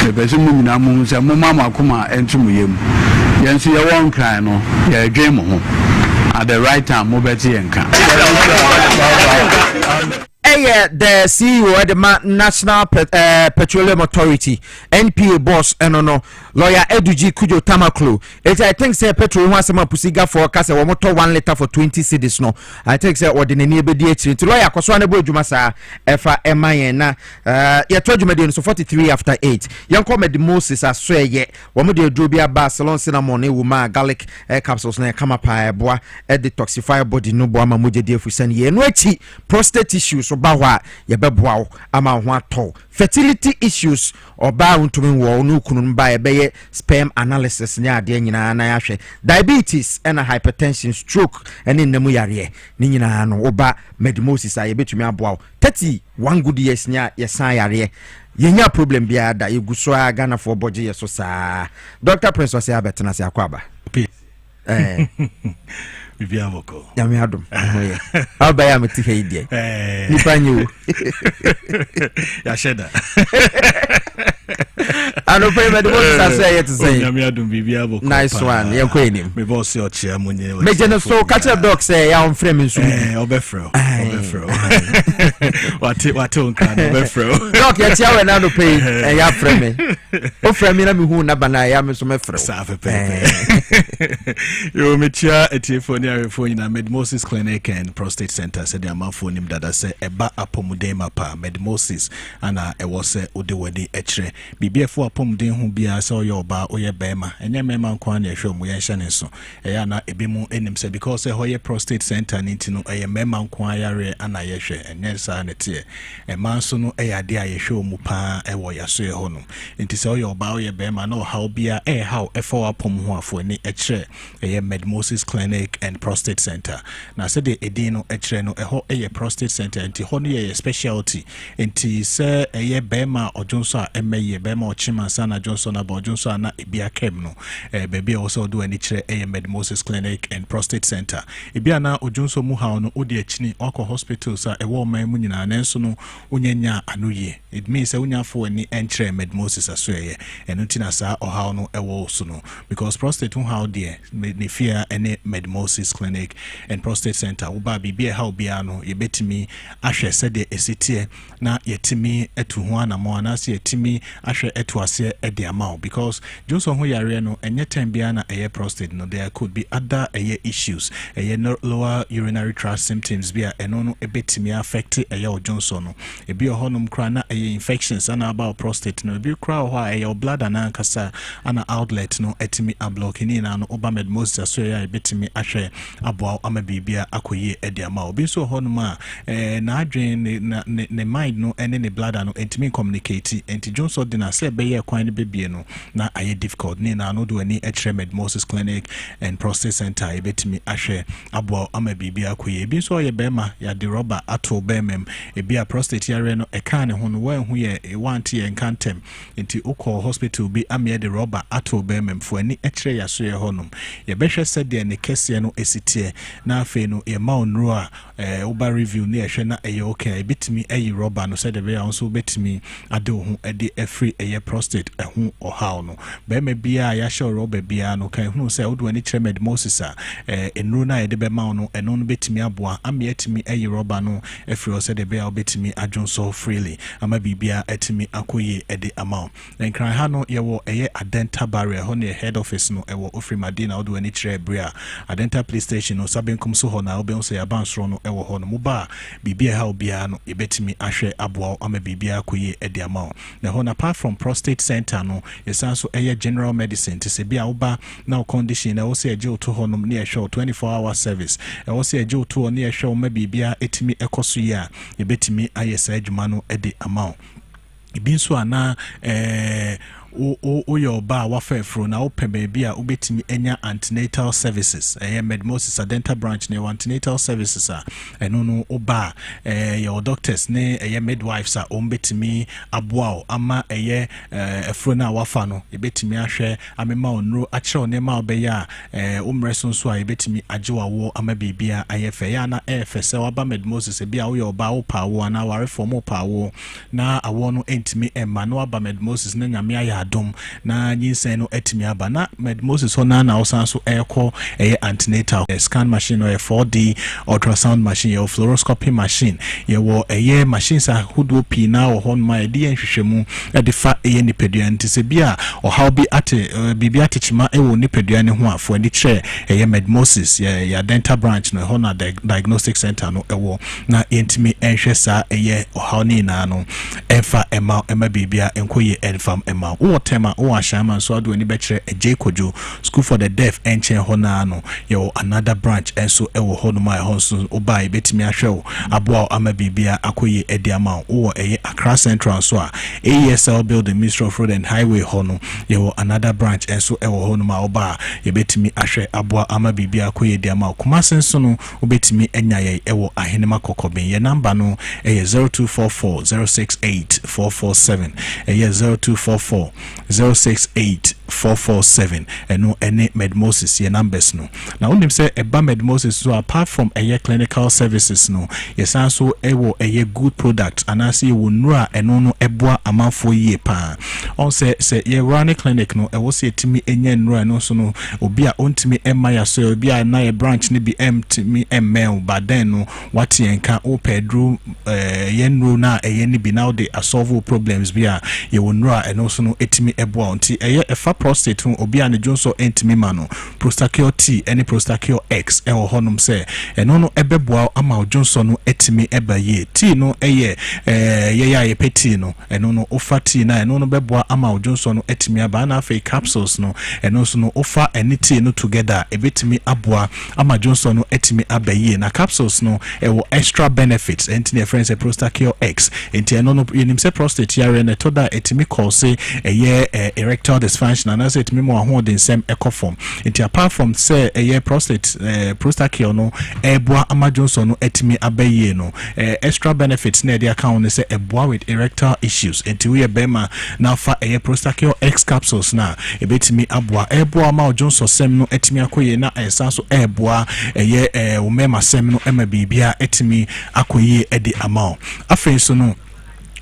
e be so mu nyina mu say mo mama akoma entum yem ye nso ye won kran no ye dwen mo ho at the right time mobeti enka the CEO of the National Petroleum Authority NPA boss no lawyer Eduji Kujo Tamaklo it I think say petrol wants some Pusiga for kase wo moto 1 liter for 20 cedis no I think say ordinary be dey to lawyer koso na bo adwuma sa efa emayen na ye to adwuma dey so 43 after 8 yanko med Moses asoye wo mo dey dro bia Barcelona cinnamon e wuma garlic capsules na kama pa eboa e detoxify body no bo ama moje dey afusani ye no achi prostate issues bawa ye beboa ama ho ato fertility issues oba untumi wo no kunu mba ye be sperm analysis nya ade nyina na ya hwe diabetes and hypertension stroke ene nemu yare ni nyina no oba medimosis a ye betumi aboa 31 good years nya ye san yare yenya problem bia da yeguso a Ghana for budget ye so sa Dr. Prince was here betena se akwaba Bibia Moko. Yami adum. Abaya meti heidie. Nipa nyu. Ya sheda. Ano pay me the most say yet to say. Yami adum Bibia Moko. Nice one. Ye ko enim. Me boss your chair munye. Me jeno so catch a dog say ya on frame nsu. Obefro. Wate on kan obefro. Dog ya tia we na no pay ya frame. O frame na me hu na bana ya me so me frame. Sa fe pe. Yo me chia etiefo for in a Medmosis Clinic and Prostate Center said the amount for him that I say eba apomudema pa Medmosis and I was say udewedi etre BBF apomuden hu bia say oyo ba oye bema enye mema nkwan na ehwe mu ye hye so eya na ebimu enim say because hoye prostate center nti no eye mema nkwan yare ana ye hwe enye sa na tie ema so no eya de ayehwe mu pa ewo yaso ye ho no nti say oyo ba oye bema na how bia how efo apom hu afo ni etre eye Medmosis Clinic and Prostate Center. Na said the edino etre no eho eye prostate center enti ho no ye specialty enti se eye bema ojonso a emeye bema ochima sana Johnson na ojonso na ebia kem no baby also do any kire eye Medmosis Clinic and Prostate Center ebia na ojonso mu ha no odi achini oko hospitals a ewo man mu nyina nenso no unyanya anoye it means se unya fo ani entre Medmosis asoye eno tina sa oha no ewo so no because prostate hu how there ne fear any Medmosis Clinic and Prostate Center uba bibia how bia no yebetimi ahwe sede esitie na yetimi etu ho anamo na se yetimi ahwe etu ase adanse e de amount because Johnson ho yare no enye time bia na eye prostate no there could be other issues lower urinary tract symptoms bia eno no ebetimi affect Johnson no ebi ohonum kra na infections ana about prostate no ebi kra ho a blood ana kasa ana outlet no etimi ablock ni na no obamed most so ya ebetimi ahwe aboa ama bibia akoye e de ama obi so honum a na adwen ne mind no ene ne blood no etimi communicate enti Johnson dina say be ye kwan ne bebie no na aye difficult ni na no do ani Med Moses Clinic and Prostate Center ebetimi ahwe aboa ama bibia akoye ebi so ye bema ya de rubber ato bemem ebi a prostate yare no e kan ne ho no wan hu ye want ye nkantem enti ukọ hospital bi amye de rubber ato bemem fo ani ekire ya so ye honum ye behwe sede ne kese no esitie na afi no ye ma onru a uba review ne ehwe na eye okay ebitimi eyi rubber no sede be ya so betimi ade ho ede free eye prostate ehu ohaw no bema bia ya show rubber bia no kan hu se odo ani kire Med Moses a enru na ye de be ma no eno no betimi aboa amye etimi eyi rubber no efiri sede be ya betimi adwon so freely ama bibia etimi akoye ede amount then cry ha no ye wo eye adenta barrier ho ne head office no ewo ofri madina odo ani kire bria adenta police station no sabenkum so ho na obe so ya bansro no ewo ho no muba bibia ha obia no ebetimi ahwe aboa ama bibia akoye ede amount na ho na apart from prostate center no yesan so eye general medicine to se bia oba na condition na wo se eje oto ho no ne ehwe 24-hour service e wo se eje oto ne ehwe o ma bibia etimi ekoso ya ebetimi ayesa adwuma no ede amount ibinso ana o your bar wafefro na open baby a ubetimi enya antenatal services Med Moses Adenta branch ne antenatal services eno no oba your doctors ne midwives a ombetimi aboa ama efro na wafa no ebetimi ahwe amema onro akire ne ma obeya umreso nso a ebetimi ajewa wo ama bibia ayefe ya na efese waba Med Moses bia o your ba opa wo na ware form opa wo na awo no entimi emma no waba Med Moses na nyame ya dom na nyinsen no etimi aba na Med Moses ho na osan so ekọ antenatal scan machine or 4D ultrasound machine or fluoroscopy machine ye wo machines a hudo pi na wo hon ma de nhwehwemu de fa nipadua ntise bia o how be ate bibia techima wo nipadua ne ho afo ani kire Med Moses ya dental branch no ho na diagnostic center no ewo na entimi enhwe sa o how ni na no emfa ema bibia enkoye enfam ema wo tema o ashama so ado ani bekire Kojo school for the deaf enchen ho na no yo another branch enso ewo ho no my honso obai betimi ahwe aboa ama bibia akoye ediama wo Accra Central so a ASL building Ministry of Road and Highway ho no yo another branch enso ewo ho no ma oba ye betimi ahwe aboa ama bibia akoye ediama Kumasi so no obetimi enya ye ewo ahenema kokoben ye number no 0244 068 447 0244 068-447 eno ene Med Moses ye numbers no na unim say eba Med Moses so apart from clinical services no yesan so ewo good product anase wo nura eno no eboa amanfo ye pa on say ye run clinic no ewo se timi enye nura no so no obi a ontimi emma ya so obi a na ye branch ni bi timi emmel but then no what yenka o pedro ye nuru na ni bi now they solve problems bia ye wo nura eno so no etimi eboa nti efa prostate obi a ne jonso entimi ma no Prostacure T any Prostacure X ewo honum se eno no ebeboa ama jonso no etimi eba ye T no ye peti no eno no ofa T na eno no beboa ama jonso no etimi aba na afi capsules no eno so no ofa any T no together ebetimi aboa ama jonso no etimi aba ye na capsules no ewo extra benefits enti ne friends Prostacure X enti eno no yenim se prostate yare na toda etimi cause erectile dysfunction and as it me more ho den sem form it apart from say prostate Prostacure no eboa ama Johnson no etimi abaye no extra benefits na dey account no say eboa with erectile issues enti we bema na fa Prostacure X capsules na ebetimi aboa eboa ama Johnson sem no etimi akoye na esa so eboa umema sem no ema bibia etimi akoye edi ama afenso no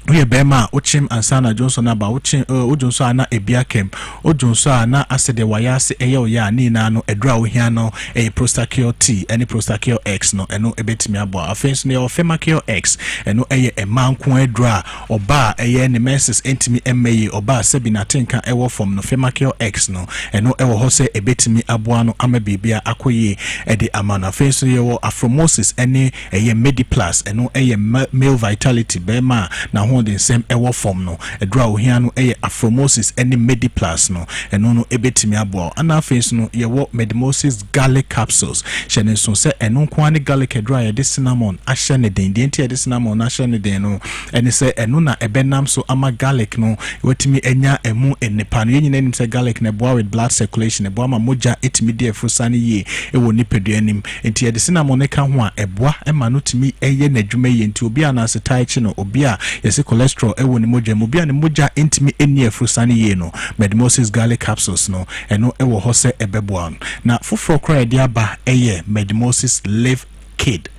we bema ochim ansana Johnson aba ochim ojonso ana ebiakem ojonso ana asede wayase eye oya ni na no edra ohia no Prostacure T any Prostacure X no eno ebetimi abo afenso ne Femacure X eno eye emanko edra oba eye ne menses entimi emaye oba sebina tenka ewo form no Femacure X no eno ewo hose ebetimi abo ano ama bibia akoye ede amana afenso ye wo Afromosis ene eye Mediplus eno eye male vitality bema na the same ewo form no edra ohia no Afromosis any Mediplus no eno no ebetimi abo ana face no ye wo Medimosis garlic capsules shene so se eno kwani garlic edra ye de cinnamon ahye ne den de de cinnamon ahye ne den no ene se eno na ebenam so ama garlic no wetimi enya emu enipa no yenyina nim se garlic na boa with blood circulation ebo ama moja etimi de efrosane ye ewo nipadua nim enti de cinnamon ne ka ho a eboa ema no timi eye nadwuma ye enti obi ana se tai chi no obi a yesi cholesterol ewo ni moja mu bia ni moja intimi eni efrusani ye no Medimosis garlic capsules no eno ewo hose ebeboa na fufro kra dia ba eye Medimosis live kid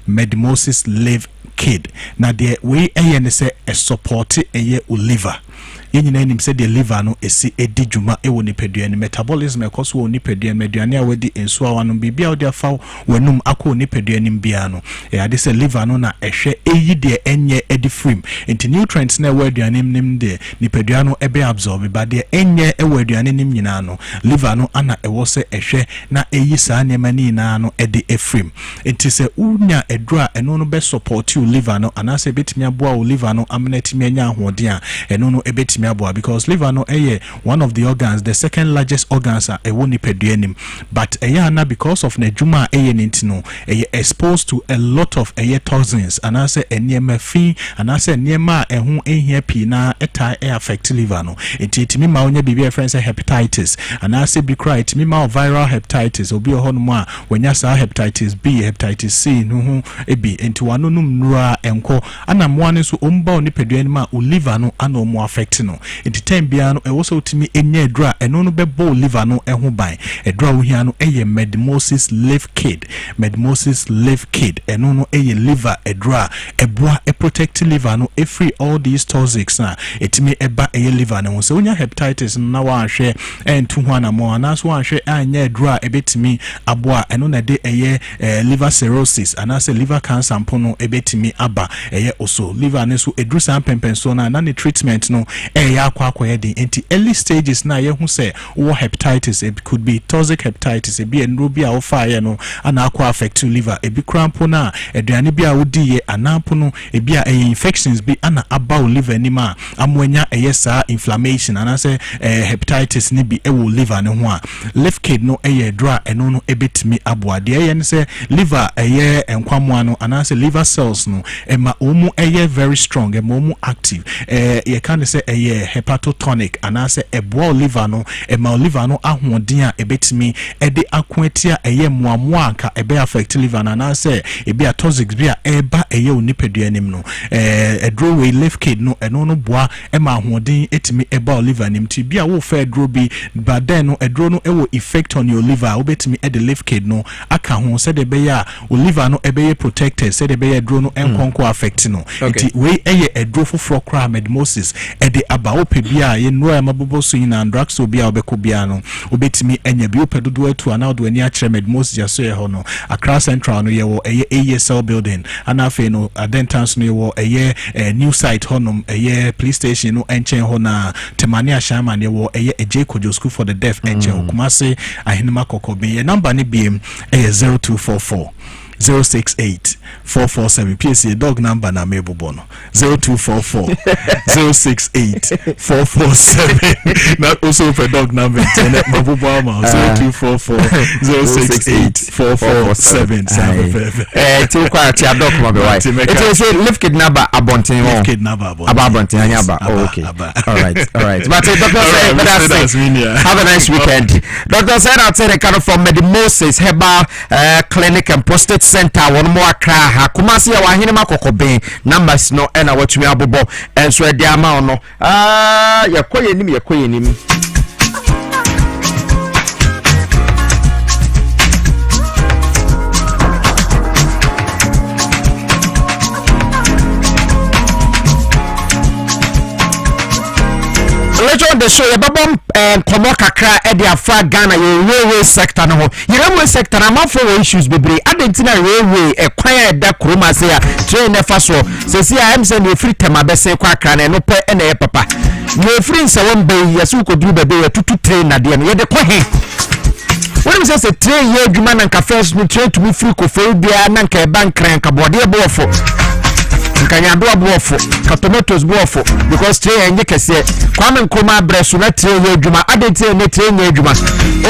Medimosis live kid na de we eye ne se e support eye liver yenyina nim se de liver no esi edi dwuma ewo nipadua ni metabolism ekoso wo nipadua meduane a wadi enso a wano bibia wodi afa wanum akọ nipadua nim bia no e ade se liver no na ehwe eyi de enye edi frim enti nutrients na waduane nim de nipadua no ebe absorb ba de enye ewaduane nim nyina no liver no ana ewo se ehwe na eyi saa nema ni na no edi efrim enti se unya edra eno no be support you liver no anase betimi aboa o liver no amnetimi anya ahoden a eno no ebetimi aboa because liver no one of the organs, the second largest organs are ewo nipadua nim but na because of nejuma nintino exposed to a lot of toxins anase eniema fi anase eniema ehu ehia pi na eta affect liver no etimi ma onya bibia friends hepatitis anase bi cry etimi ma viral hepatitis obi ohonum a wanya sa hepatitis B hepatitis C no ebi enti wano num nura enko ana moane so omba onipadua nim a liver no ana omo affect no enti time bia no ewo so utimi enye edra eno no bebo liver no eho ban edra wo hia no Medimosis live kid Medimosis live kid eno no liver edra eboa protect liver no free all these toxics na etimi eba liver no so onya hepatitis na wa hwe entu ho na mo na so wa hwe anya edra ebetimi aboa eno na de liver cirrhosis anase liver cancer mpono ebetimi aba oso liver ne so edru san pempenso na ne treatment no akwa yedi enti early stages na ye hu se wo hepatitis it could be toxic hepatitis be enro bia wo fa ye no ana akwa affect liver ebi crampo na eduane bia wo di ye anampo no ebia infections bi ana aba liver ni ma amwanya saa inflammation anase hepatitis ni bi ewo liver ne ho a liver kid no dra eno no ebetimi aboa de ye ne se liver enkwamo no anase liver cells no ema omu very strong ema omu active ye kan se hepatotonic anase eboa liver no ema liver no ahoden a ebetimi ede akoatia muamoa anka ebe affect liver na anase ebi toxics bi a eba onipadua nim no edro we liver kid no eno no boa ema ahoden etimi eba liver nim ti bia wo fa edro bi but then no edro no ewo effect on your liver obetimi ede liver kid no aka ho se de be ya o liver no ebe protected se de be edro no enkonko affect no ti we edro foforo kra Medimosis ede aba opebia ye no amabobo so ina andraxo bia obekobia no obetimi enya bi opedodo atu ana do ani akere Medimosis ya so ye ho no Accra Central no ye wo ASL building ana afi no Adentans no ye wo new site honum police station no enchen ho na Temani Ashaman ye wo J Kojo School for the Deaf enchen Kumase ahinima kokobe ye number ni bi 0244 068 447 Piesie dog number na mebobo no 0244 068 447 not also for dog number internet mabobo ama 0244 068 447 ti kwa ti adok ma be why it is lift kid number abonten lift kid number abonten anya ba okay all right but doctor say have a nice weekend. Doctor said out there kind of from Medimosis herbal clinic and prostate center one more Accra ha Kumasi ya wahine makokobe numbers no ena watumi abobo enso e dia ma ono yakoye nim of the show, you babom komo kakra e dey afa Ghana your railway sector no ho. Your railway sector na for issues bebre. Adentina railway e kwan e da kroma se ya train e fa so. Se si am say no free tema be se kwa kra na no pe e na e papa. No free nse won be yesu ko duru bebe ya tutu train na de no ye de kwa he. When say say train ye adwuma na nka first no train to be free ko for bia na nka e ban kran ka bode e bo fo. Nkanya do abuofo ka tomatoes buofo because train enye kese kwame nkoma bresu na train ye adwuma adenti na train ye adwuma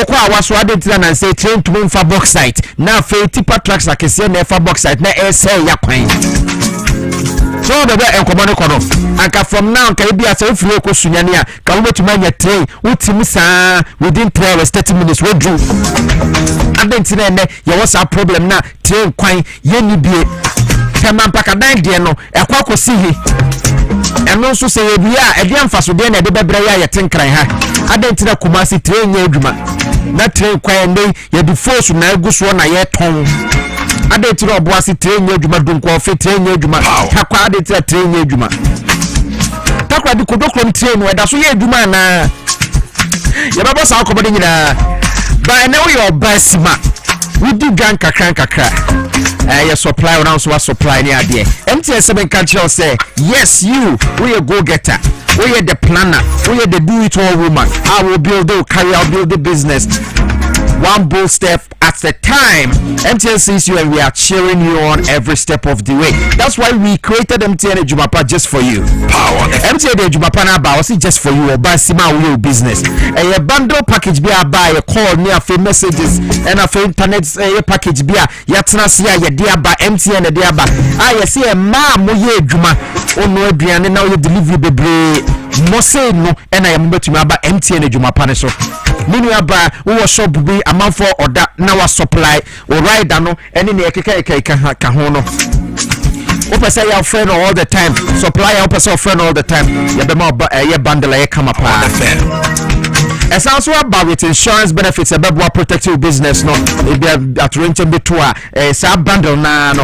okwa awaso adenti na say train to mfa box site na fe tipa trucks akese na fa box site na say ya kwan so bebe enkomo ne kono anka from now ka bia say free ko sunyane a ka wo betuma nya train utimi saa within 3 hours 30 minutes we do adenti na ye was a problem na train kwan ye ni bie Kama pakadan de no ekwa kosi hi eno so se yebia e de amfaso de na de bebra ya yetenkran ha adentina Kumasi train nya adwuma na train kwan dey ye di force na eguso na ye ton adentina Obuasi train nya adwuma dunko ofe train nya adwuma takwa adentina train nya adwuma takwa di kodokrom train we da so ye adwuma na ye baba sa akobode nyina ba na we your basima we do gang kakra your supply around so supply near there. MTS7 culture say, yes, you, we a go getter, we are the planner, we are the do it all woman. I will build the career, build the business. One bold step at a time. MTN sees you and we are cheering you on every step of the way. That's why we created MTN Ejumapa just for you. Power. MTN Ejumapa na ba was just for you or buy sima your business. A bundle package be a buy a call near for messages and a for internet package be a yatna sia ya dia ba MTN e dia ba. I see a ma mo ye ejuma ono aduane na wo delivery bebre mo say no and I am betumi aba MTN Ejumapa ne so. Minu aba wo shop bi amanfo order na wa supply o rider no ene ne ekeka ka ho no open say your friend all the time supplier open say your friend all the time ya be ma ye bundle ye come up as also about with insurance benefits about protective business no e be at rent be to a bundle na no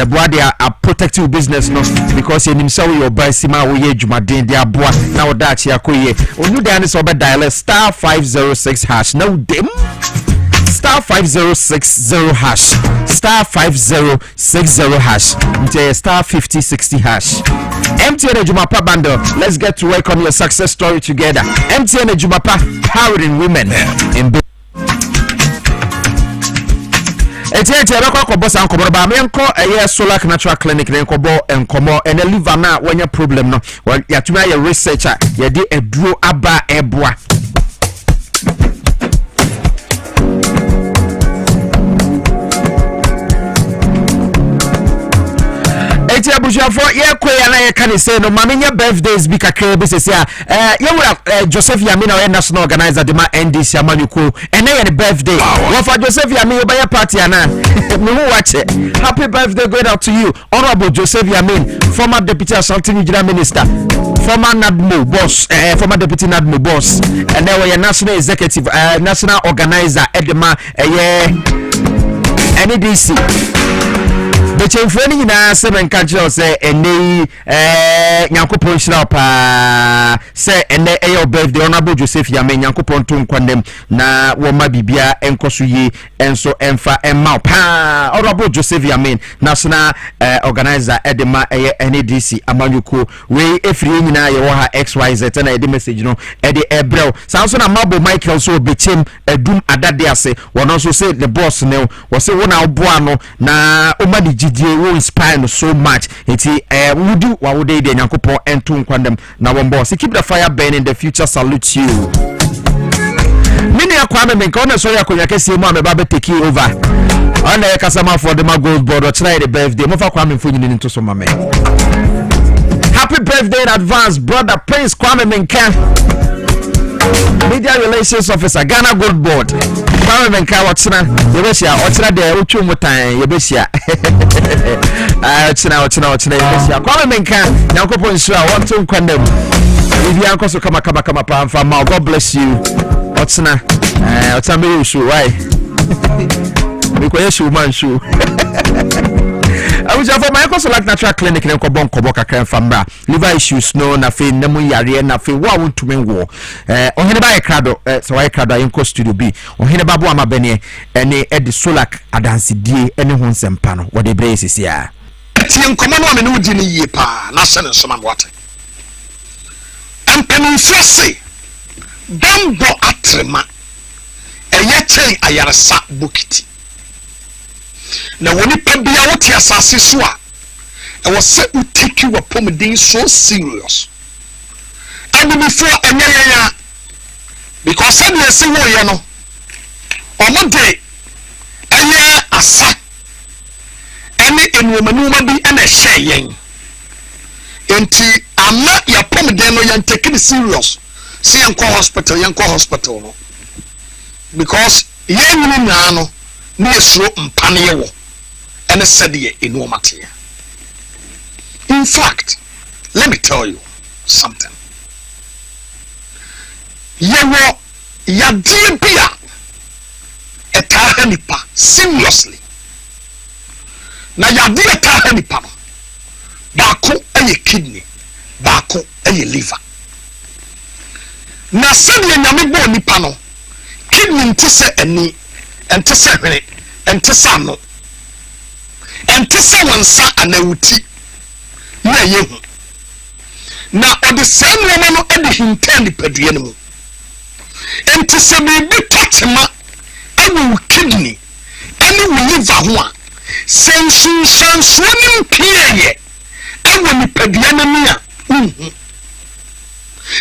e boa dia a protective business no because you nimsa we your buy sima we ye dwumaden dia boa na wo da chi akoye onu da ne so be dial *506# no dem *5060# *5060# *5060#. MTN Ejumapa bundle. Let's get to work on your success story together. MTN Ejumapa, powering women in business. Etiente abekọ ko boss anko ba me enko eye solar natural clinic ne enko bo enkomo ene liver na wanya problem no ya tumi aye researcher ye de eduro aba eboa. Abushafo ye kwea na ye kan say no mamenye birthdays bi kakra bi sese a ye wura Joseph Yamina we national organizer de ma NDC amanyuko ene ye birthday wo fa Joseph Yamin ye buy party ana me hu wache happy birthday going out to you honorable Joseph Yamin former deputy ashanti regional minister former NADMO boss former deputy NADMO boss and then we national executive national organizer edema ye NDC the chemfoni na 7 culture say ene Nyankopon shira pa say ene your birthday honorable Joseph Yamin Nyankopon to nkwandem na wo ma bibia enkoso yi enso emfa emma pa honorable Joseph Yamin national organizer edema NDC amanyuko we efiri nyina ye wo ha XYZ na ede message no ede ebrel sanso na mabo Michael so bechem adum adade ase wono so say the boss ne wo say wo na oboa no na o ma die wo inspire no so much eti wudu wa wo dey de Nyankopon ento nkwandem na won boss keep the fire burning the future salute you mini akwame me nka so ya konya kese mu ameba be take over ona ya kasama for the gold board or try the birthday mo fa kwame mfonyini nto so mame happy birthday in advance brother Prince Kwame Menka Media Relations Officer Ghana Gold Board Kwame Menka watchina yebeshia ochira de otwu mutan yebeshia ochina yebeshia Kwame Menka Nyankopon sure want nkwandem ibi ankoso kama pa mfa ma God bless you ochina me show why because you man show was for my like natural clinic and Kobon Koboka Famba, liver issues, no, nothing, Nemu Yari, nothing, what want to mean war. On Hinaba Crado, so I crowd in cost to be, on Hinababu Amabene, and Eddie Solak, Adansi D, anyone Sempano, what the brace is here. Tian Common and Udini Yepa, Nasan and Soman water. And Penufrasi, Dambo Atrema, a yete ayarasa bukiti. Now when you put the out here, Sassiswa, I was set to take you upon being so serious. And before a because I didn't see what you know. On one day, a year a sack, any in woman be and a shaying. Until I'm not your pomodeno and taking it serious. See, Uncle Hospital, because young Nano near slow and panio and a sedia in Womatia. In fact, let me tell you something. Yawo ya dear beer a tahanipa seriously. Na ya dear tahanipa bako a kidney, bako a liver. Na suddenly Namibo Nipano kidney tisse any and tisse and tissano and tissa one sa and a wuti. Na yehu. Na or the same woman and him tell the pedianimo. And to say be touchma any kidney any will live one sense swimming clear and when the pedianamia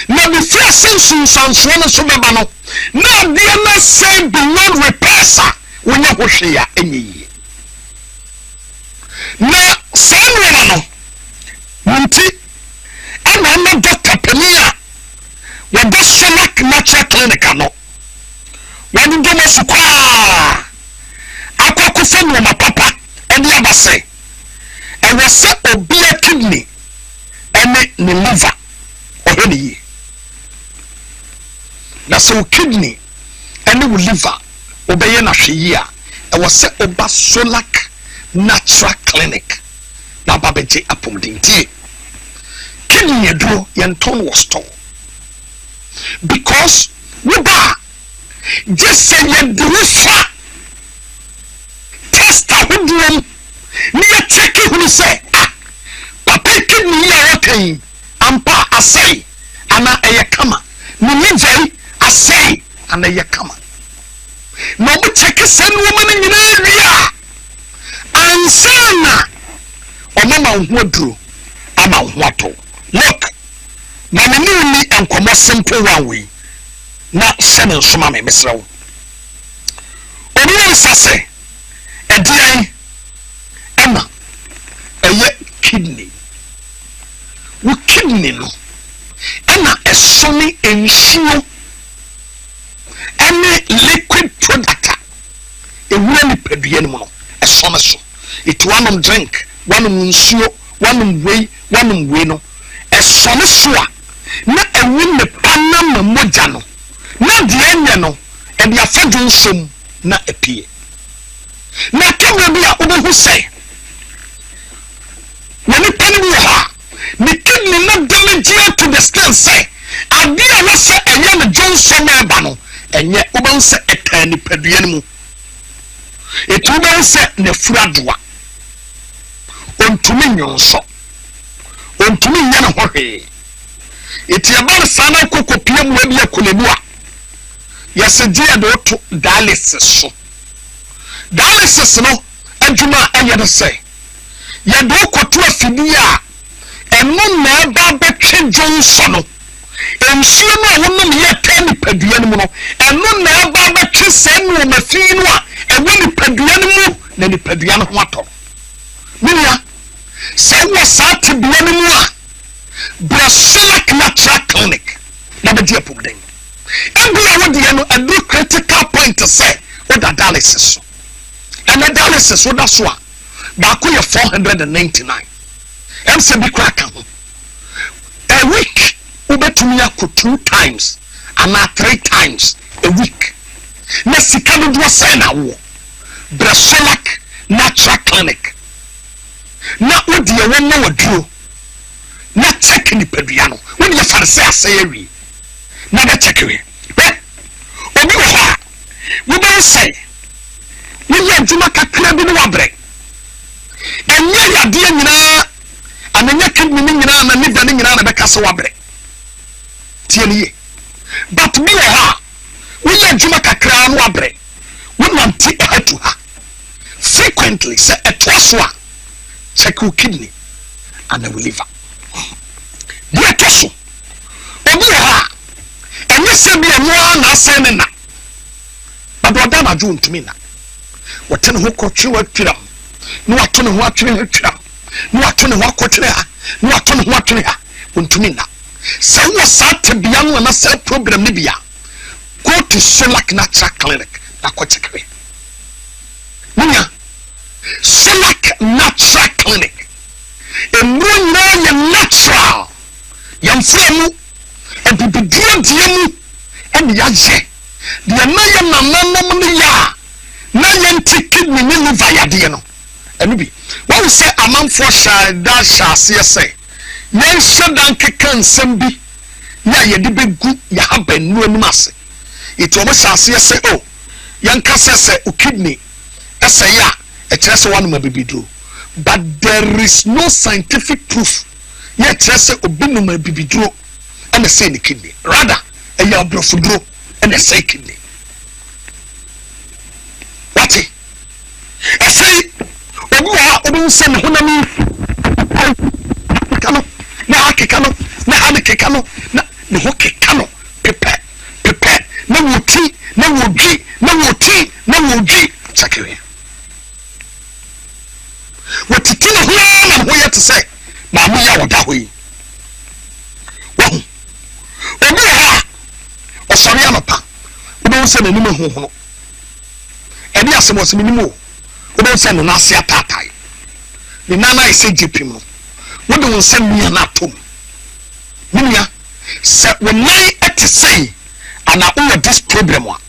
now the first sense swimming so babano now the not say beyond repair when you go share any now same woman Munti and I'm not Dr. Penia. When this select natural clinic, no. When you do this, I could send my papa and the other say, and we set a beer kidney and the liver already. That's a kidney and the liver obey na year. I was set a Solak natural clinic. Na babeje apomdinti kidney adro yenton was tall because we ba just say you do fa test awudum ni check who say papa kidney ya okay ampa asay ana eyekama ni nijai asay ana eyekama no mo check sen woman nyina ria ansana Mama Wadru, Ama Wato. Look, Mamma Nuni and Commerce simple one way. Not sending Sumame, Miss Row. Only Sasse, a dear Emma, a yet kidney. We kidney no. Emma a sunny and sure. Any liquid product. A really pedianimo, a sonaso. It one drink. One munsio, one way no. A sonisua, not a win the panama mojano, not the enano, and the affedun sum, not a pea. Now come be a woman who say, when you tell me her, the kidney not damage to the stand say, I did not say a young Johnson Bano, and yet woman say a tiny pedianimo. It would say the fradwa. Ontumi nyonso ontumi nyana hohe eti aba sana kokopia mu abi akolebu a yasedia do to dialysis no adwuma aye de say ye do koto afidi a eno na ba betwe jonso no ensuo no wonum ye tani padua no no eno na ba betwe senu mafi no a ewo ni padua no mu na ni padua no ho ato minia say was at Blanua Brasilak Natural Clinic. Never dear pudding. And we are a new critical point to say what the dialysis. And the dialysis what that's what. Bakuya 499. MCB cracker. A week Ubetumia 2 times and not 3 times a week. Nesicano do a sign Brasilak Natural Clinic. na odi ye won na waduro na check ni padua no won ye farse asayewi na da check we obi wo ha wo be say ni ye ntuma kakra bi no wabre enye yade nyina ananya kidni nyina na liver nyina na beka se wabre tie ni ye but me ha wo ye ntuma kakra no wabre wo nanti hatu ha frequently say etwaso a check your kidney and the liver dia toso obi ha enye se bi enwa na asene na but oda ma ju ntumi na wotene ho kotwe watwira no watone ho atwere hatwira no watone ho akotwere ha no watone ho atwere ha ntumi na se wo sa tebia no na se problem ni bia go to Solak Natural Clinic na ko check munya Solak Natural Clinic emro na natural yamfemu ebibiduro diemu en yaje de na ye nananom ne ya na ye kidney ni liver yade no enu bi wo say amanfo sha da sha se say ye shedan kekan sembi na ye de begu ya abanu anum ase ito mo sha se say oh yanka se o kidney ese ya e kire se wanu mabibiduro but there is no scientific proof ye kire se obinu mabibiduro and say the kidney rather e ya brofuduro and say kidney what I say obi say me honami kano na akekano na amekekano na ne hokekano pepe na woti na wodwi na woti na wodwi sakere wotiti na ho ya to say na mo ya woda ho yi obi ha osori amapa obi say na nimu hohono ebi asemo se nimu obi say na ase atatai ni nana ise jepim no wode won say mia na atom mia se wonai ete say ana all this problem wa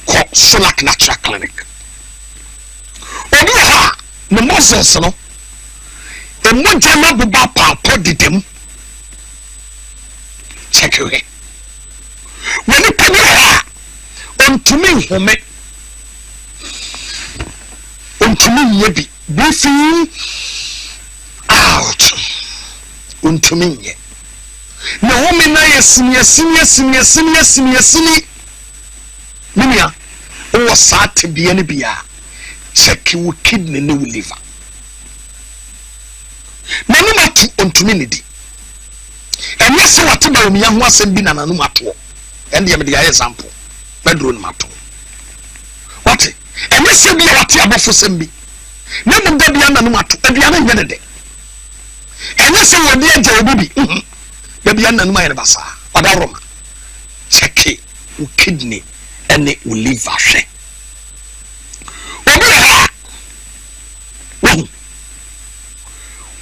ko Solak Natural Clinic obi ha no Moses no emoja na buba pa podidem check you when you come here ontumi home ontumi yebi breathing out ontumi ye na home na yesini minia o sat bia ne bia check your kidney ne liver na no matu ontumi ne di enye se wate ba omiya ho asem bi na nanu mato ende ye me dey example bedro no mato wate enye se bi wate abofo sem bi na mo da bia nanu mato bia na nyene de enye se wodi agya obi bi bia nanu ma yere basa wada roma check your kidney ene o liver hwe obi ha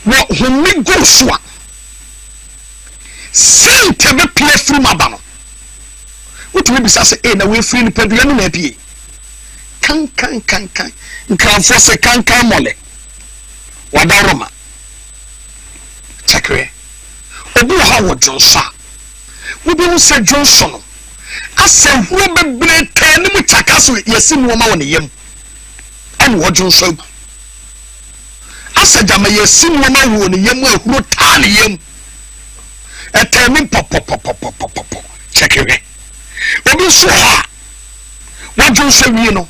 wo homi go so sente be play through mabano what we be say na we free ni pedua no na pie kan nkranfo se kan mole wadaroma chakwe obi ha wo jonsa wo be unsa Johnson asa huro bebre tan mu chakaso yesi mu ma wona yem an wo jonso asa jama yesi mu ma wona yem ahuro tan yem etemi pop check it obi so ha wo jonso wi no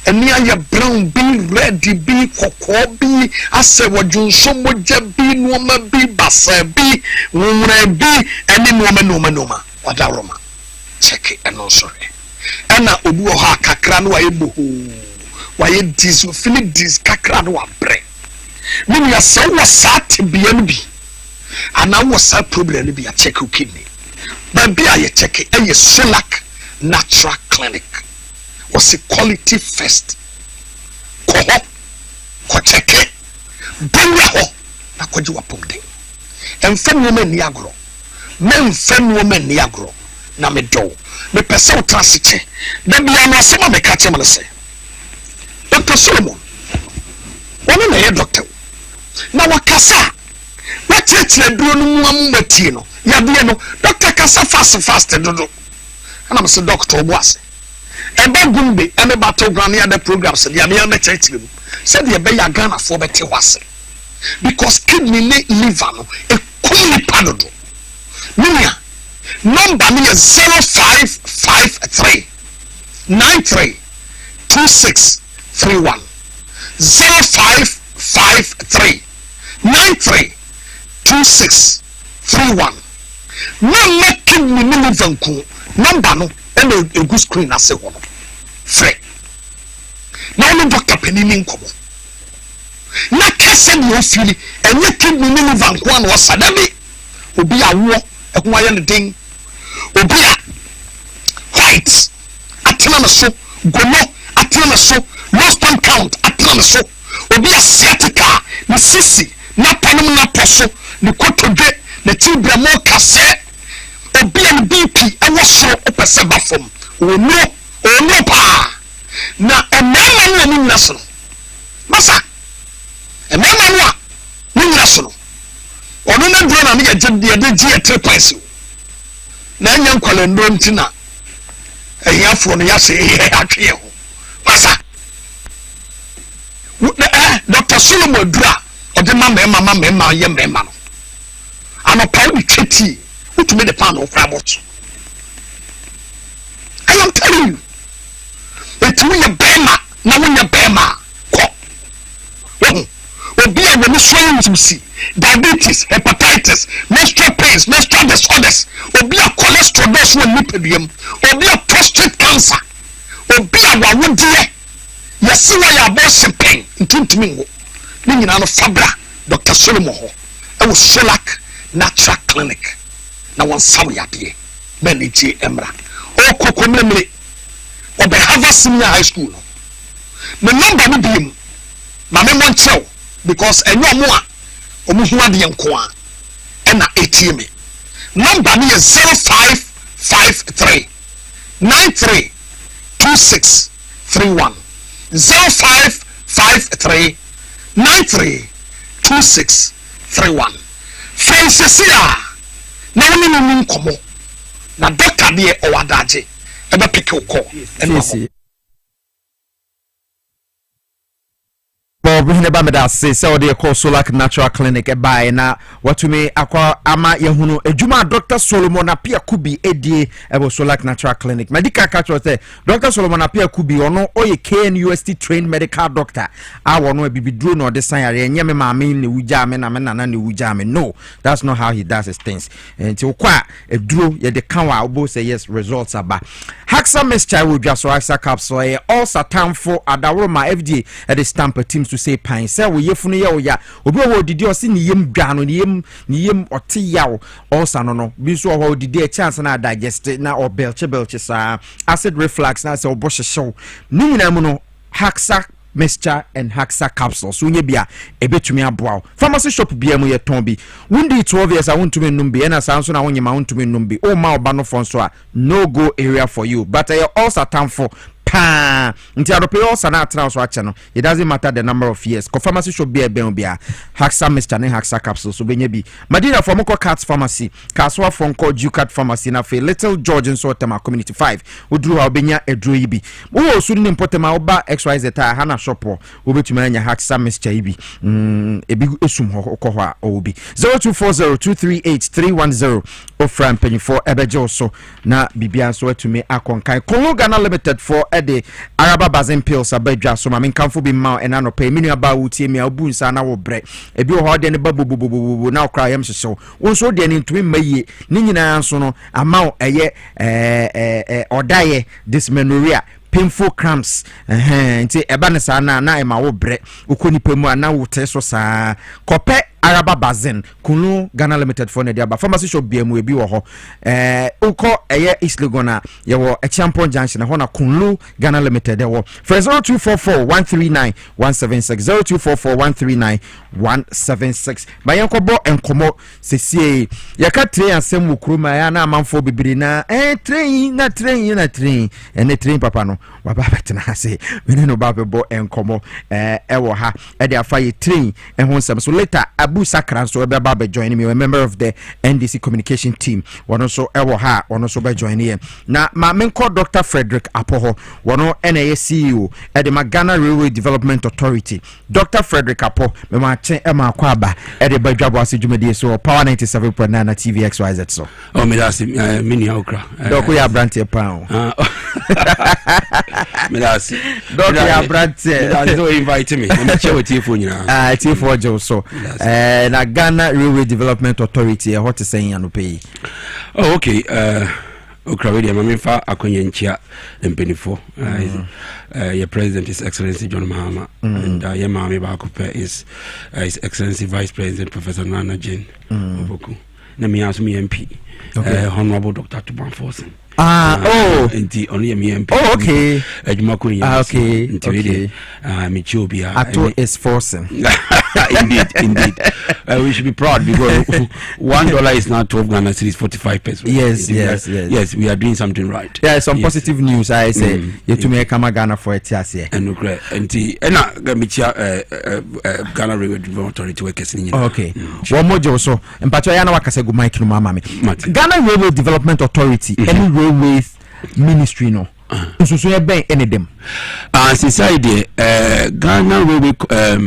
eni aye brown bi red bi kokko bi asa wo jonso moja bi no ma bi basa bi wumre bi eni no ma wadaroma check it and also ena obi wo ha kakra no waye boho waye disu fili dis kakra no abre mimi ya se wo sat bia no bi ana wo sa problem bi ya check your kidney ba bia ye check it e Solak Natural Clinic was a quality first ko check it bia ho na kwaji wapom den emfam wo mani agro memfam wo mani agro na me do me pese o transiche da bia na se ma me ka che me se Dr. Solomon one na ye doctor na wakasa wakyerɛkyerɛ duro no mu amumatie no yadeɛ no doctor kasa fast dodo ana me se doctor Dwaboase ebe gumbe eme battleground ya the programs de ya me kyerɛkyerɛ mu sɛ de ebe ya Ghana for bete wase because kidney ne liver no e kumi padodo minia number me 0553 93 2631 0553 93 2631 na make me no vanku number no and a good screen as a one free na no doctor penini nkomo na kase ni o fili enye kidney ni vanku an o sadami obi awo ehun aye ne den obi a white atena me so gomo atena me so lost on count atena me so obi a sciatica na sisi na panom na poso ni kotodwe na tibra mo kase obi an BP ewo so opese bafom ono pa na emema no nyina so masa emema no a nyina so ono na dro na me je de ji e 3 points na anya nkwale ndo ntina ehiafo no ya se atwe ho masa Dr. Solomon Dura ode mama ye mema no ano pa ni tweti to me the pan of Rabot. I am telling you, it's when you bema, now when you bema, be a when you see diabetes, hepatitis, menstrual pains, menstrual disorders, or be a cholesterol dose when lipodium, or be a prostate cancer, or be a one dear. Yes, see why your boss pain into me. Meaning, I'm a Fabra, Dr. Solomon, I was Solak Natural Clinic. Na wan sawi ade manage emra o kokomemle o be Harvard Senior High School no me number no biem ma me mon chew because enyo mo a omuhu ade enko a na ATM number no is 0553 93 2631 0553 93 2631 Francesia na woni no nkomo na doctor de o wadaje e be pick call Bob Hineba meda say o de call Solak Natural Clinic e buy na watumi akwa ama yehunu ejuma Dr. Solomon Apia Kubi edie e bo Solak Natural Clinic medical catcher say Dr. Solomon Apia Kubi ono oye KNUST trained medical doctor a wono bibiduro no de san yare enye me maame ne wuja me na me nana ne wuja me no that's not how he does his things until kwa eduro ye de kanwa obo say yes results aba Haxa Mixture will just Haxa capsule all satan for adawroma FDA at the stamp teams to say pine say we yefunu ye oya obi wo didi o si ni yem dwa no ni yem ote yaw all sano no bi so ho didi a chance na digest na or belche sa acid reflux na say obo hyehyw ni nyina mu no Haxa Mixture and Haxa capsules so nye bia ebetumi aboa pharmacy shop bia mu ye ton bi wundi 12 years a wuntumi num bi na sanso na wonyema wuntumi num bi o ma oba no fon so a no go area for you but all satan for pa nti adope all sana atra so ache no it doesn't matter the number of years ko pharmacy shop bia ben bia Haxa Mixture and Haxa capsules so benya bi madina for moko cats pharmacy kaswa for nko Ducat pharmacy na fe Little George so tema community 5 oduru ha obenya eduro yi bi wo so ni impotema oba XYZ ta hana shop obetuma anya Haxa Mixture yi bi ebi esum ho ko ho a obi 0240238310 ofran penny for ebeje so na bibia so atumi akonkan Kongo Ghana Limited for ede Araba Basin pills abadwa so ma menkamfo bi ma ena no pay menu aba wutie mi abu nsa na wo bre ebi ho de ne babubububu na okra yam hyehyw wonso de ne ntumi maye ni nyina nso no ama eye odaye dysmenorrhea painful cramps nti eba ne sa na ema wo bre ukoni pemu ana wo te so sa kope Araba Bazen Kunu Ghana Limited for Nedia pharmacy shop BMU bi wo ho uko eye East Lagona ye wo a Champion Junction ho na Kunu Ghana Limited wo for 0244-139-176 mayenko bo enkomo sesie ye ka train asem wo kroma ya na amanfo bibiri na train ene train papa no wa ba betena ase mene no ba bo enkomo ewo ha e de afa ye train ho nsem so later Abu Sakran so be ba join me a member of the NDC communication team wono so ewo ha wono so be join here na ma menko Dr. Frederick Apoho wono NAA CEO e de Ghana Railway Development Authority Dr. Frederick Apoho me ma chen e ma kwa ba e de Dwaboase dwumadi so Power 97.9 na TVXYZ so me that's Piesie Okrah Doko ya brante pa me that's Doko ya brante that's no invite me me che with you nyina T4 jo so na Ghana Railway Development Authority what is saying anu pay okay Okrah we dey mamfa akonye nchia mpenifo your president is Excellency John Mahama and your mama ba ko is His Excellency Vice President Professor Nana Jane Oboku na me aso me MP Honorable Dr. Tuban Forsen Inti only a MP. Oh, okay. Okay. Okay. Michobia. Ato is forcing. Indeed. We should be proud because $1 is now 12 Ghana cedis 45 pesos. Yes. Yes, we are doing something right. Yeah, some positive news. I say you to make Ghana for it. Yes, yeah. And okay. Inti. Ghana Railway Development Authority workers. Okay. One more job so. And Pachoyana wakase go Mike no mama me. Ghana Railway Development Authority. Railways Ministry no so you ben any them society Ghana Railway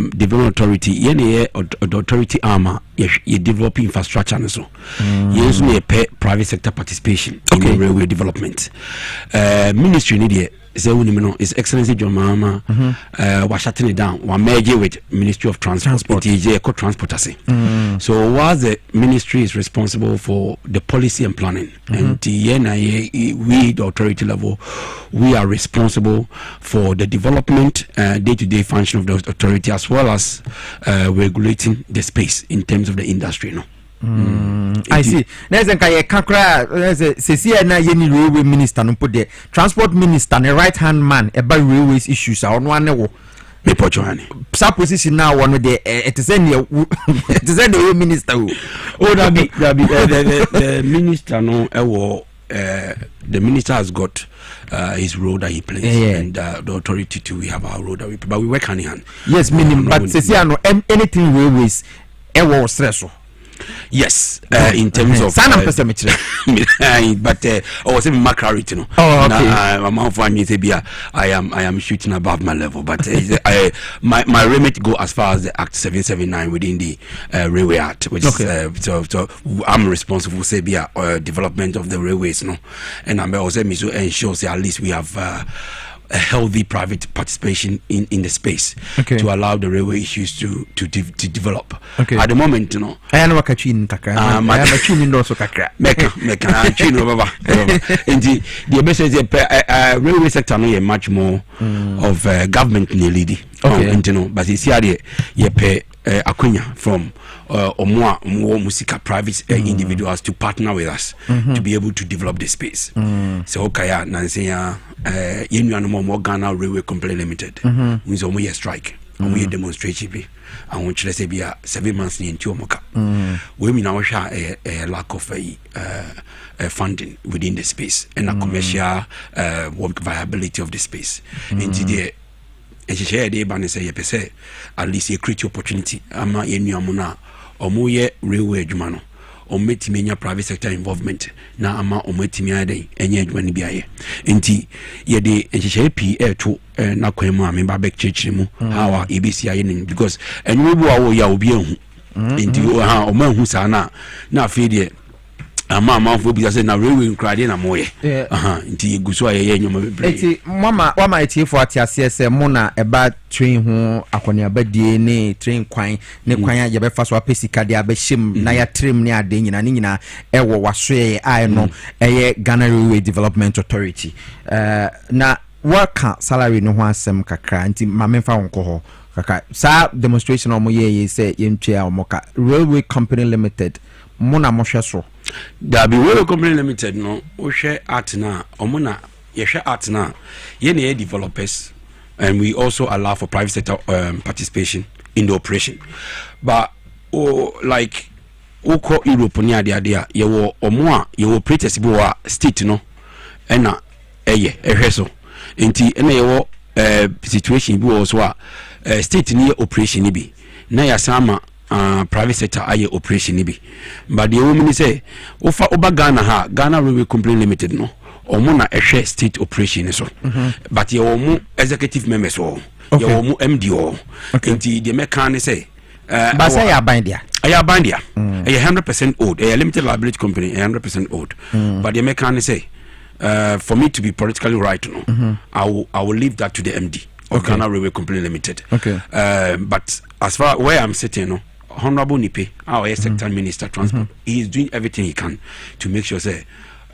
Development Authority yene authority armor you develop infrastructure and so yes we pay private sector participation in railway development ministry need His Excellency John Mahama was shutting it down. One merge with Ministry of Transport. So while the ministry is responsible for the policy and planning, and we the authority level, we are responsible for the development, day-to-day function of the authority, as well as regulating the space in terms of the industry. No. I see. There's a kakra. There's a CC na yeni railway minister no put the transport minister the right hand man about railways issues. I one wo. Me pochoani. Sa position now one with the it is the minister. Oh, the minister no the minister has got his role that he plays and the authority too. We have our role that we play, but we work hand in hand. Yes, meaning but CC no anything railways stressful. Yes, in terms of but was a macrarity no. I am shooting above my level, but my remit go as far as the Act 779 within the Railway Act, which is so I'm responsible say development of the railways no, and I'm also ensure say at least we have a healthy private participation in the space to allow the railway issues to develop. At the moment, you know, I am kakra. The message railway sector no much more of government lead. But it's here you pay Akunya from more musica private individuals to partner with us to be able to develop the space. So okay, Nancy you more Ghana Railway Company Limited. We a strike. We demonstration and which let's say be 7 months in Tiomoka. We now share a lack of funding within the space and a commercial work viability of the space. Into the share the ban say at least a create opportunity. Ama yenu amuna omoye railway adwuma ometimi private sector involvement na ama ometimi ade enye adwuma ni biaye enti ye de nhyehyɛ PA to na kwemu a memba back church mu how ABC aye nin because enwe bu a wo ya obi ehu enti o ma hu sa na afei de ama fo bi say na railway nkrade na moye nti guso aye nyoma bebre enti mama etifo atiase se mo na eba train ho akonia badie ne train kwan ne kwan ya be fa so apesika de abehim na ya trim ne ade nyina ewo wasoe ai no eye Ghana Railway Development Authority na worker salary no ho asem kakra nti mamemfa wonko ho kaka sa demonstration omo ye say yentwe omoka Railway Company Limited mona mohwe so da be Railway Company Limited no wo hwe art na omo na ye hwe art na ye na developers, and we also allow for private sector participation in the operation. But like oko Europe ni ade ye wo omo a ye operators bi wa state no na ehwe so enti na ye wo situation bi wo so a state ni operation ni bi na ya sama private sector aye operation ni bi. But the woman say oba Ghana Railway Company Limited no omo na ehwe state operation so but ye omo executive members o ye omo MD o enti the mechanic say but say ya bandia 100% old, a limited liability company 100% old. But the mechanic say for me to be politically right, I will leave that to the MD of Ghana Railway Company Limited. But as far where I'm sitting, Honorable Nipe, our sector minister transport, he is doing everything he can to make sure say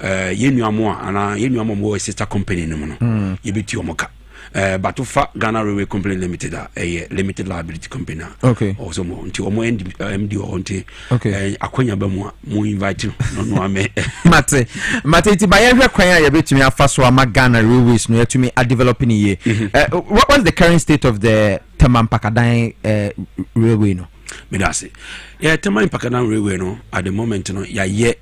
yenu amwa ana yenu amwa sister company no you be omoka. But ufa Ghana Railway Company Limited a limited liability company. Also mo nti omo MD o nti akonya ba mo invite no ame mate ti ba ye hwe kwan ya betumi afa so ama Ghana Railways no yetumi a developing ye. What was the current state of the Temampakadan railway no? Me da say yeah, Temampakadan railway no at the moment no ya ye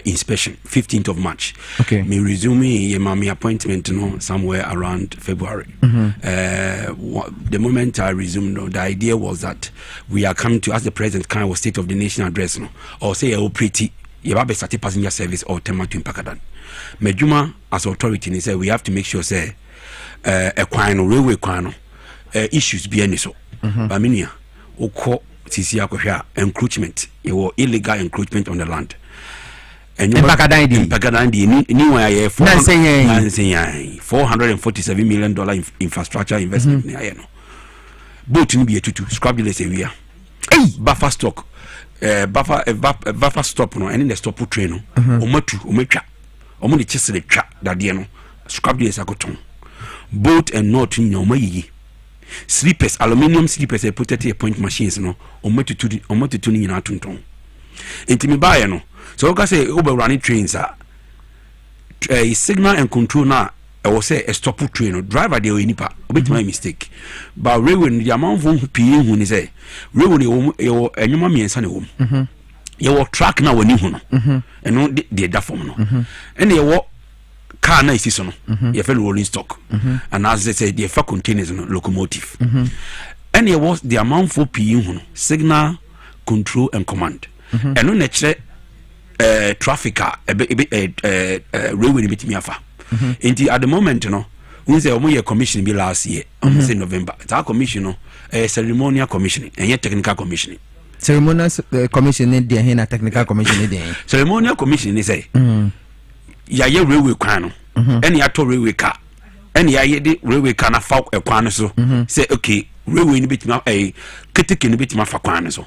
inspection 15th of March. Me resume my appointment somewhere around February. The moment I resumed, the idea was that we are coming to, as the president kind of state of the nation address, or say a pretty started passenger service or tema to Impakadan. Mejuma as authority, he said we have to make sure say a railway issues be any so. Baminia oko sisi akohwa encroachment, illegal encroachment on the land. And Impakadan ni wa ye $447 million infrastructure investment ni aye no. Boat ni be tutu scrap dealers area. Buffer stock buffer stop no and the stop train no. Ometwa omo de chisele twa dade no scrap dealers akoton. Boat and not ni omayi. Sleepers, aluminium sleepers protected point machines no ometutu ni nyina tonton. Intimi bae no. So I say over running trains are a signal and control now. I will say a stop train or driver they will nipa. A bit my mistake. But railway the amount of people when they say railway your human beings and home. You track now when you know and no the that form no. And they walk car na is no. You feel rolling stock. And as they say the full containers no locomotive. And there was the amount of people signal, control and command. And no nature traffic railway bit me afa. At the moment, we say omo commission be last year, say November. It's our commission, ceremonial commissioning and yet technical commissioning. Ceremonial commissioning dey here na technical commissioning dey. Ceremonial commissioning say ya ye railway kwan no. Any ato railway car. Any ya ye the railway car na fa kwan so. Say okay, railway ni bit me keteke ni bit me fa kwan so.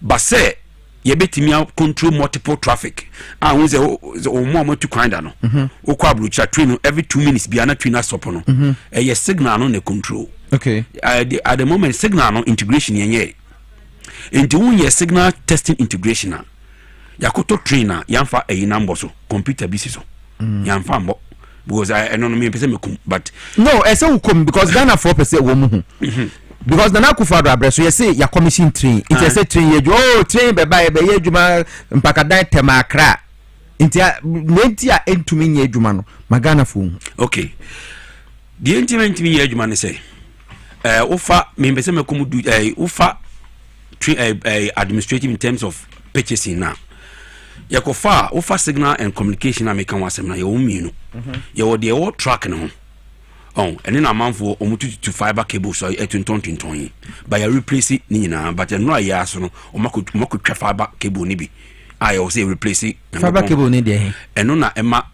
But say ye betimi control multiple traffic we say o mo to kwanda no o kwa blucha train every 2 minutes bi ana train stop no ye signal no na control. At the moment signal no integration yenye into ye signal testing integration na yakoto trainer yamfa number so computer bisi so yamfa mbo because I don't know me pese me but no I say come because Ghana 4% wo mu because Nana Akufo-Addo abreso you say ya commission train it say train ye train be ye adwuma Mpakadan Tema Okrah intia nenti a entumi nye adwuma no magana fo. Okay, the entimi ye adwuma ne say ufa me pese me kom do ufa administrative in terms of purchasing now. Yakofa ufa signal and communication na make wasem na ye wo mienu ye wo de wo track no. And then a man for almost to fiber cable so at 2020 by a replace it nina, but no yes no or mako fiber cable nibi. I also replace it fiber cable need and no na Emma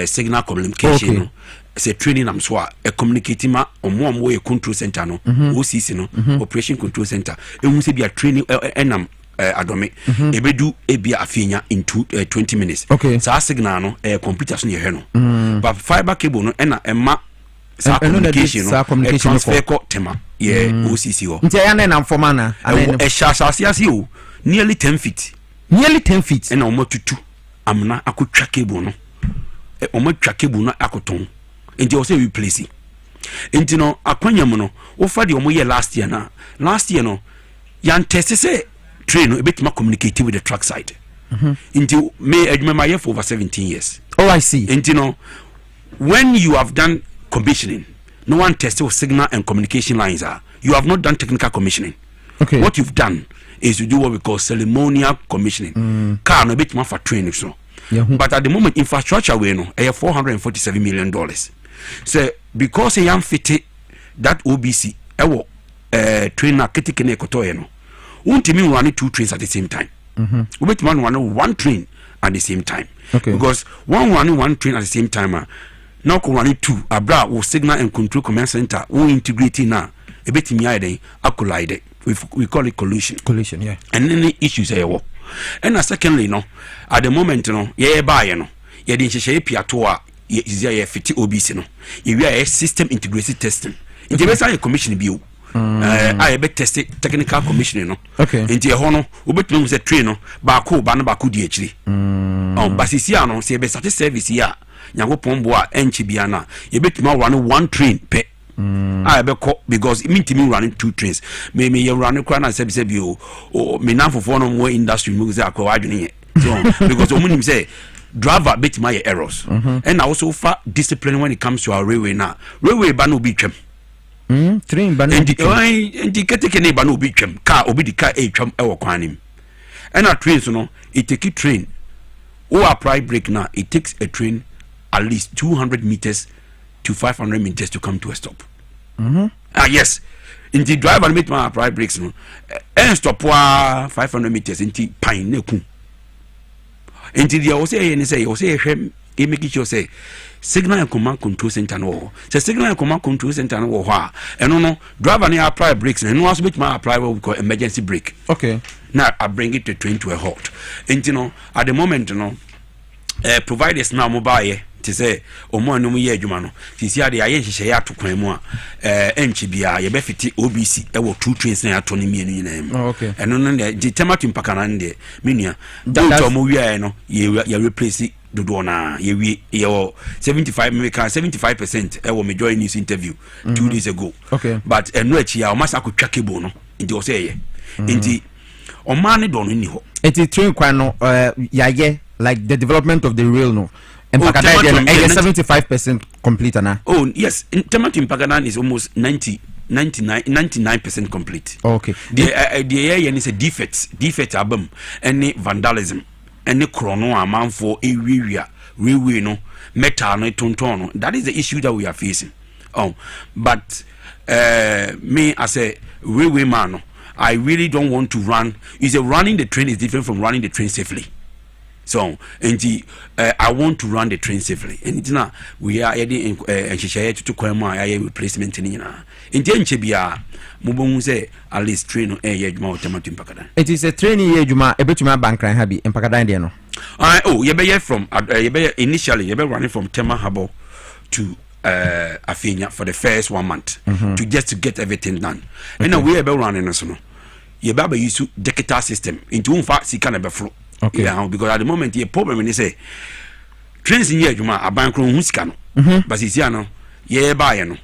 signal communication say training am so a communicating ma on one way control center no OCC no operation control center e mu say be a training enam adome ebedu ebia afinya in 20 minutes. So signal no computers ne he no but fiber cable no na Emma communication transfer ko tema yeah OCC ho nti ya na forma na e sha asase o nearly 10 feet and omo tutu amna akotwa cable no omo twa cable no akoton nti o say replace nti no akwanya mu no wo fa de omo ye last year no yan test say train no ebetima communicate with the track side nti me adwuma ma for over 17 years. Oh, I see. And when you have done commissioning, no one tested signal and communication lines are. You have not done technical commissioning. Okay. What you've done is to do what we call ceremonial commissioning. Car no bit more for training so. But at the moment, infrastructure we know $447 million. So because a young fitted that OBC, trainer ketikene kotoye no. Won't mean running 2 trains at the same time. We bet one train at the same time. Okay. Because running one train at the same time, now running 2. Abra will signal and control command center. We integrating now. A bit in the collide. We call it collision. Collision, yeah. And then the issues are war. And secondly, no, at the moment, no, buy no, didn't share piatoa. Is a 50 OBC no. You are a system integrated testing. In the best I commission bill. I be tested technical commissioning no. Okay. Inti e ho no obetumi se train no ba na ba ko di akiri. Basisia no se be start service ya nyagopon bo a enchi bia na ye betumi run one train pe. I be ko because it mean to me running 2 trains. Me you run kwa na se bi o me na fofo no mo industry mu ze akwa adwene ye. So because omunim say driver betumi errors. And also for discipline when it comes to our railway now. Railway ba no bi twem. Train ba no bi twem. Ndi keteke ne ba no bi twem. Car obi di car e twem e wo kwanim. And a train so no it take a train. Or apply brake now it takes a train at least 200 meters to 500 meters to come to a stop. Yes. In the driver meet my apply brakes no and stop 500 meters into pine ne ku. Into the say e make sure say signal and command control center no. Say signal and command control center no ho and no driver ne apply brakes and no also meet my apply what we call emergency brake. Okay. Now I bring it to train to a halt. And at the moment providers now mobile to say omo no ye adwuma no sisi ade aye hihye ya to kwan mu a enchi bia ye be fiti OBC e wo 2 trains na ato ne mienu nyina. Okay. Eno no de tematu mpaka na nde menua do mo wi no ye replace dodo na ye wi ye 75% e wo me join this interview 2 days ago. Okay. But eno achi ya o masa akotwa cable no ndi o say ye ndi o man ne do no ni ho eti train kwan no yaye like the development of the rail no. And 75% complete na. Oh yes, Tematu in Pagadan is almost 99% complete. Okay. The area is a defect album, any vandalism, any chrono amount for area, railway no, metal no tonton. That is the issue that we are facing. But me as a railway man, I really don't want to run. Running the train is different from running the train safely. So, I want to run the train safely. And it's now we are adding to Kwama replacement in Ina. In Tenchibia, Mubon say at least train on air Yajma Tamatin Pakadan. It is a training Yajuma, a bit to my bank and happy in Pakadan. You from initially you running from Tema Habo to Afinia for the first 1 month to get everything done. And now we are running us. You baba use digital system into fact see can be flow. Okay. Yeah, because at the moment the problem when they say trains in here juma abankro huska no but see no ye buy no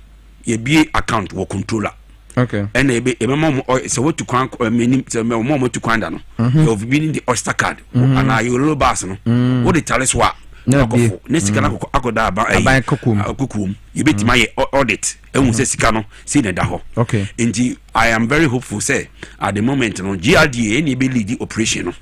ye be account wo controller. Okay. And e mom so what to kwan menim mom to kwanda no you have been in the oyster card and you little bass no what the tell us what ne sika na akoda ba kokum you bet my audit e mu se sika no see na da ho. Okay. And I am very hopeful say at the moment no GRDA any be lead the operation no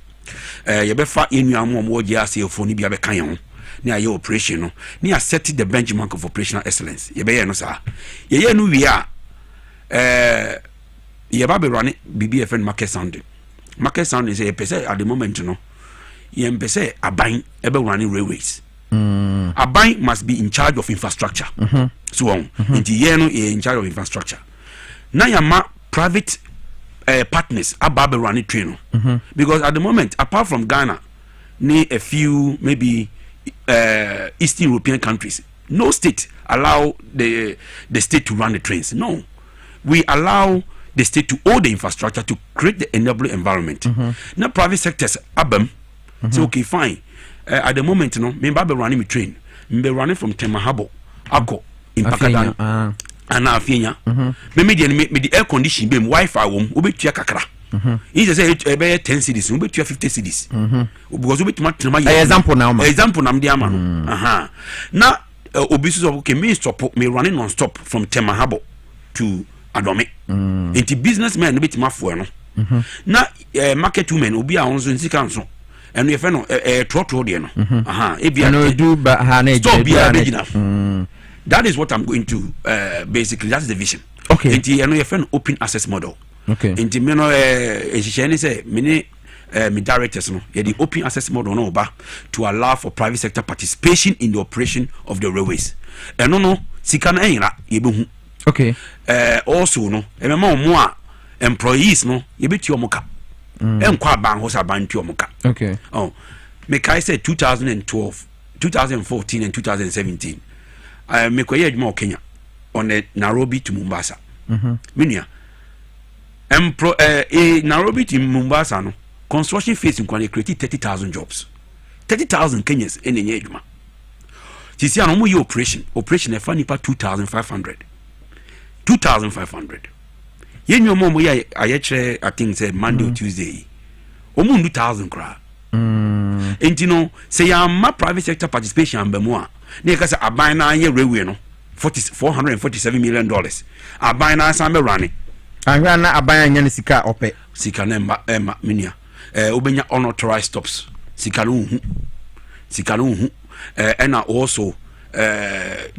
you be fa enuamu mo GRC ofoni bia be kan ho na aye operation no na set the benchmark of operational excellence ye be no sa ye no wi a ye ba be run BBFN market sound is a pese at the moment no ye pese aban e be running railways. Aban must be in charge of infrastructure. So on into ye no in charge of infrastructure na ya ma private partners about the running train because at the moment apart from Ghana near a few maybe Eastern European countries no state allow the state to run the trains. No, we allow the state to own the infrastructure to create the enabling environment. Now private sectors abem say okay fine. At the moment, me be running my train. Me be running from Temahabo, Ako in Pakadan, and Afienya. Me the air condition, be Wi-Fi wom, obi tua kakra. He say 10 cities, obi tua 50 cities. Because obi tuma example now. Example nam dia ma no. Now obi so okay me stop me running non-stop from Temahabo to Adome. Into businessmen no bit mafo no. Na market women obi a onso nsika nso. And if no trotro de no. No do but stop be that is what I'm going to basically that's the vision. Okay. Into and if an open access model. Okay. Into me no say me directors no the open access model no ba to allow for private sector participation in the operation of the railways. And no sika na enra ye be hu. Okay. Also no e me mo employees no ye be tuo moka. Enkwa ban ho sa ban tuo moka. Okay. Oh. Me kai say 2012, 2014 and 2017. Me ko ye adwuma Kenya on the Nairobi to Mombasa. Minia. Nairobi to Mombasa no construction phase in created 30,000 jobs. 30,000 Kenyans in the adwuma. Tisi an omo operation e fa nipa 2,500. 2,500. Yen yo mo ya ayekre I think say Monday or Tuesday. Omo 2,000 kra. Entino say ma private sector participation ambemo a na e ka say aban na ye railway no $447 million. Aban na san be running. Ahwa na aban anya ne sika ope. Sika na emma minia. Obenya unauthorized stops. Sika no hu. And also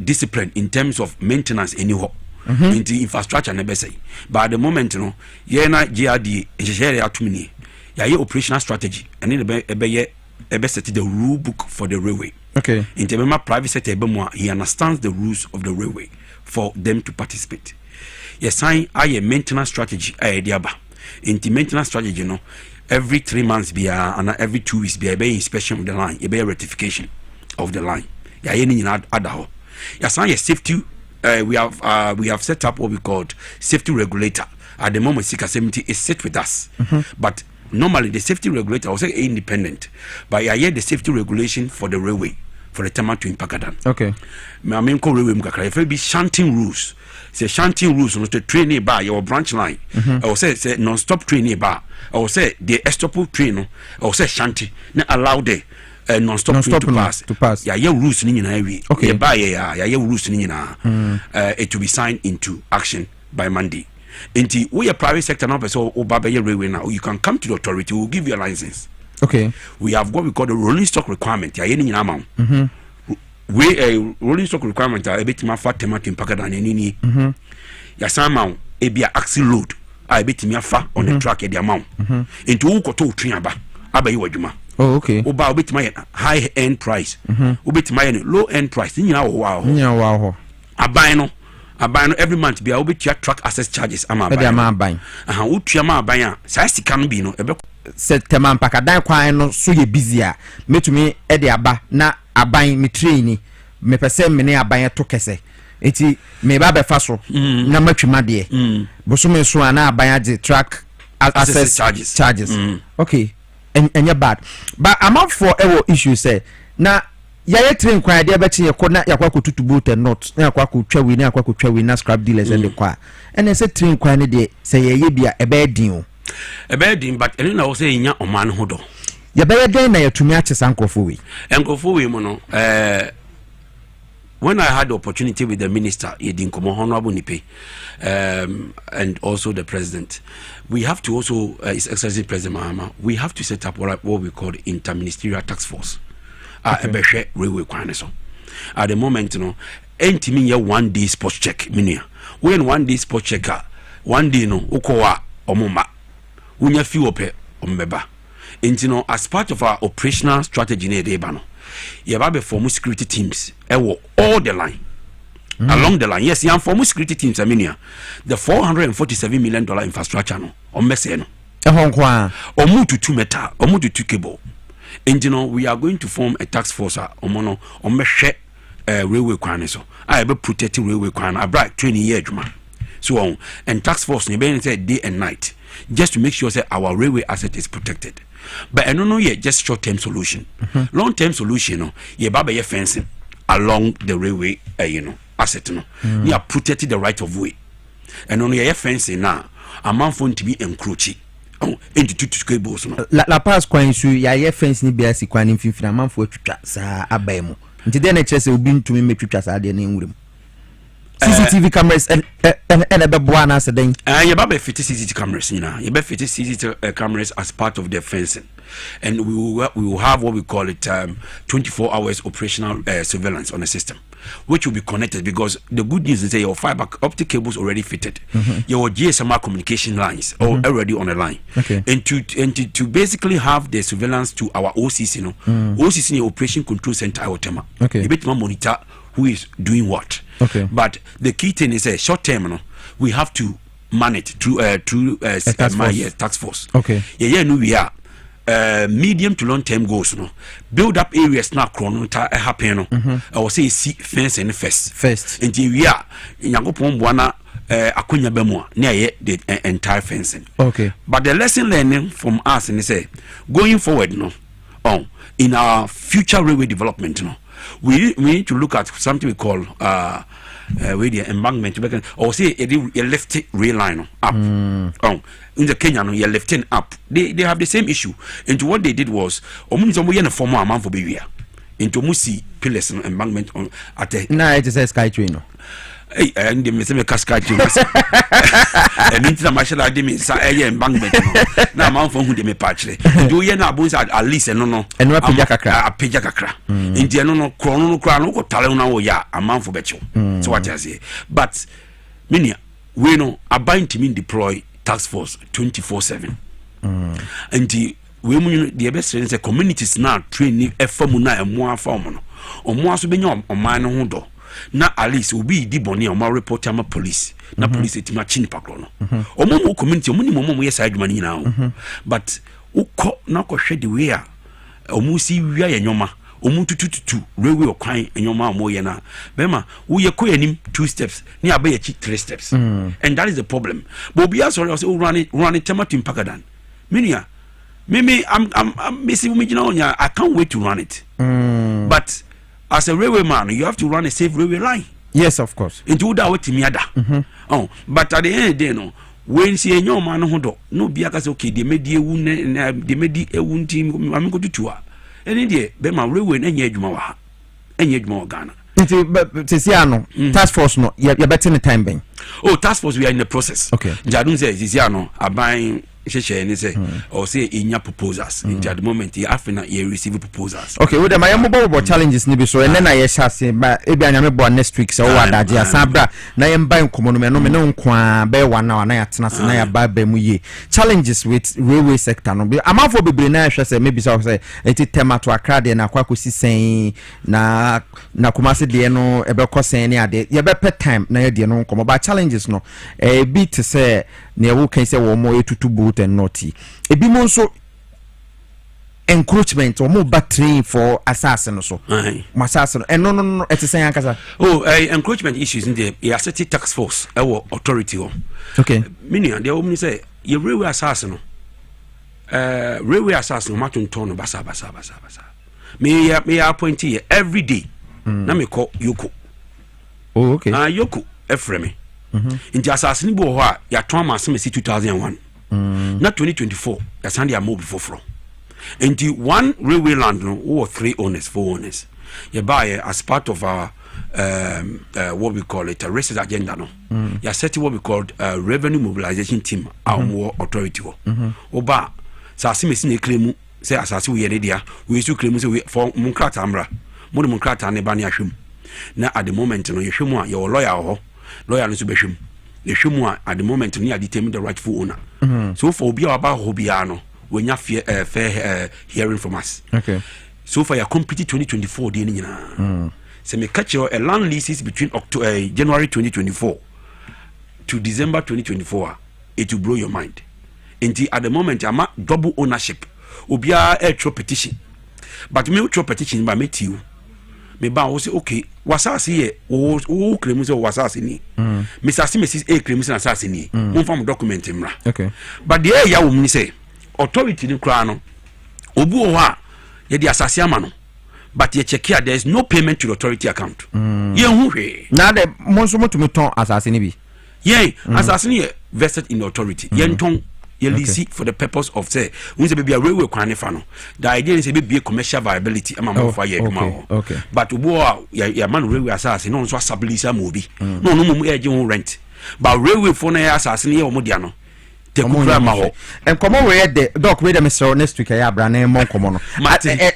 discipline in terms of maintenance anyhow. Into infrastructure na be say. But at the moment no ye na GRD ehehele atumini. Ya ye operational strategy and in set the rule book for the railway. Okay. In terms of private sector he understands the rules of the railway for them to participate. Yes, sign a maintenance strategy diaba. In the maintenance strategy no every 3 months be and every 2 weeks be a inspection of the line, a rectification of the line. Ya ye ni na adaho. Yes, sign a safety we have set up what we called safety regulator. At the moment Sika 70 is set with us. But normally the safety regulator was independent, but I hear the safety regulation for the railway for the Tema to Impakadan. Okay. I mean, railway mukakra. If it be shunting rules, say shunting rules on the train bar your branch line. I will say non-stop train bar. I will say the estoppel train. I will say shanty. Not allow the non-stop train to pass. Yeah, your rules ni na every. Okay. Yeah, your rules ni na. It to be signed into action by Monday. Inti we a private sector now, so Obabaye railway now. You can come to the authority, we'll give you a license. Okay. We have what we call the rolling stock requirement. Ya yeni amount. We a rolling stock requirement a bit ma fa tema to Impakadan any. Ya sama e be axle load. A bit me fa on the track the amount. Into ukoto train aba yi wadwuma. Oh, okay. Oba bit my high end price. Obit my low end price. Nyina wow. Nyina wow. Aban every month be a obetua track access charges ama aban. Utua ma aban a sa sika no bi no ebe set Tema Mpakadan kwan no so ye busy a metumi e de aba na aban me train me pese me ne aban to kese eti me ba be fa so na matwima de boso me so na aban age track access charges. Okay. Enya bad but amount for ewo issue say na ya train kwa dia beti ye kona yakwa kotutu boot and not na yakwa ko twa we na yakwa ko twa we na scrap dealers and kwa and say train kwa ne de say ye bia ebe din o ebe din but ene na wo say nya oman ho do ye be den na yatumi ache sankofo we enkofo we mo no when I had the opportunity with the minister Edin Komo Honorable Nipe and also the president, we have to also His Excellency President Mahama, we have to set up what we call interministerial task force. Railway kwan so at the moment no entimi ye 1 day spot check minia when 1 day spot checker 1 day no ukowa omoma unya fi ope ombeba entino as part of our operational strategy na dey ba no ye ba be form security teams ewo all the line along the line. Yes, you form security teams minia the $447 million infrastructure no omese no ehon kwa omutu 2 meter omutu 2 cable. And you know, we are going to form a task force on railway kwan so I be protecting railway kwan abra 20 year juma So and task force they say day and night just to make sure that our railway asset is protected. But I don't know yet just short-term solution. Long-term solution, no, ye baba ye fencing along the railway, asset no. You are protected the right of way. And only ye fencing now, a man phone to be encroaching. Into two cables no. La pass kwan so ya ye fence ni bia si kwan mfimfina manfo atwitwa sa abaemu. Nti den na chese obi ntumi metwitwa sa de na enwurem. CCTV cameras and beboa na se den. You ba fit CCTV cameras nyina. You be fit CCTV cameras as part of the fencing. And we will have what we call it 24 hours operational surveillance on the system, which will be connected, because the good news is that your fiber optic cables already fitted, your GSMR communication lines already on the line. Okay. And to basically have the surveillance to our OCC, OCC Operation Control Center, okay. You better monitor who is doing what. Okay. But the key thing is a short term, we have to manage through task force. Okay. Yeah, no, we are. Medium to long term goals, build up areas now chronota happen. I will say see fence and first until we are in Yagopon Buana Akunya Bemo near the entire fencing. Okay. But the lesson learning from us and say going forward, in our future railway development, we need to look at something we call with the embankment, or say a left rail line up. In the Kenya, you're lifting up. They have the same issue. And what they did was, a former amount for baby into Musi pillars and embankment on at the. Nah, it is a sky train. Hey, and the same cascade. And international embankment. Now, amount for who they may patch. Do you know at least no and what a Piesie in the no chrono talona ya amount for betchu. So what I say. But Minia, we know a bind to mean deploy task force 24/7. And the best friends, the communities now training a formula and more form or more so be on minor hondo. Na at least will be diboni or more report to police. Na police at machine pakrono. Or more community, minimum we side money now. But uko na ko shed the way or musi we are yoma. Omuntu tutu railway okwan enyoma amoye na bema wo ye koyanim 2 steps ni abaye 3 steps and that is the problem. But we are sorry say run it tomato in Pagadan minia mimi I'm missing me onya. I can't wait to run it. But as a railway man, you have to run a safe railway line. Yes, of course. Into that what miada. But at the end of the day no, when see enyoma no hodo no biaka say okay they made a wound team I'm going to tour. Any day, be my railway enye adwuma Ghana. Task force no, you better in time ben. Oh, task force we are in the process. Okay. Jadun say Tisiano abuying share say or say inya proposals. In the moment you after you receive proposals. Okay, well the my mobile challenges ni be so and then I say ba ebi anyame bo next week so wa daje asabra na yem ban komo no me no nkwa be one na na yatena se na ya ba mu ye. Challenges with railway sector no be amafo bebre na hwe say maybe say eti tema to Accra de na kwakosi sen na Kumasi de no ebe kosen ni ade ye be per time na ye de no komo ba challenges no be to say ne wo kan say wo mo etutu boot and naughty ebi mo so encroachment or more battery for assassin so assassin and no it is saying kasa encroachment issues in the city tax force our authority okay meaning the woman say your railway assassin matun turn basa me appoint here every day na me call Yoko. Oh okay Yoko Efreme in the assassin bo ho a ya ton masem 2001 not 2024 ya sand ya move before from into one railway land no or 4 owners you buy as part of our what we call it a racist agenda no ya set what we called revenue mobilization team our more authority oba sa asimesi na claim say asase we yede dia we su claim say for munkrata amra mo de munkrata ne ba ne ahwem na at the moment no yehwemu a your lawyer no so behwem yehwemu a at the moment no ya determine the rightful owner so for obi aba ho bia no when you fair hearing from us. Okay. So far, you complete 2024 day so me catch your land leases between January 2024 to December 2024. It will blow your mind. Until at the moment, I'm at double ownership. Obia a petition, but me throw petition by me to you. Me ba say okay, wasase ye wo claim say wasase ni Mr. Mrs. A claim say asase ni mo fam document mra okay but the ya wo mni say authority ni kra no obu o ha ye di asase ama no but ye check here there is no payment to the authority account ye hu hwe na de mo so motumi ton asase ni bi ye asase ni vested in the authority ye nton ye lease for the purpose of say we say be a railway kwan fa no the idea is be a commercial viability ama mo fa ye dwuma okay but obo ya man railway asase no so stabilize am obi no mo e je rent but railway for na asase ni ye o mo dia no tekukura ma ho enkomo we de doc we de Mr. next week ya bra na mo nkomo no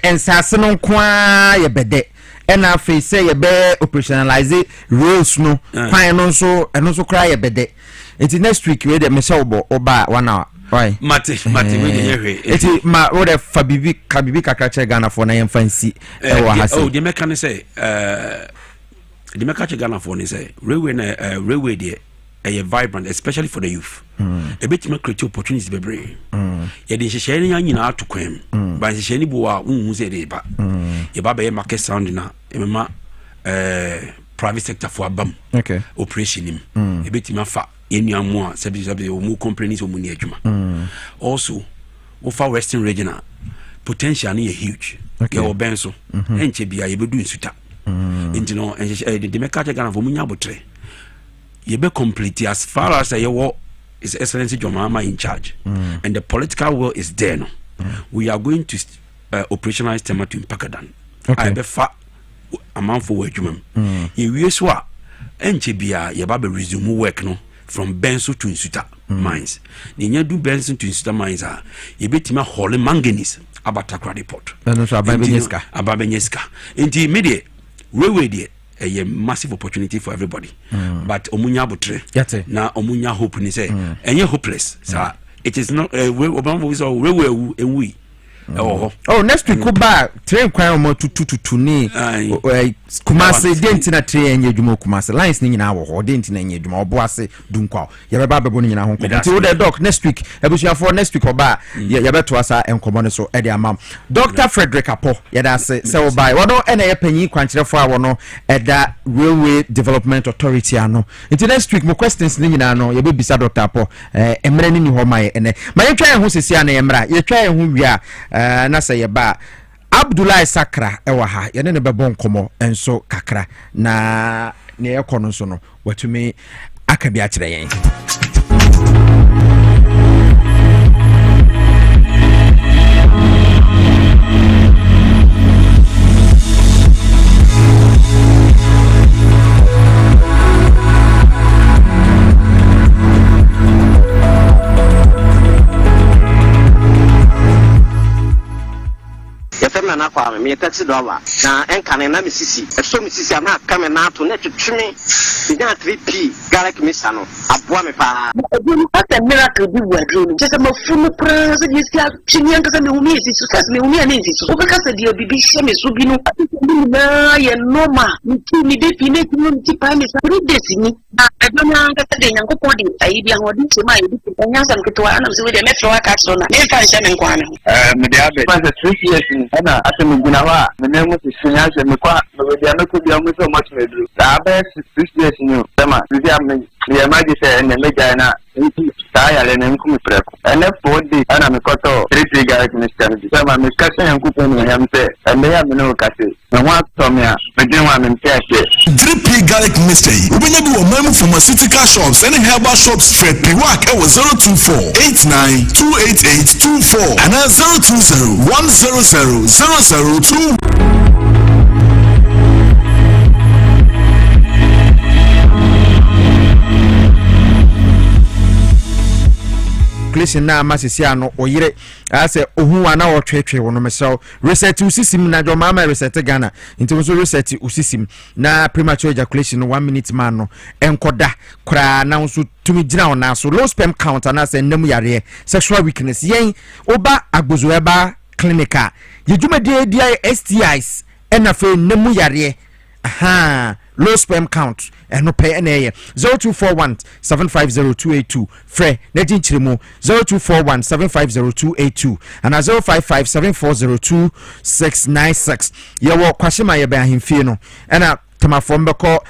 ensase no kwa ye bede ena fe say ye be operationalize roads no kwan no so eno so kra ye bede enti next week we de Mr. oba 1 hour why mate we de hwe enti ma wo de fa bibi kakra che Ghana for na ye fancy e wo ha say the mechanic say the mechanic Ghana for ni say railway de a vibrant, especially for the youth. A bit more creative opportunities be brave. Yet in Shani Yana to Quem, by Shani Boa, who say they ba. Yababa market sound na, private sector for a bum. Okay. Operation him. A bit more fat, any more, sabi or more companies or money. Also, over Western region, potential near huge. Okay. Your benso, and Chebia, you be doing suta. Into no, and the Mecca Ghana for Munyabotre. You be complete as far as your His Excellency John Mahama in charge, and the political will is there. No, we are going to operationalize Tematu in Pakadan. I be fat amount for work. You use what? NCBA you be resume work no from Benso to Insuta mines. You do Benson to Insuta mines. You be tima holy manganese about Takra depot. Ababenyeska. Inti immediate railway there. A massive opportunity for everybody, but omunya butre na omunya hope ni say enye hopeless sir. It is not we oh next week ba train kwan mo tututu ni Kumasi denti na train enye dwuma Kumasi lines ni nyina wo ho denti na enye dwuma oboase dunkwa ye be ba bebo ni nyina ho nko nti wo the doc next week ebusia for next week oba ye be to asa enkomo ne so e de amam Dr. Frederick Apo ye da se wo bai wono ena ye panyi kwankyerefo a wono eda Railway Development Authority ano nti next week mo questions ni nyina no ye be bisa Dr. Apo emre ni ho ma ye ene ma ye twa ye ho sesia na ye mra ye twa ye ho wi a na se ye ba Abdullahi Sakra ewa ha yene ne bebo nkomo enso kakra na ne ekono so no watumi akabi a kire yen na kwa me taxi driver na enkane na misisi so misisi na kame na to na twetweme binya 3p garlic misa no aboa me pa ebi ata miracle bi wadro no just mafumu pra so di sia twini anka me humi esi so me humi ani esi so obeka se di bibi hye me so bi no na ye normal ni de fi ne ti no ti pa me sa desi ni ebi na anka se de nyankopon di ayi bi ahodi ti ma ebi ti nya san keto ana se we de me fro aka so na me fa hye me nkwa me me de abe pa 3 years na asemi guna wa me nemu se sunya se me kwa me de ameko bi amu so much me dru ta be 6 years ni tema bi am ye ma di se ne me ja na ta ya le nem ku me preko ene 4 days ana me koto 3 garlic mixture ni tema me kase yanku ko ni yam se ene ya me no kase me wa to me a me din wa me mpese 3 garlic mixture ubenya bi wo mamu pharmaceutical shops and herbal shops Fred Piwak e wo 02489288824 and 020100002. Calculation na masisia no oyire ase ohu ana wo twetwe wono mesaw reset usisim na jo mama reset Ghana nti so reset usisim na premature ejaculation 1 minute man no enkoda kra na so tumi gina ona so low sperm count na se nemu yare sexual weakness yen oba agbozo eba clinical yedwumade dia STIs ena fe nemu yare aha low sperm count and no pay any 0241750282 fre netin chiremu 0241750282 and 0557402696 yewo kwashema ye ba ahemfie no and tamafo mbeko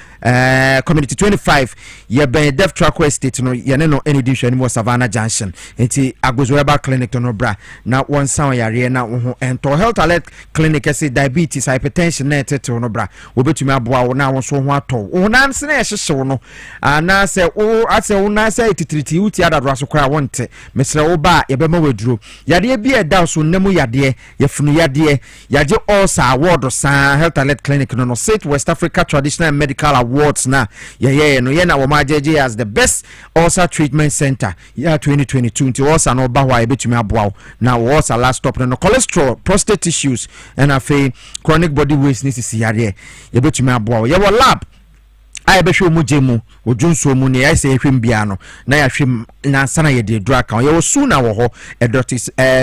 community 25 ye ben Def Track Estate no ye ne no any division mo Savannah Junction enti Agozoreba clinic no bra na won san yare na wo ho ento health alert clinic say diabetes hypertension na eteto no bra obetumi aboa wo na wo so ho ato wo nan se na ehyehyew no ana se wo ase wo na se titiriti uti adadro so kra wonte mesre wo ba ye be ma waduro yade bi e da so nemu yade ye funu yade yaje ulcer award san health alert clinic no sit West Africa Traditional Medical Awards na ye no ye na wo ma jeje as the best ulcer treatment center year 2022 nti ulcer no ba hwa ye betumi aboa na ulcer last stop no cholesterol prostate issues and afi chronic body waste nisisi yade ye betumi aboa ye wo lab I be show mujemu ojunso mu ne ya se hwem bia no na ya hwem na sana ye de drug kan ye wo su na wo ho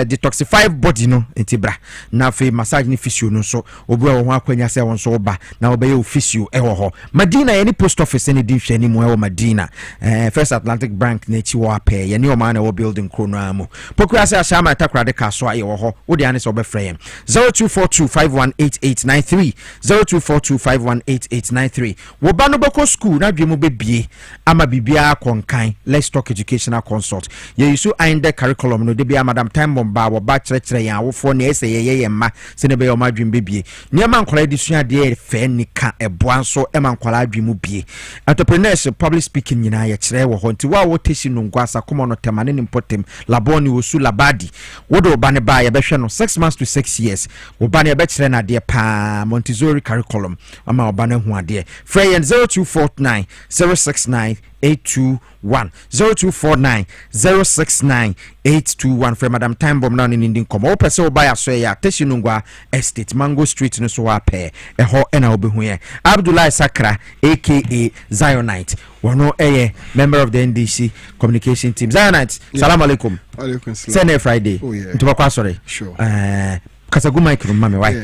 detoxify body no entibra na fe massage ni physio no so obu wo ho akwanya se won so ba na wo be ye physio e wo ho Madina ye ni post office ni di hwe ni mu e wo Madina First Atlantic Bank na chi wo ape ye ni o ma na wo building krono amu pokura se asha ma takra de kaso aye wo ho wo de ane so be frɛ 0242518893 0242518893 wo ba no school na dwemu bebie ama bibia konkan let's talk educational consult ye yusu ainde curriculum no de bia madam time bomba wo ba kyerɛkyerɛ yan awofo na ese ye ma se ne be yo madwem bebie niema nkola edisua de fe nika eboa nso ema nkola adwemu bie entrepreneurship public speaking nyina ye kyerɛ wo ho nti wa wo teshi no ngwasa komo no temane ni mpotem laboni wosu labadi wodo ba ne ba ye behwe no 6 months to 6 years wo ba ne be kyerɛ na de pa Montessori curriculum ama wo ba ne ho ade frɛ 0249 069 821 0249 069 821 for Madam Time Bomb now in Indian come open so buy a soya Teshinungwa Estate Mango Street no so ape eho ena obehuye Abdullah Sakra aka Zionite one member of the NDC communication team Zionite salam alaikum alaikum salam Sene Friday ntubakwa sorry sure Kasagu micro mama why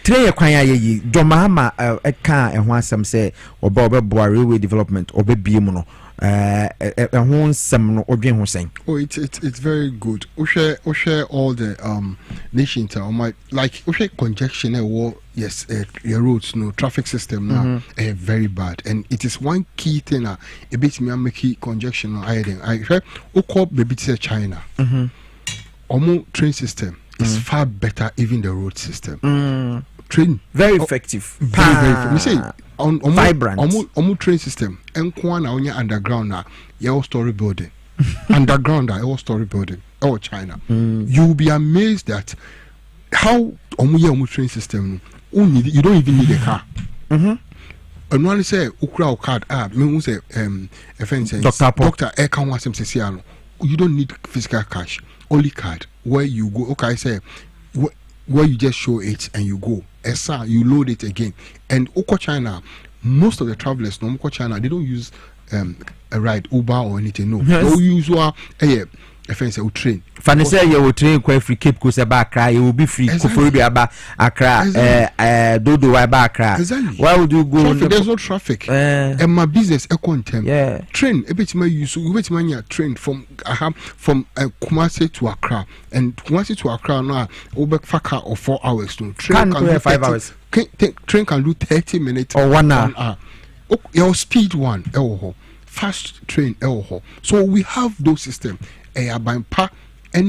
Trey kwan ayi Domahama eka ehho asem say oba obeboa railway development obebie mu no ehho nsem no odwen ho sen. Oh, it's very good. We share all the nations like we share congestion yes your roads no traffic system now very bad, and it is one key thing a bit me make congestion no I share call baby to China. Train system is far better, even the road system. Train very effective. Very. We say on vibrant. Train system. And on your underground now, your story building. Underground, your story building. Oh, China. You will be amazed at how your train system. You don't even need a car. And when say Okrah card, me say Doctor Eka wants him to say you don't need physical cash, only card. Where you go, okay, I say where you just show it and you go. Esa, you load it again. And Oko China, most of the travelers from Oko China, they don't use a ride, Uber or anything. No, they use train. Fanny say you will train quite free Cape Coast about Accra, you will be free. Exactly. About Accra, Dodo about Accra. Exactly. Why would you go? There's no traffic. And my business a content. Yeah. Train a bit my use. We wait my train from Kumasi to Accra, and Kumasi to Accra now over Faka or 4 hours. No train can do 5 hours. Train can do 30 minutes or 1 hour. Your speed one, fast train, so we have those systems. Any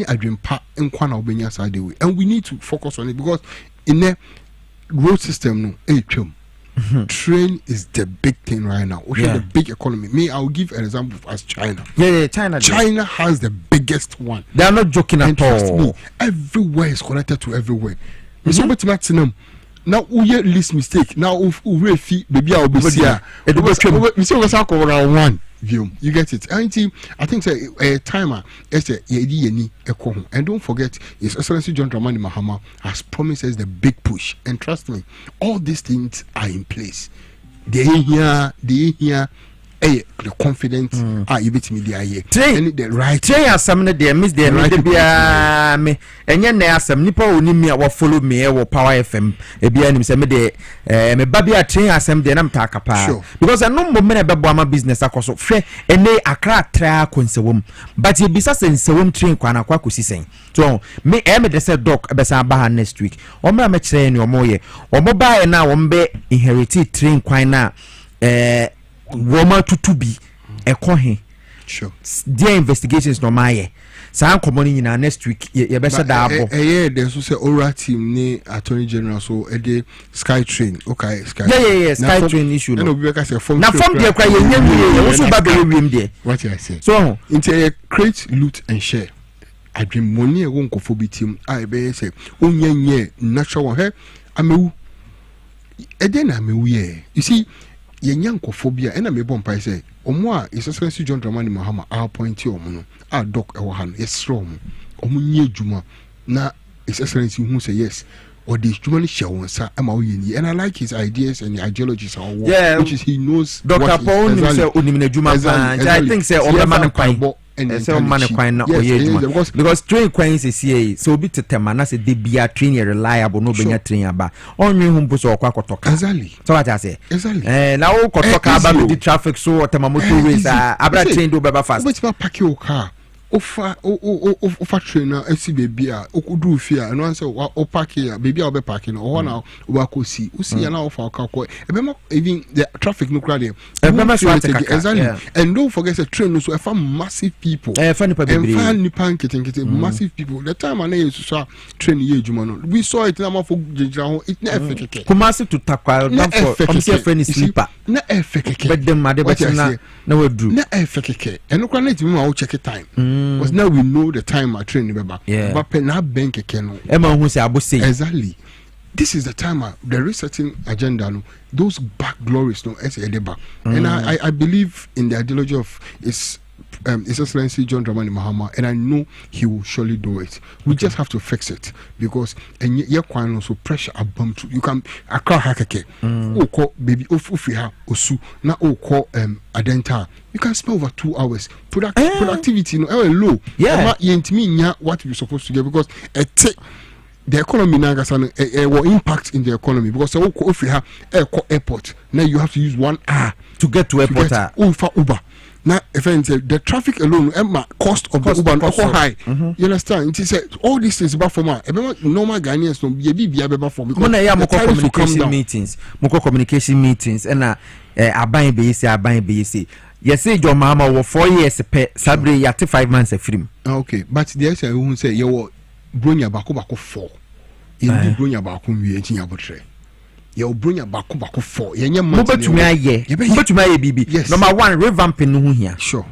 adream pa in Kwana Obenya side way, and we need to focus on it because in the road system no train is the big thing right now. We have the big economy. I'll give an example as China. Yeah, China has the biggest one. They are not joking at all. Everywhere is connected to everywhere. So but maximum. Now we least mistake. Now we fee baby I'll be here. We say what's one. View. You get it. I think a timer is and don't forget His Excellency John Dramani Mahama has promised us the big push, and trust me, all these things are in place. They here the confidence you bet me the aye the right train asam no dey miss dey me dey bia me enye na asam nipa oni me a follow me wo Power FM e bia nim se me dey me ba bia train asam dey na mta kapa because no mo me na be boama business akoso hwe ene Accra tra konsewom but e bisa sensewom train kwa na kwa kosisen so me me dey say doc be sa ba next week o me me kire ni o mo ye o mo ba ye na wo mbe inherit train kwan na Roma tutubi ekohe sure their investigations no maye san komoni nyina next week ye be say da abo there so say Okrah team ni attorney general so the Sky Train okay Sky yeah Sky Train issue no be because from na from there kwa ye nyam ye so ba be wiem there what I say so into create loot and share I dream money e won kofo bi team I be say onyenye natural one he amewu eden amewu ye you see yenyankofobia ena me bompa say omo a Excellency John Dramani Mahama a appointee omo no a doc e wo ha no yesro omo nye adwuma na Excellency hu say yes or the human shall answer and I like his ideas and the ideologies which is he knows Dr. Paul I think say because train coins is here so bit temana say they be a train reliable no be train aba only hum puso okwa kotoka exactly so what I say exactly na o kotoka aba the traffic so temamoto ways abra train do beba fast but park your car ofa trainer esi baby a okudu fi a no answer o park here baby a o be parking o na o ba ko si o si ya na ofa ka ko even the traffic no crowd there exactly and don't forget the train so a massive people nipa nkete massive people the time I know so train ye ejuma no we saw it na ma for jinjira ho it na efekeke Kumasi to Takwa down for commission friend is sleeper na efekeke but them made na we do na efekeke and no crowd let me check time because now we know the time I train remember but na bank keke Emma who say abose exactly this is the time there is certain agenda no those back glories no as edeba and I believe in the ideology of His Excellency John Dramani Mahama and I know he will surely do it. We just have to fix it because and ye kwan so pressure abam you can Accra hakeke o call baby ofufiha osu na o call adenta you can spend over 2 hours productivity no low yentimi nya what we supposed to get because the economy nagasa will impact in the economy because if you have airport now you have to use 1 hour to get to airport for Uber. Now, if the traffic alone, cost of the Uber is high. You understand? It is all this is about for me. Normal Ghanaians no be about for me. Because communication meetings, and abayin beyisi. You say your mama was 4 years per Sabre yate 5 months a film. Okay, but there's a who say you bronya bako 4. You bronya bako we engineer botre. You bring a back 4. You move to my baby. Number 1, revamping no here. Sure.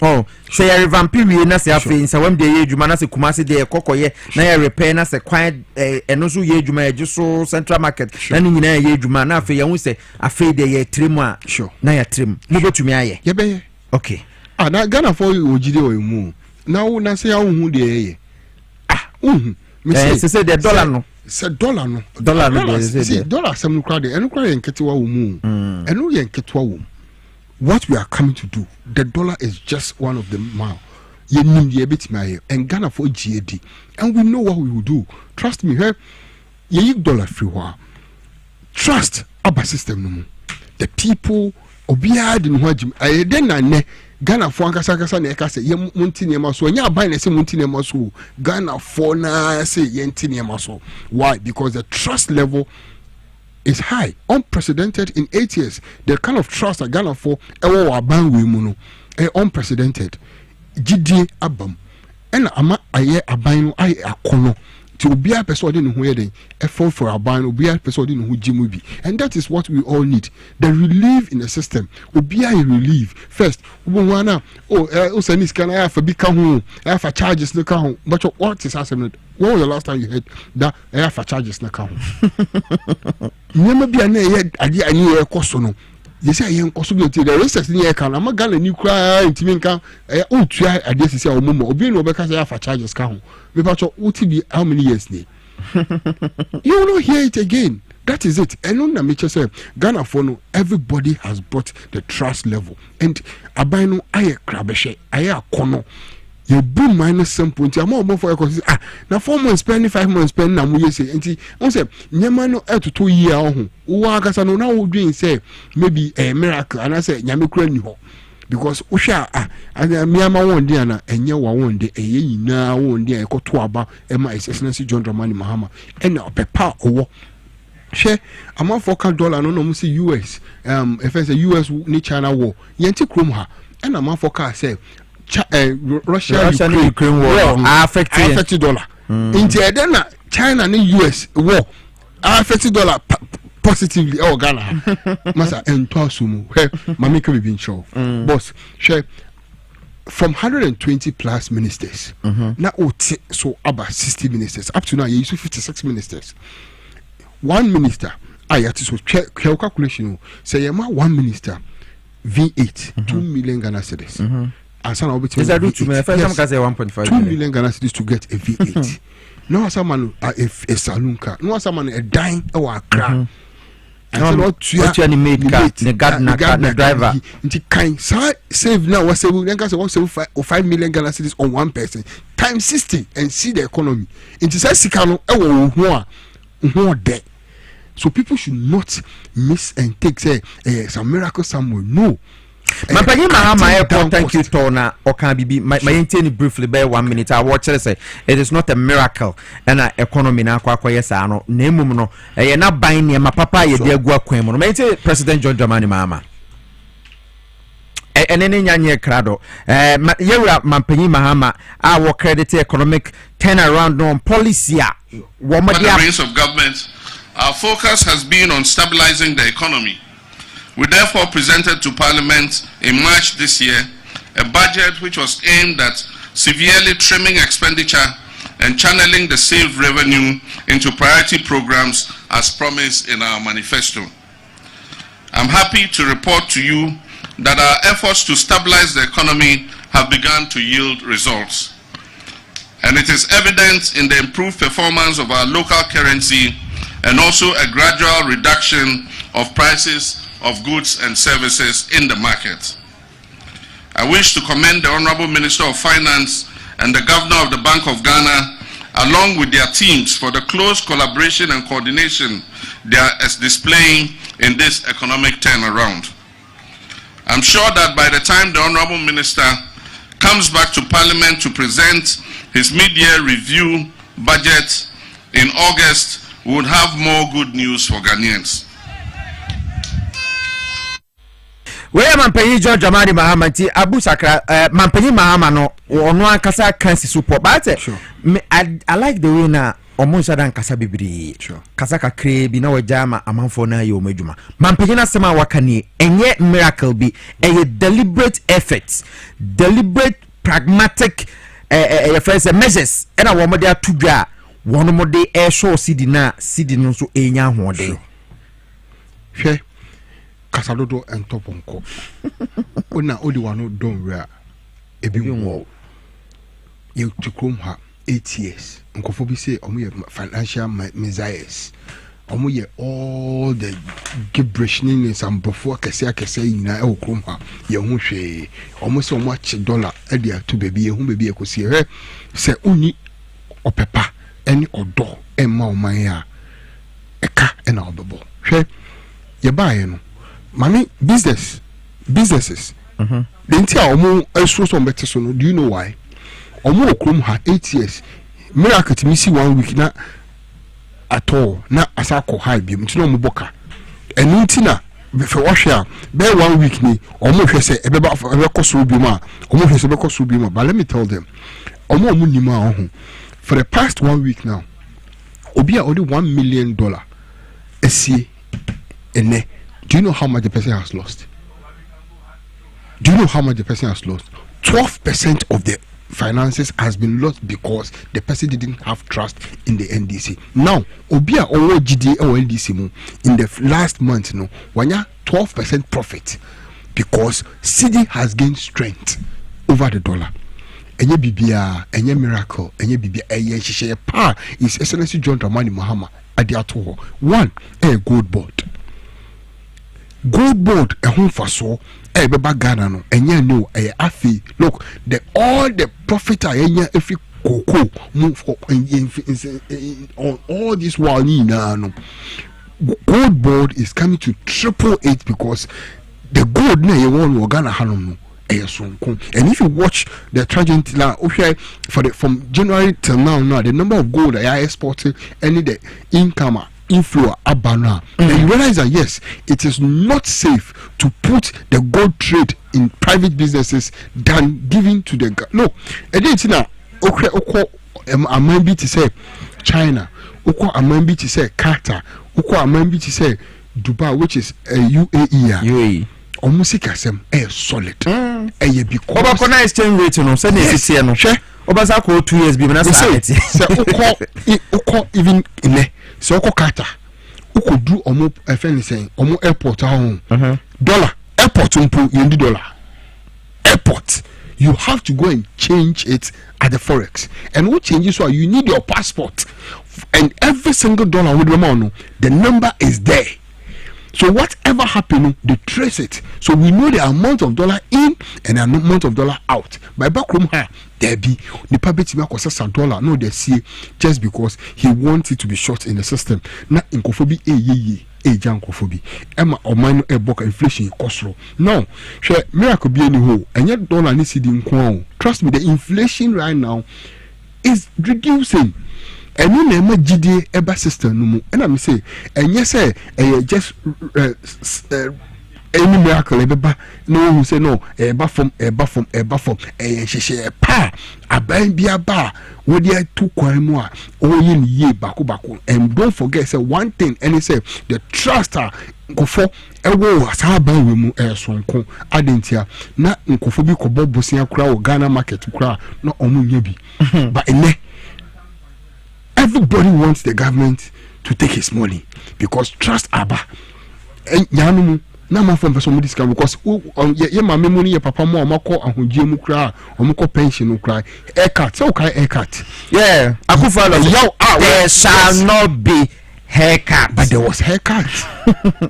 Oh, so you revamping we na say afi so when dey adwuma na say Kumasi dey kokoye na ya repair na say kwan eno so ye adwuma e so Central Market na ni nyina ye adwuma na afi ye hu say afi dey ye trim a na ya trim move to me aye. Ye be okay. Na Ghana for you ojide o mu. Na wo na say ya hu dey ye. Me say the dollar no. Say dollar no see dollar some crowd and crowd nketwa wo mu eno ye nketwa wo what we are coming to do the dollar is just one of them mile ye nim ye betima here and Ghana for GAD and we know what we will do trust me here ye dollar free wa trust our system no the people obia de no hajim den na ne Ghana for ankasa na eka say ye montine maso nya aban na say montine maso Ghana for na say ye ntine maso why because the trust level is high unprecedented in 8 years the kind of trust that Ghana for ewo aban we mu no unprecedented gidi abam and ama aye aban no aye akono to be a person in who they effort for a ban or be a person in who Jim will be, and that is what we all need. The relief in the system will be a relief. First, can I have a big home? I have a charges no count. But what is happening? When was the last time you heard that I have a charges no count? Never be a idea a cost no. They say young possibility the rest in the can. I'm a gun and you cry in Timinka. Oh, try I guess it's our mom or being because I have a charges count. About your OTB how many years? You will not hear it again. that is it. And on the nature say Ghana for no, everybody has brought the trust level. And abino aye krabeshe, aye kono. You boom minus some point. I'm more for your now 4 months spending 5 months spending. I'm going to say, and I say, Nyamano to 2 years. Uwakasano now doing say maybe a miracle. And I say, Nyamukren because Usha, Miyama one day and Yawa one day, a ye now one day I got to about Emma Excellency John Dramani Mahama and now Peppa or share a more $4 no see US. If it's a US ni China war, Yanti Krumha, and a more for car say. Russia Ukraine war affected dollar. Instead, then China and US war affected dollar positively. Oh Ghana, masa entwasumu. Mami can be being show. Boss, share from 120 plus ministers. Now so about 60 ministers. Up to now, you use 56 ministers. One minister, I had to calculation. Say, one minister, V8, 2 million Ghana cedis. And some of it is 2 million Ghana cedis to get a V8. No, someone a saloon car. No, someone a dime or a car. And what you animate the gardener driver. Into kind save now was 5 million Ghana cedis on one person times 60 and see the economy. Into Sikano, more debt. So people should not miss and take some miracle somewhere. No. Mampani Mahama, thank you, Tona. Or can be maintain briefly by 1 minute. I watch it say it is not a miracle and an economy now. Kwayesano, Nemuno, a not buying near my papa, ye dear Guaquemo. Maintain President John Dramani Mahama. And any young crowd, Mampani Mahama, our credit economic turnaround on policy. By the reins of government, our focus has been on stabilizing the economy. We therefore presented to Parliament in March this year a budget which was aimed at severely trimming expenditure and channeling the saved revenue into priority programs as promised in our manifesto. I'm happy to report to you that our efforts to stabilize the economy have begun to yield results. And it is evident in the improved performance of our local currency and also a gradual reduction of prices of goods and services in the market. I wish to commend the Honorable Minister of Finance and the Governor of the Bank of Ghana, along with their teams, for the close collaboration and coordination they are displaying in this economic turnaround. I'm sure that by the time the Honorable Minister comes back to Parliament to present his mid-year review budget in August, we would have more good news for Ghanaians. Where Mampani John Dramani Mahama Abu Sakra Mampani Mahama no ono kasa kansi support but I like the way na omo sada kasa bibiri kasa kakre bi na wajama amanfo na ye omedwuma Mampani na sema wakani enye miracle bi a deliberate efforts, deliberate pragmatic measures and a woman there to dra one more day air show city no so enya hode hwe kasadodo entoponko ona odi wano don where ebi wo you to come ha 8 years nkofo bi say omo ye financial messiahs omo ye all the gibbrishness and before kese yina e okrom ha ye hu hwe omo say omo ache dollar e dia to baby ye hu baby e kosi he say uni opepa eni odo e ma o man ya eka e na obebo hwe ye baaye no mami businesses the entire omo so some better so no do you know why omo okrom ha 8 years miracle to me see 1 week na at all na asako high bi mtino mo boka enu ntina fe wohwe be 1 week ni omo hwe se ebe ba koso bi ma omo hwe se be koso bi ma but let me tell them omo nima ho for the past 1 week now obi a only $1 million esi ene. Do you know how much the person has lost? Do you know how much the person has lost? 12% of the finances has been lost because the person didn't have trust in the NDC. Now, Obia or GD or NDC in the last month, no, wanya 12% profit because CD has gained strength over the dollar. Enye bibia, enye miracle, enye bibia, enye shishe pa is Excellency John Dramani Mahama ade ato ho. One gold board ehun faso beba Ghana no enya no afi. Look, all the profit enya efi cocoa move on all this while no gold board is coming to triple it because the gold na you want Ghana hanom no. And if you watch the tragedy from January till now, the number of gold I exported and the income inflow abana, and you realize that yes, it is not safe to put the gold trade in private businesses than giving to the no. And then now, amambi to say China, amambi to say Qatar, amambi to say Dubai, which is UAE. Omusika sem solid. Because Obakona exchange rate no say na sisi no hwe obasa ko 2 years bi na say uko even ine so uko kata uko do omo efeni say omo airport ahun dollar airport mpo yendi dollar airport you have to go and change it at the forex, and what changes so you need your passport, and every single dollar with the number is there. So whatever happened, they trace it. So we know the amount of dollar in and the amount of dollar out. By backroom, there be the public $1 no they see just because he wants it to be short in the system. Not in kofobi jankophobia. Emma or minor book inflation cost. No, share miracle be any hole and yet dollar needs to trust me, the inflation right now is reducing. And you never GD ever system no more. And I'm say, and yes, just any miracle ever no who say no, a buffum, she pa, a bang be a bar, what they are 2 more, yin ye baku. And don't forget, say one thing, and he say the truster go for a war as how by we move air son con adentia, not in Kofobi Kobo Bosia crowd, Ghana market to cry, not on yebi, but in everybody wants the government to take his money because trust Abba. And Yanumu, Nama from somebody because my memory, papa more, Mako, and Jimu cry, or Moko pension cry. Haircut, so cry haircut. Yeah, I could follow you. There shall not be haircut, but there was haircut.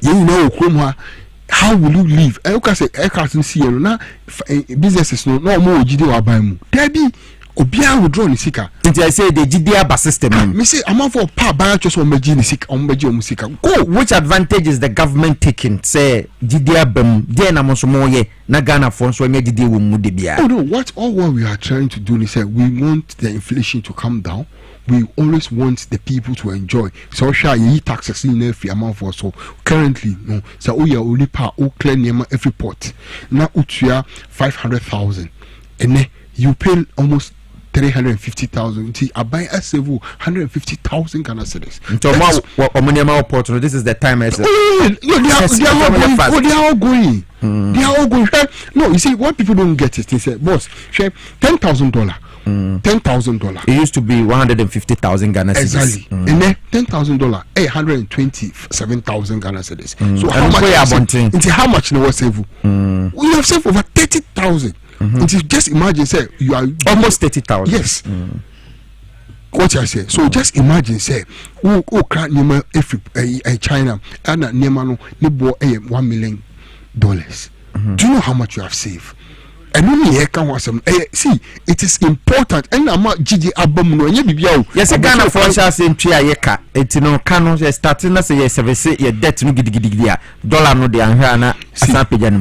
You know, Kuma. How will you live? I can say haircut in Sierra now. Businesses no more GD or buy mu. Debbie. Obia withdraw ni sika. Until I say the GDA system. Me say I'm for pa buy just on meji ni sika, on meji musika. Go. Which advantage is the government taking? Say GDA bem, there na monsomo ye na Ghana for so me GDA wo mu de bia. Oh no, what we are trying to do is say we want the inflation to come down. We always want the people to enjoy. So share ye taxes in every amount for so currently no. So we are only pa o clear nema every port. Na utua 500,000. And you pay almost 350,000. I buy a save 150,000 Ghana cedis. So this is the time I said. They are all going. They are all going. No, you see what people don't get it. They say, boss, share $10,000. $10,000. It used to be 150,000 Ghana cedis. Exactly. And then $10,000, 127,000 Ghana cedis. So how much they will save? We have saved over 30,000. Just imagine, say you are almost 30,000. Yes. What I say. So just imagine, say, who can't name China and Nemano Nibo $1 million. Do you know how much you have saved? And only here can was see, it is important. And I'm not GD album no ye yes, Ghana for us in Triayeka. It's no canon starting as a service your debt no gidigidia. Dollar no de anhana.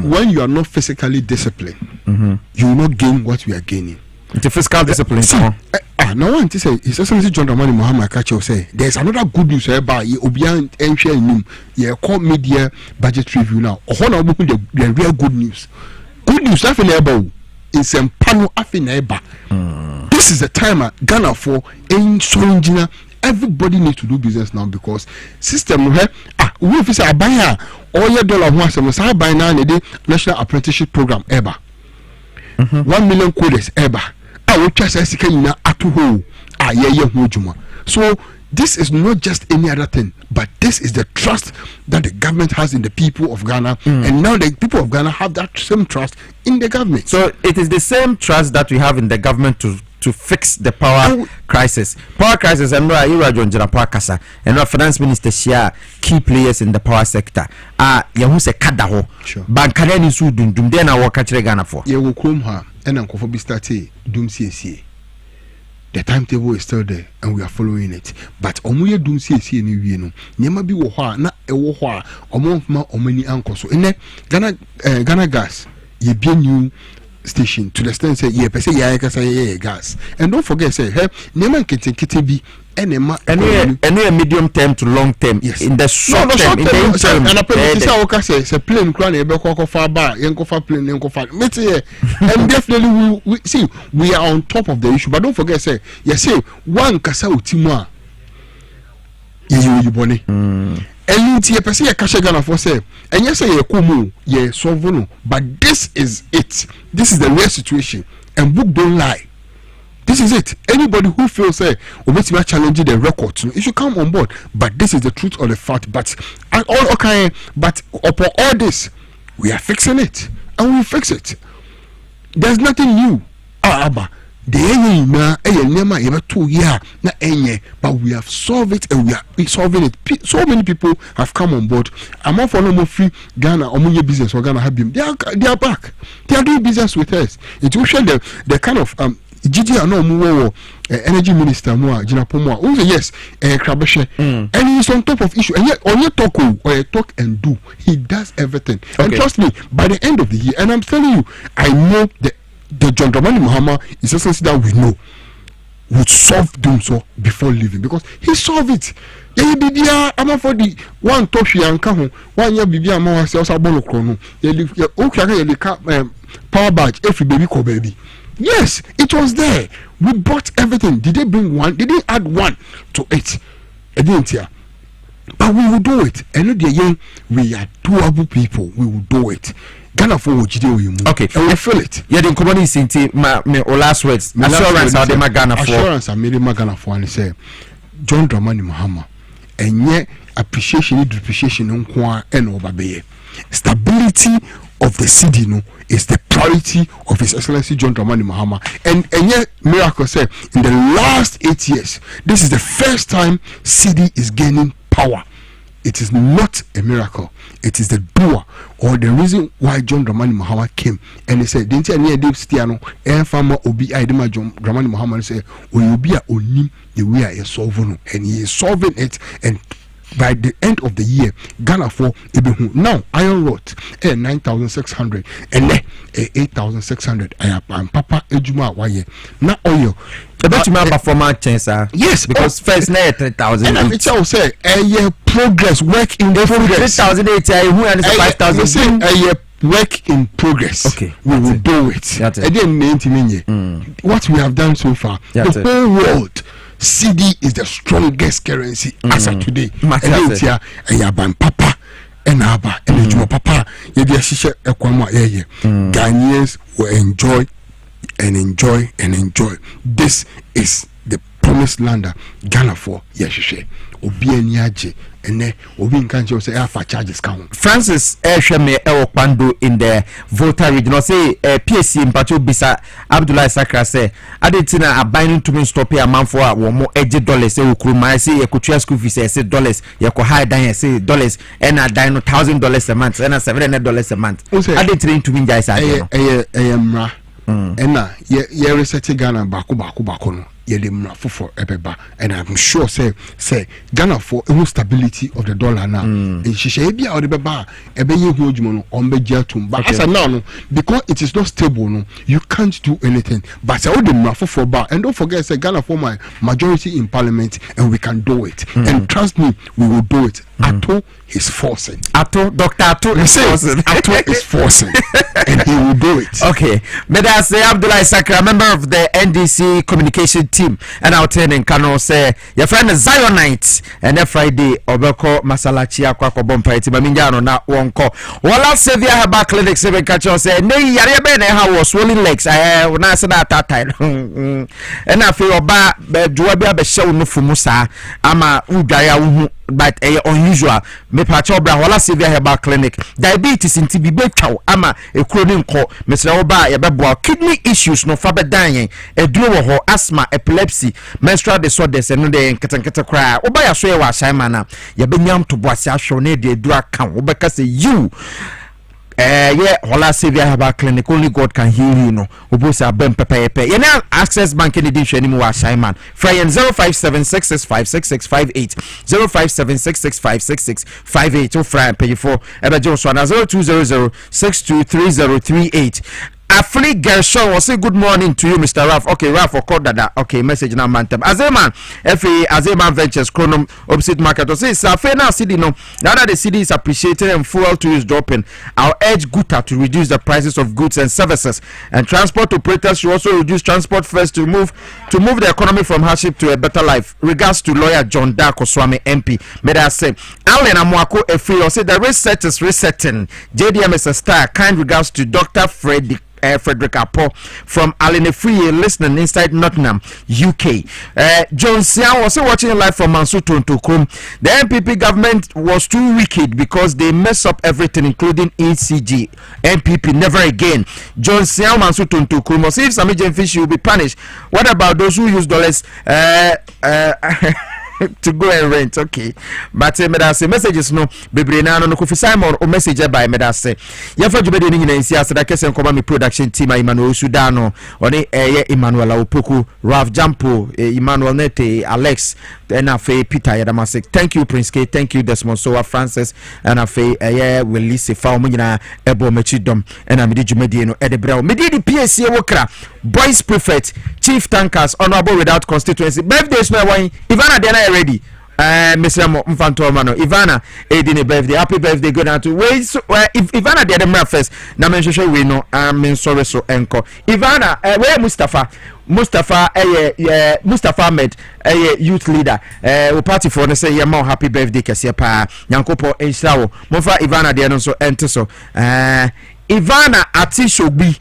When you are not physically disciplined, you will not gain what we are gaining. It's a fiscal discipline. Now one to say it's also John Dramani Muhammad Kacho say there's another good news about Obian and Shane call media budget review now. The real good news. Good news, is a panel This is the time Ghana for engineer. Everybody needs to do business now because system we say I buy all your dollar once I buy now the national apprenticeship program ever. 1 million quotas ever. I will just say at home. So this is not just any other thing, but this is the trust that the government has in the people of Ghana, and now the people of Ghana have that same trust in the government. So it is the same trust that we have in the government to to fix the power crisis. Power crisis, and Ira John Power Kasa, and our finance minister share key players in the power sector. Yahuse Kadaho, Bankareni Sudum, then I walk at Ghana for. You will come her, and Uncle Fobi started Doom CSA. The timetable is still there, and we are following it. But Omuya Doom CSA in Ueno, Nema be Waha, not a Waha, or more or many uncles. So in Ghana Gas, ye be new station to the extent say yeah per say gas, and don't forget say hey neman kitty any medium term to long term. Yes, in the short term, in the interim, and I say plane crown e be ko far bar yenko far plane yenko far mete here, and definitely we see we are on top of the issue. But don't forget say you say one kasa utimwa you boni and you person ya kasha Ghana for say and you say ye komu ye solve, but this is it. This is the real situation, and book don't lie. This is it. Anybody who feels say we are challenging the record, you should come on board. But this is the truth of the fact. But but upon all this, we are fixing it, and we fix it. There's nothing new. But we have solved it, and we are solving it. So many people have come on board. I'm not for no more free Ghana or money business or Ghana have been. They are back. They are doing business with us. It will show the kind of Gigi no more energy minister more Jinapomo. Also yes, Krabeshe, and he's on top of issue. And yet on your talk and do, he does everything. Okay. And trust me, by the end of the year, and I'm telling you, I know the John Dramani Mahama is something that we know would solve doing so before leaving, because he solved it. Yeah, bibia ama for the one touch yanka ho one year bibia ama wa se osabolo krono yeah okay the power badge every baby call baby. Yes, it was there. We bought everything. Did they bring one? Did they add one to it? I didn't hear. But we will do it. And we are doable people. We will do it. Ghana for okay, and we feel it. Yeah, the company is my last words. Assurance are the Ghana for. Assurance are made Ghana for, and say John Dramani Mahama. And yet appreciation, depreciation, and obabeye. Stability of the city, is the priority of His Excellency John Dramani Mahama. And yet miracle said in the last 8 years, this is the first time city is gaining power. It is not a miracle. It is the doer or the reason why John Dramani Mahama came. And he said, "Didn't you near Dave Stiano and farmer Obi Idema John Dramani Mahama say, Obi a onim the way I solve no, and he is solving it." And by the end of the year, Ghana for now iron rod 9,600 and 8,600. And Papa Ejuma waye na oil. I bet you have performance chance, yes, because first na 3,000. And I tell say progress, work in progress. 3,008 who and 5,000. Work in progress. Okay, we will do it. What we have done so far, the whole world. CD is the strongest currency as of today. And Papa and Abba and Papa. Ghanaians will enjoy and enjoy and enjoy. This is the promised land Ghana for Yeshe. Obianiaje and Obi Nkanjo say Alpha charges count. Francis Esheme Ewokpando in the Volta region. Say PSC in Pacho Bisa Abdullah Sakra say Adetina are binding to me stop here man for more $80 say Ukruma say you could school fees say dollars you could hire down say dollars and I dine $1,000 a month and $700 a month. Adetina to me guys mra and ye research Ghana baku no. And I'm sure say Ghana for a stability of the dollar now. But as I now, because it is not stable, you can't do anything. But I would for bar and don't forget say Ghana for my majority in parliament and we can do it. And trust me, we will do it. Ato is forcing. Dr. Ato is forcing. Ato is forcing. And he will do it. Okay. But I say Abdullah Sakra, member of the NDC communication team. team and out in Kano say your friend Zionite and Friday Obeko Masalachi Aqua Bompa Timaminjano na wonko wala Sevia Haba Clinic 7 catch say nay Yarebe how was swollen legs na say that time and I feel ba Dwaboase be show no fumusa ama udaya uhu but unusual me pacho bra wala Sevia Haba Clinic diabetes inti bi betwa ama ekuro nko mesra oba ye beboa kidney issues no fa bedan eduro ho asthma epilepsy menstrual disorders eno de nketenkete kra oba ya so ye wa shine mana ye benyam to boase ahwo na de edura kan obeka say you yeah, Hola Sevia Haba Clinic, only God can heal you, no. Ubusa Ben Pepe. You know, Access Bank in edition anymore, Simon. Fryan 0576656658. 0576656658. Oh, Fryan, pay for Eba Joshua 0200623038. Afli Gershon will say good morning to you, Mr. Raf. Okay, Raf or call that. Okay, message now, man. Azeman, Azeman Ventures, Chronom, opposite market. Or say, Safena city, no. Now that the city is appreciated and fuel to use dropping, I'll urge Guta to reduce the prices of goods and services. And transport operators should also reduce transport fares to move the economy from hardship to a better life. Regards to lawyer John Darko Swami MP. May I say, Alan Amwako Efri, or say the reset is resetting. JDM is a star. Kind regards to Dr. Frederick Apo from Alenefree listening inside Nottingham, UK. John Sian was watching live from Mansuto to Krum. The MPP government was too wicked because they mess up everything, including ECG. MPP never again. John Sian Mansuto to Krum was if some agent fish will be punished. What about those who use dollars? To go and rent, okay. But medase messages no bebre na no Kofi Simon o message by medase. Ya fa djubede ni nyina nsi aseda kese nkoma mi production team Emmanuel Sudano oni Emmanuel Opoku, Ralph Jampo, Emmanuel Nete, Alex, and afe Peter Yadamase. Thank you Prince K, thank you Desmond Soa Francis, and afe Welise fa mo nyina ebo machidom and amidi djumede no edebra. Medi di Piesie Okrah, Boys Prefect, Chief Tankers, Honorable without constituency. Birthdays no wine. Ivana Dena ready. Mr. Mfantomano, Ivana, Edine birthday, happy birthday, good night to wait. If Ivana did the first, na mention we know, I'm sorry so enko. Ivana, where Mustafa Ahmed, youth leader, we party for the say, yeah, happy birthday, Kasiapa, Yankopo, Enshao, Mofa Ivana, the so enter so. Ivana Atishobi,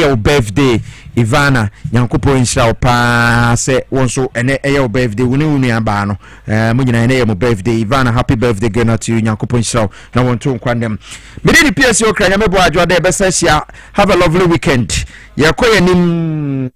your birthday. Ivana Yankopo Inshao pa se wonso ene your birthday wuni aba no mo nyina ene your birthday Ivana happy birthday girl to you Yankopo Inshao na wonto nkwandem me dey Piesie Okrah nyame bo adwo da be say have a lovely weekend yakoye nim